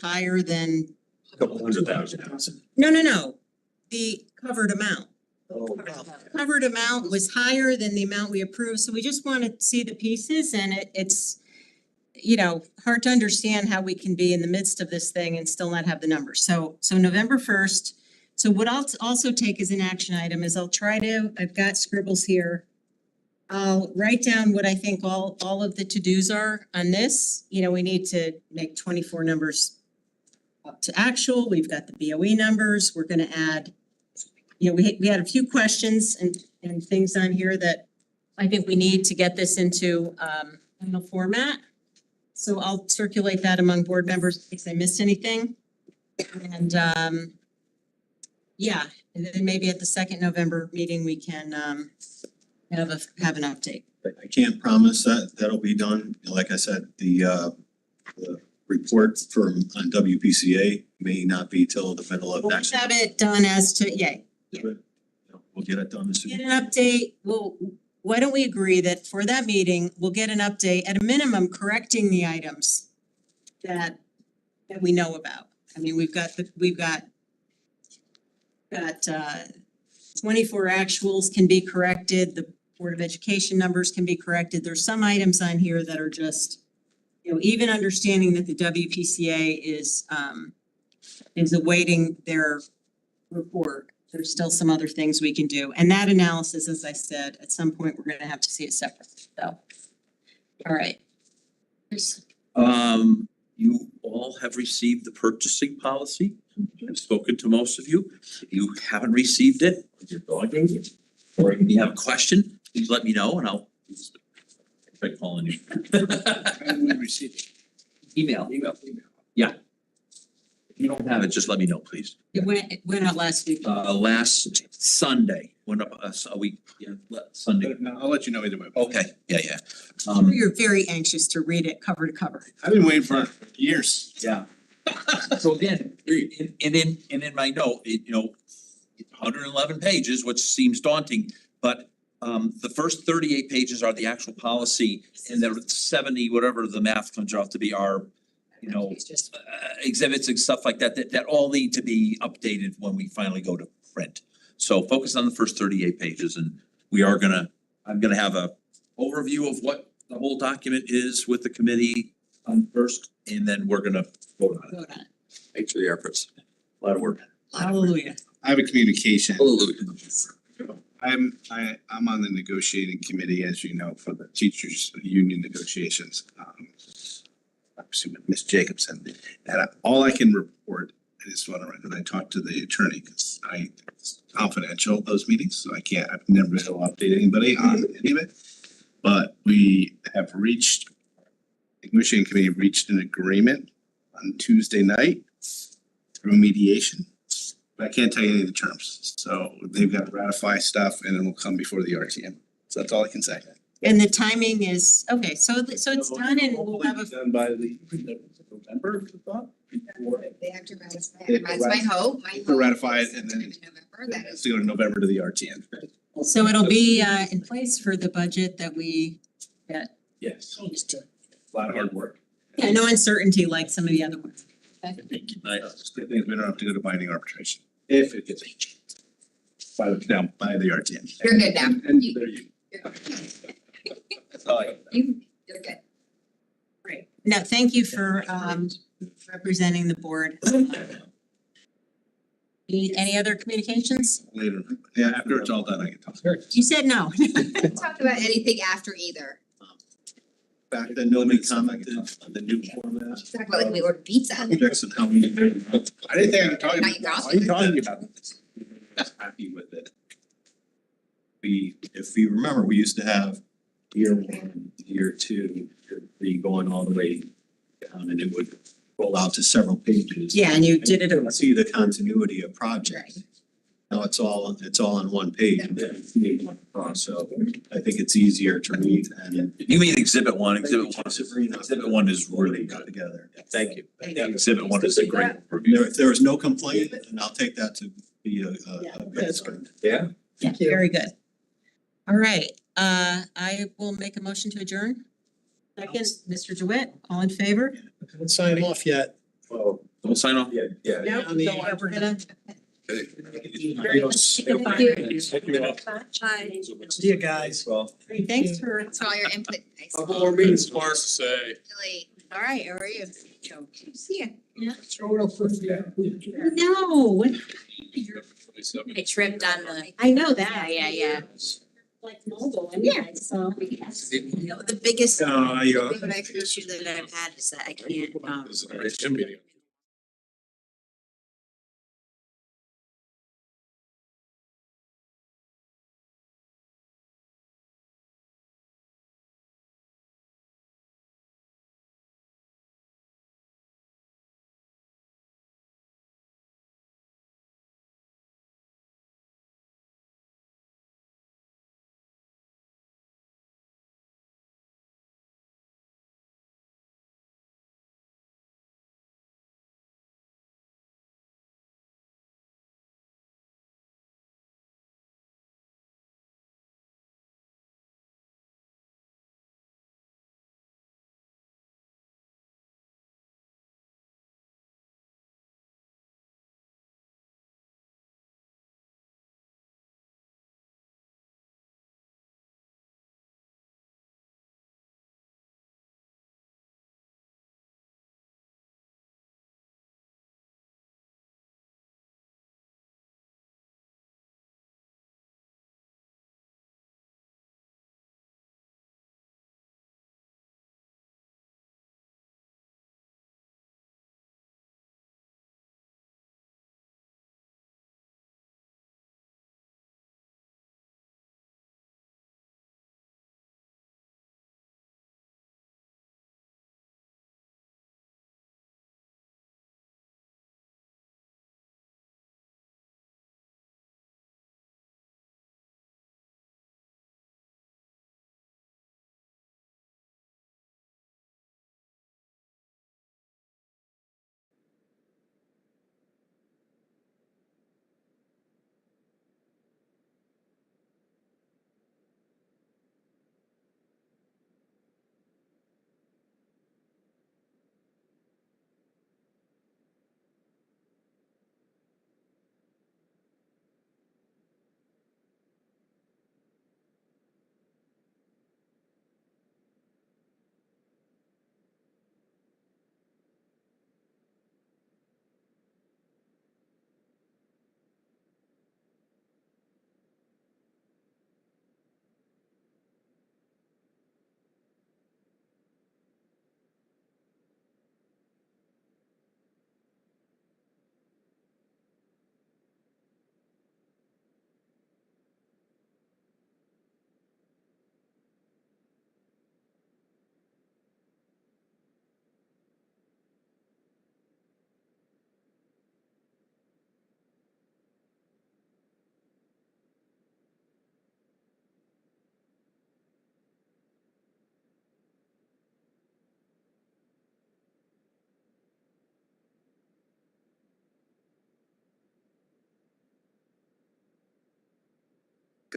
higher than. A couple $100,000. No, the covered amount. Covered amount was higher than the amount we approved, so we just want to see the pieces and it's hard to understand how we can be in the midst of this thing and still not have the numbers. So November 1st. So what I'll also take as an action item is I've got scribbles here. I'll write down what I think all of the to-dos are on this. We need to make 24 numbers up to actual. We've got the BOE numbers. We're gonna add, we had a few questions and things on here that I think we need to get this into final format. So I'll circulate that among board members in case I missed anything. And and then maybe at the second November meeting, we can have an update. I can't promise that that'll be done. Like I said, the report on WPCA may not be till the middle of We'll next. have it done as to, We'll get it done as soon. get an update. Why don't we agree that for that meeting, we'll get an update, at a minimum, correcting the items that we know about. I mean, we've got 24 actuals can be corrected, the Board of Education numbers can be corrected. There's some items on here that are just, even understanding that the WPCA is awaiting their report. There's still some other things we can do. And that analysis, as I said, at some point, we're gonna have to see it separately, so. All right. You all have received the purchasing policy. I've spoken to most of you. If you haven't received it, you're dogging it, or if you have a question, please let me know and I'll try calling you. Email. Yeah. If you don't have it, just let me know, please. It went out last week. Last Sunday, went up a week, Sunday. No, I'll let you know either way. Okay, yeah. You're very anxious to read it cover to cover. I've been waiting for years. Yeah. So again, in my note, it's 111 pages, which seems daunting, but the first 38 pages are the actual policy, and the 70, whatever the math comes out to be, are exhibits and stuff like that all need to be updated when we finally go to print. So focus on the first 38 pages, and I'm gonna have a overview of what the whole document is with the committee first, and then we're gonna vote on it. Thanks for your efforts. A lot of work. Hallelujah. I have a communication. Hallelujah. I'm on the negotiating committee, as you know, for the teachers' union negotiations. Obviously with Ms. Jacobson, and all I can report, I just want to write that I talked to the attorney, because it's confidential, those meetings, so I've never been able to update anybody on any of it. But we have the negotiating committee reached an agreement on Tuesday night through mediation. But I can't tell you any of the terms, so they've got to ratify stuff and it will come before the RTM, so that's all I can say. And the timing is, okay, so it's done and we'll have a. Done by the November, I thought? They have to ratify, that's my hope, To ratify it and then November, that it's is. to go to November to the RTM. So it'll be in place for the budget that we get. Yes. A lot of hard work. Yeah, no uncertainty like some of the other ones. Okay. Good thing we don't have to go to binding arbitration, if it gets. by the RTM. You're good now. And there you. That's all I- You're good. Great. No, thank you for representing the board. Any other communications? Later, yeah, after it's all done, I can talk. You said no. Don't talk about anything after either. Fact that nobody commented on the new format. Talk about like we ordered pizza. Projects and how many. I didn't think I could talk Now about you it. Why are gossip. you talking about this? Happy with it. If you remember, we used to have year one, year two, year three, going all the way down, and it would roll out to several pages. Yeah, and you did it. You can see the continuity of projects. Now it's all on one page. So I think it's easier to read and. You mean exhibit one, exhibit one is really got together. Thank you. I think exhibit one is a great review. If there was no complaint, and I'll take that to be a good sign. Yeah. Yeah, very good. All right, I will make a motion to adjourn. Second, Mr. DeWitt, all in favor? Haven't signed off yet. Oh, Don't sign off. yeah, yeah. No, I mean- so we're gonna. Thank you. See you guys. Well. Great, thanks for. For all your input. Nice. Couple more meetings for us to say. Really. All right, how are you? See ya. No. I tripped on the. I know that. Yeah. Like mobile anyway, so. The biggest issue that I've had is that I can't, This is a great gym meeting.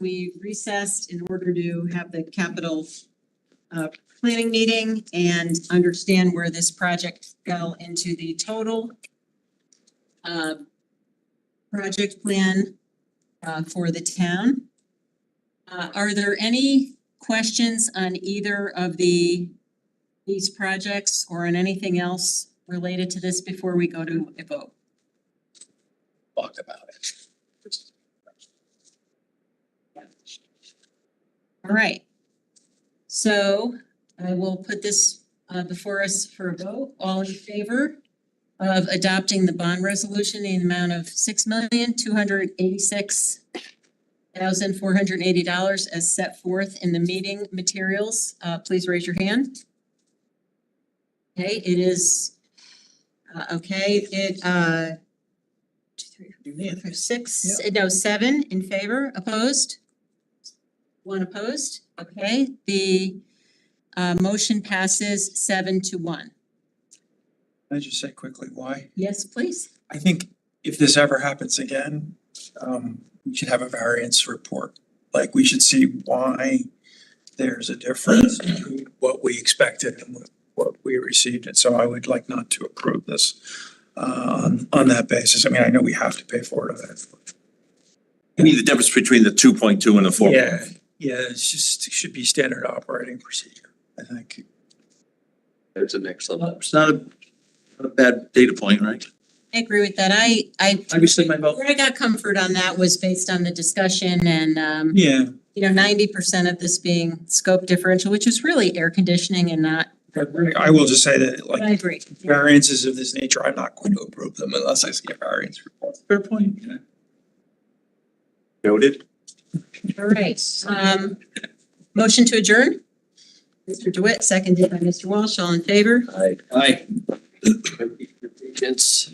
We recessed in order to have the capital planning meeting and understand where this project fell into the total project plan for the town. Are there any questions on either of these projects or on anything else related to this before we go to a vote? Talk about it. All right. So I will put this before us for a vote. All in favor of adopting the bond resolution in the amount of $6,286,480 as set forth in the meeting materials, please raise your hand. Okay, it is, okay, it, 2, 3, 4, 5, 6, no, 7 in favor, opposed? 1 opposed, okay, the motion passes 7-1. Can I just say quickly why? Yes, please. I think if this ever happens again, we should have a variance report. Like, we should see why there's a difference between what we expected and what we received. And so I would like not to approve this on that basis. I mean, I know we have to pay for it. You need the difference between the 2.2 and the 4. Yeah, it's just, it should be standard operating procedure, I think. There's the next level. It's not a bad data point, right? I agree with that. I rescind my vote. where I got comfort on that was based on the discussion and Yeah. 90% of this being scope differential, which is really air conditioning and not. I will just say that But I like agree. variances of this nature, I'm not going to approve them unless I see a variance report. Fair point. Noted. All right, motion to adjourn? Mr. DeWitt, seconded by Mr. Walsh, all in favor? Aye. Gents.